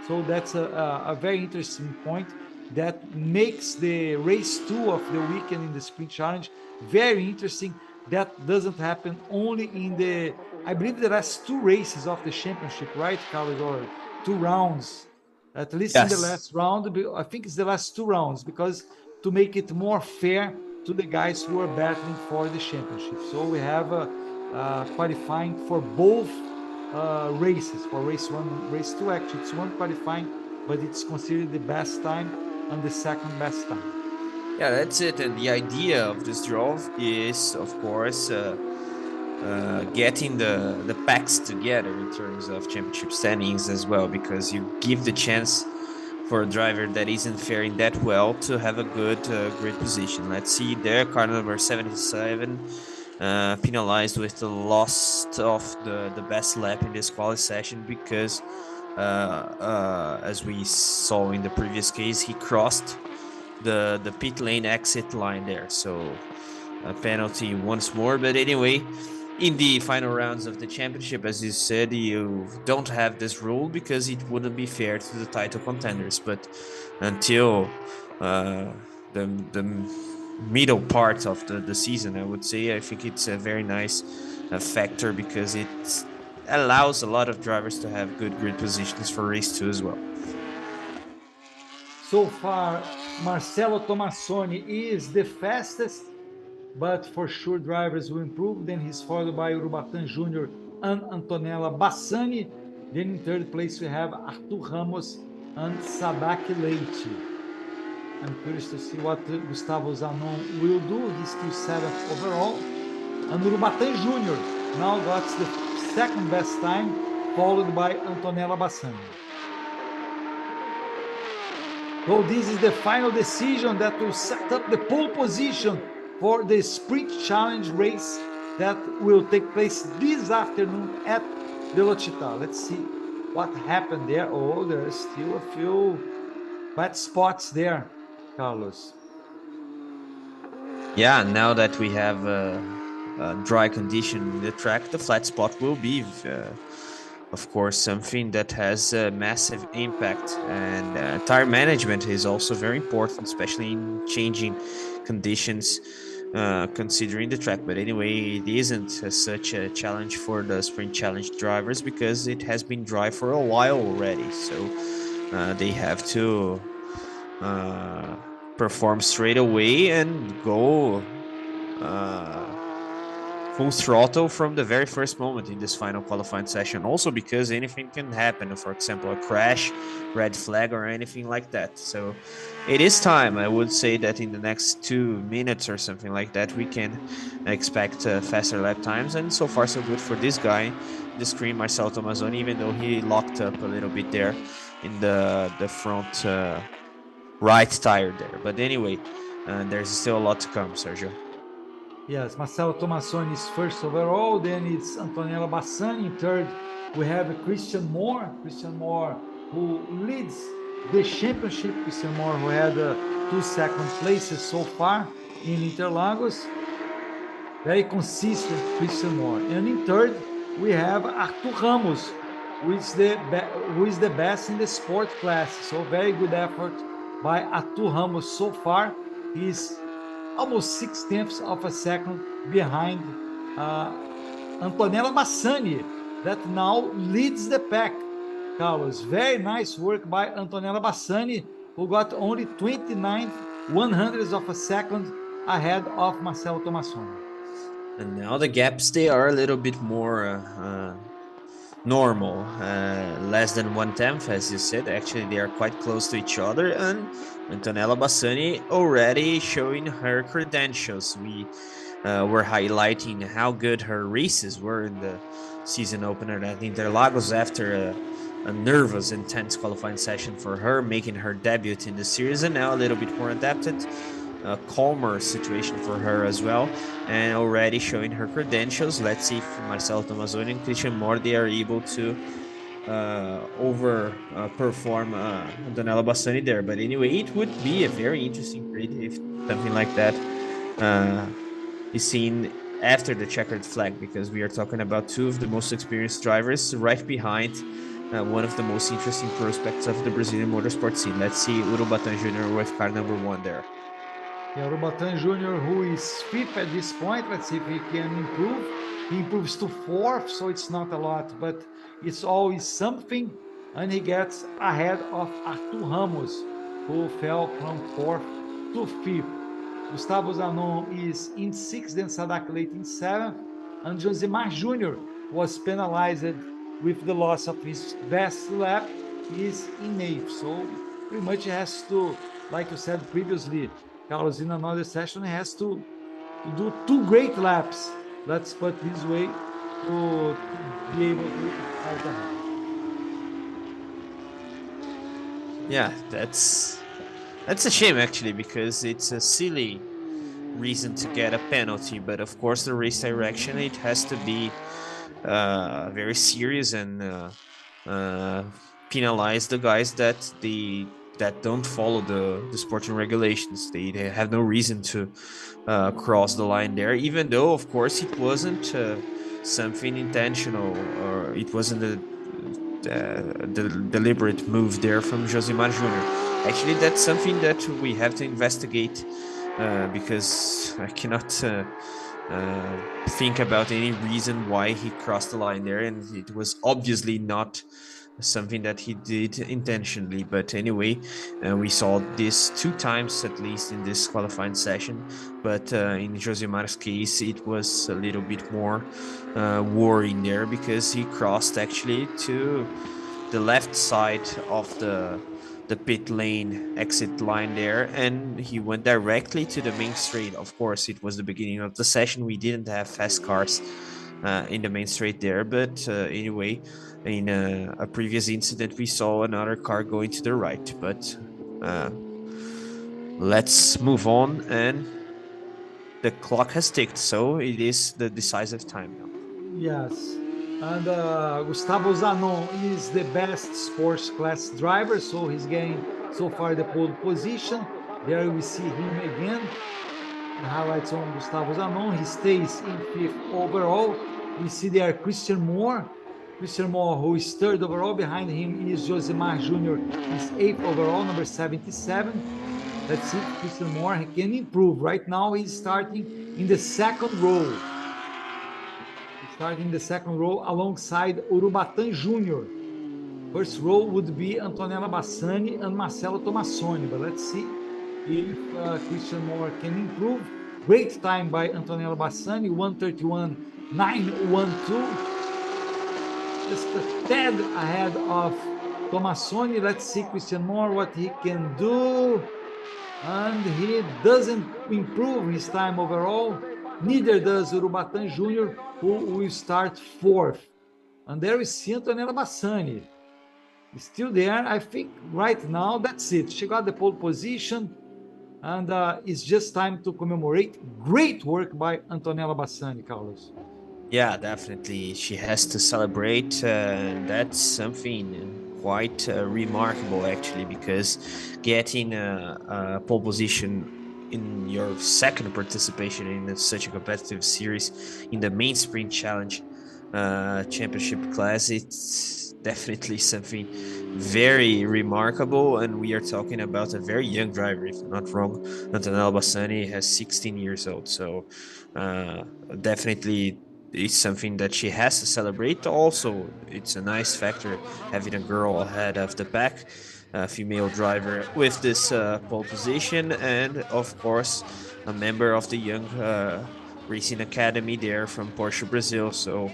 Speaker 1: So that's a very interesting point that makes the race 2 of the weekend in the sprint challenge very interesting. That doesn't happen only in the, I believe, the last 2 races of the championship, right, Carlos? Or 2 rounds, at least. Yes. In the last round, I think it's the last 2 rounds, because to make it more fair to the guys who are battling for the championship. So we have qualifying for both races, for race 1, race 2. Actually, it's 1 qualifying, but it's considered the best time and the second best time.
Speaker 2: Yeah, that's it. And the idea of this draw is, of course, getting the packs together in terms of championship standings as well, because you give the chance for a driver that isn't faring that well to have a good grid position. Let's see there, car number 77 penalized with the loss of the best lap in this quali session, because as we saw in the previous case, he crossed the pit lane exit line there. So a penalty once more. But anyway, in the final rounds of the championship, as you said, you don't have this rule because it wouldn't be fair to the title contenders. But until the middle part of the season, I would say, I think it's a very nice factor, because it allows a lot of drivers to have good grid positions for race 2 as well.
Speaker 1: So far, Marcelo Tomassoni is the fastest, but for sure drivers will improve. Then he's followed by Urubatán Jr. and Antonella Bassani. Then in 3rd place we have Arthur Ramos and Sabaki Leite. I'm curious to see what Gustavo Zanon will do. He's still 7th overall. And Urubatán Jr. now got the 2nd best time, followed by Antonella Bassani. So this is the final decision that will set up the pole position for the sprint challenge race that will take place this afternoon at Velocitta. Let's see what happened there. Oh, there's still a few bad spots there, Carlos.
Speaker 2: Yeah, now that we have a dry condition in the track, the flat spot will be of course, something that has a massive impact. And tire management is also very important, especially in changing conditions, considering the track. But anyway, it isn't such a challenge for the Sprint Challenge drivers because it has been dry for a while already. So they have to uh, perform straight away and go full throttle from the very first moment in this final qualifying session. Also because anything can happen, for example, a crash, red flag, or anything like that. So it is time. I would say that in the next 2 minutes or something like that, we can expect faster lap times. And so far, so good for this guy, the screen, Marcelo Tomazoni, even though he locked up a little bit there in the front right tire there. But anyway, there's still a lot to come, Sergio.
Speaker 1: Yes, Marcelo Tomassoni is first overall, then it's Antonella Bassani in third. We have Christian Moore, who leads the championship. Christian Moore, who had 2 second places so far in Interlagos. Very consistent Christian Moore. And in third, we have Artur Ramos, who is the best in the sport class. So very good effort by Artur Ramos so far. He's almost 6/10 of a second behind Antonella Bassani, that now leads the pack. Carlos, very nice work by Antonella Bassani, who got only 29 100ths of a second ahead of Marcelo Tomassoni.
Speaker 2: And now the gaps, they are a little bit more normal, less than 1/10, as you said. Actually, they are quite close to each other, and Antonella Bassani already showing her credentials. We were highlighting how good her races were in the season opener at Interlagos after a nervous, intense qualifying session for her, making her debut in the series, and now a little bit more adapted. A calmer situation for her as well, and already showing her credentials. Let's see if Marcelo Tomazoni and Christian Moore, they are able to perform Antonella Bassani there. But anyway, it would be a very interesting grid if something like that is seen after the checkered flag, because we are talking about 2 of the most experienced drivers right behind one of the most interesting prospects of the Brazilian motorsport scene. Let's see Urubatán Jr. with car number 1 there.
Speaker 1: Yeah, Urubatán Jr., who is 5th at this point. Let's see if he can improve. He improves to 4th, so it's not a lot, but it's always something, and he gets ahead of Artur Ramos, who fell from 4th to 5th. Gustavo Zanon is in 6th, then Sadak Leite in 7th, and Josimar Jr. was penalized with the loss of his best lap, is in 8th. So pretty much he has to, like you said previously, Carlos, in another session, he has to do 2 great laps, let's put it this way, to be able to fight ahead.
Speaker 2: Yeah, that's a shame actually, because it's a silly reason to get a penalty. But of course, the race direction, it has to be very serious and penalize the guys that don't follow the sporting regulations. They have no reason to cross the line there, even though, of course, it wasn't something intentional, or it wasn't a deliberate move there from Josimar Jr. Actually, that's something that we have to investigate, because I cannot think about any reason why he crossed the line there, and it was obviously not something that he did intentionally. But anyway, we saw this 2 times at least in this qualifying session, but in Josimar's case it was a little bit more worrying there, because he crossed actually to the left side of the pit lane exit line there, and he went directly to the main straight. Of course, it was the beginning of the session, we didn't have fast cars in the main straight there, but anyway, in a previous incident we saw another car going to the right. But let's move on, and the clock has ticked, so it is the decisive time now.
Speaker 1: Yes, and Gustavo Zanon is the best sports class driver, so he's getting so far the pole position. There we see him again. The highlights on Gustavo Zanon. He stays in 5th overall. We see there Christian Moore Christian Moore, who is third overall. Behind him is Josemar Jr., is eighth overall, number 77. Let's see if Christian Moore can improve. Right now, he's starting in the second row. He's starting in the second row alongside Urubatan Jr. First row would be Antonella Bassani and Marcelo Tomassoni, but let's see if Christian Moore can improve. Great time by Antonella Bassani, 131.912. Just a tad ahead of Tomassoni. Let's see Christian Moore, what he can do. And he doesn't improve his time overall. Neither does Urubatan Jr., who will start fourth. And there we see Antonella Bassani. Still there. I think right now, that's it. She got the pole position. And it's just time to commemorate. Great work by Antonella Bassani, Carlos.
Speaker 2: Yeah, definitely. She has to celebrate. That's something quite remarkable, actually, because getting a pole position in your second participation in such a competitive series in the main sprint challenge championship class, it's definitely something very remarkable. And we are talking about a very young driver, if I'm not wrong. Antonella Bassani has 16 years old, so definitely it's something that she has to celebrate. Also, it's a nice factor having a girl ahead of the pack, a female driver with this pole position, and of course a member of the young racing academy there from Porsche Brazil. So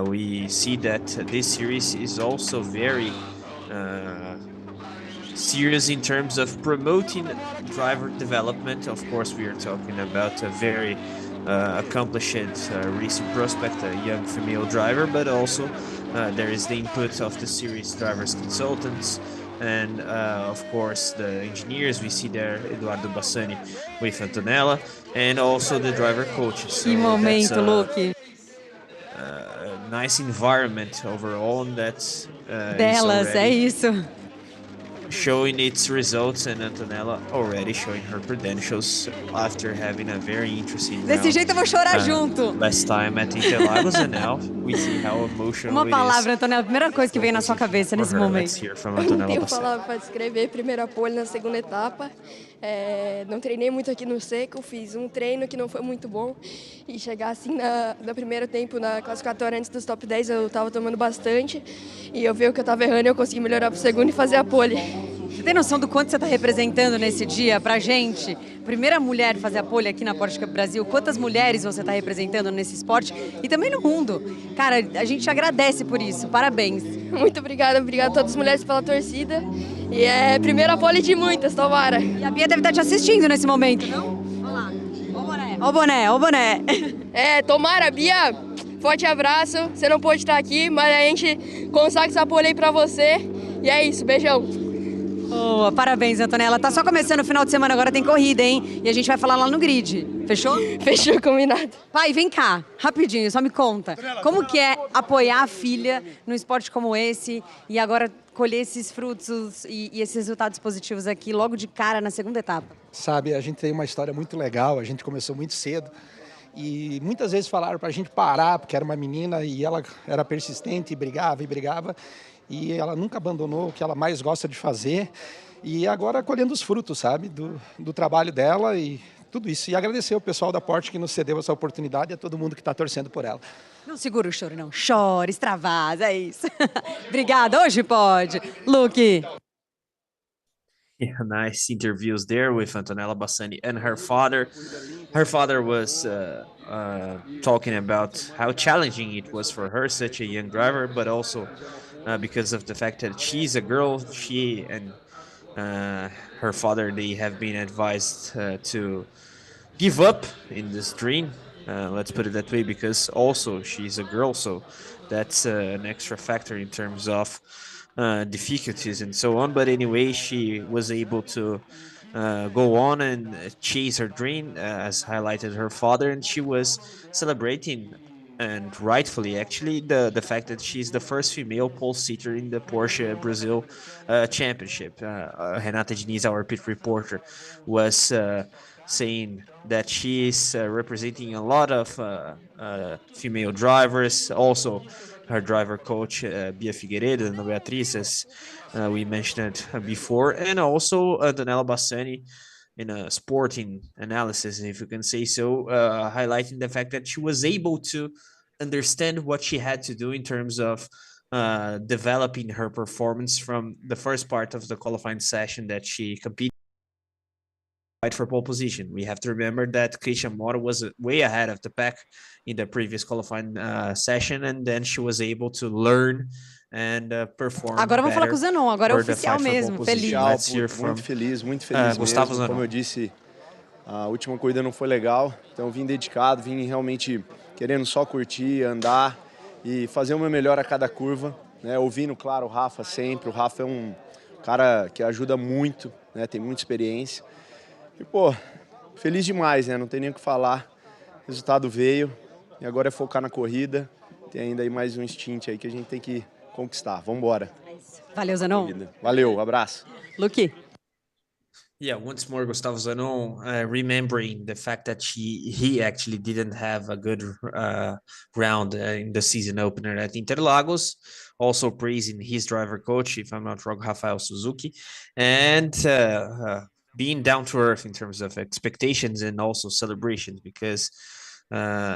Speaker 2: we see that this series is also very serious in terms of promoting driver development. Of course, we are talking about a very accomplished racing prospect, a young female driver, but also there is the input of the series drivers consultants and of course the engineers. We see there Eduardo Bassani with Antonella, and also the driver coaches. So
Speaker 3: que momento, Luke.
Speaker 2: Nice environment overall, and that's
Speaker 3: Delas, é isso.
Speaker 2: Showing its results, and Antonella already showing her credentials after having a very interesting
Speaker 3: Desse
Speaker 2: round,
Speaker 3: jeito eu vou chorar junto.
Speaker 2: last time at Interlagos, and now we see how emotional
Speaker 3: Uma
Speaker 2: it
Speaker 3: palavra,
Speaker 2: is.
Speaker 3: Antonella, a primeira coisa que vem na sua cabeça nesse
Speaker 2: Let's
Speaker 3: momento.
Speaker 2: hear from
Speaker 13: Não
Speaker 2: Antonella
Speaker 13: tenho
Speaker 2: Bassani.
Speaker 13: palavra para descrever. Primeira pole na segunda etapa. Não treinei muito aqui no seco, fiz um treino que não foi muito bom. E chegar assim no primeiro tempo, na classificatória antes dos top 10, eu estava tomando bastante. E eu vi o que eu estava errando e eu consegui melhorar para o segundo e fazer a pole.
Speaker 3: Você tem noção do quanto você está representando nesse dia pra gente? Primeira mulher fazer a pole aqui na Porsche Cup Brasil. Quantas mulheres você está representando nesse esporte e também no mundo? Cara, a gente te agradece por isso. Parabéns.
Speaker 13: Muito obrigada. Obrigada a todas as mulheres pela torcida. E é primeira pole de muitas, tomara.
Speaker 3: E a Bia deve estar te assistindo nesse momento, não? Olha lá. Ó o boné, ó o boné, ó o boné.
Speaker 13: Tomara, Bia. Forte abraço. Você não pôde estar aqui, mas a gente consegue essa pole aí pra você. E é isso, beijão.
Speaker 3: Boa, parabéns, Antonella. Tá só começando o final de semana, agora tem corrida, hein? E a gente vai falar lá no grid. Fechou?
Speaker 13: Fechou, combinado.
Speaker 3: Pai, vem cá, rapidinho, só me conta. Como que é apoiar a filha num esporte como esse e agora colher esses frutos e esses resultados positivos aqui logo de cara na segunda etapa?
Speaker 14: Sabe, a gente tem uma história muito legal, a gente começou muito cedo. E muitas vezes falaram para a gente parar, porque era uma menina e ela era persistente e brigava e brigava. E ela nunca abandonou o que ela mais gosta de fazer. E agora colhendo os frutos, sabe, do trabalho dela e tudo isso. E agradecer ao pessoal da Porsche que nos cedeu essa oportunidade e a todo mundo que está torcendo por ela.
Speaker 3: Não segura o choro, não. Chora, extravasa, é isso. Obrigada, hoje pode. Luke.
Speaker 2: Yeah, nice interviews there with Antonella Bassani and her father. Her father was talking about how challenging it was for her, such a young driver, but also because of the fact that she's a girl. She and her father, they have been advised to give up in this dream. Let's put it that way, because also she's a girl, so that's an extra factor in terms of difficulties and so on. But anyway, she was able to go on and chase her dream, as highlighted her father, and she was celebrating, and rightfully actually, the fact that she's the first female pole sitter in the Porsche Brazil championship. Renata Diniz, our pit reporter, was saying that she is representing a lot of female drivers. Also, her driver coach, Bia Figueiredo, and Beatriz, as we mentioned before, and also Antonella Bassani in a sporting analysis, if you can say so, highlighting the fact that she was able to understand what she had to do in terms of developing her performance from the first part of the qualifying session that she competed fight for pole position. We have to remember that Christian Moro was way ahead of the pack in the previous qualifying session, and then she was able to learn and perform.
Speaker 3: Agora vamos falar com o Zanon, agora é oficial mesmo, feliz.
Speaker 2: Let's hear from,
Speaker 15: muito feliz
Speaker 2: Gustavo
Speaker 15: mesmo.
Speaker 2: Zanon.
Speaker 15: Como eu disse, a última corrida não foi legal, então vim dedicado, vim realmente querendo só curtir, andar e fazer o meu melhor a cada curva, né? Ouvindo, claro, o Rafa sempre. O Rafa é um cara que ajuda muito, né? Tem muita experiência. E, pô, feliz demais, né? Não tem nem o que falar. O resultado veio e agora é focar na corrida. Tem ainda aí mais um stint aí que a gente tem que conquistar. Vamos embora.
Speaker 3: Valeu, Zanon.
Speaker 15: Valeu, abraço.
Speaker 3: Luque.
Speaker 2: Yeah, once more, Gustavo Zanon, remembering the fact that he actually didn't have a good round in the season opener at Interlagos, also praising his driver coach, if I'm not wrong, Rafael Suzuki, and being down to earth in terms of expectations and also celebrations, because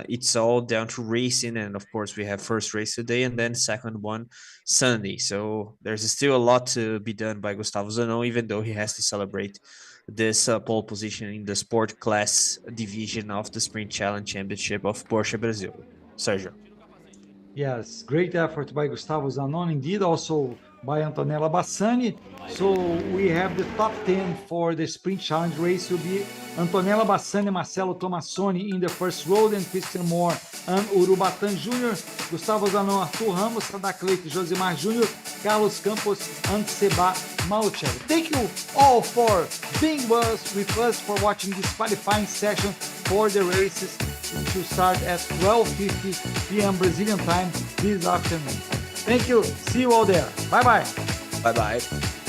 Speaker 2: it's all down to racing, and of course we have first race today and then second one Sunday, so there's still a lot to be done by Gustavo Zanon, even though he has to celebrate this pole position in the sport class division of the Sprint Challenge Championship of Porsche Brasil. Sergio.
Speaker 1: Yes, great effort by Gustavo Zanon, indeed, also by Antonella Bassani. So we have the top 10 for the Sprint Challenge race will be Antonella Bassani, Marcelo Tomassoni in the first row, and Christian Moore and Urubatan Jr., Gustavo Zanon, Arthur Ramos, Sadak Leite, Josimar Jr., Carlos Campos, and Seba Maucher. Thank you all for being with us for watching this qualifying session for the races, which will start at 12:50 p.m. Brazilian time this afternoon. Thank you. See you all there. Bye-bye.
Speaker 2: Bye-bye.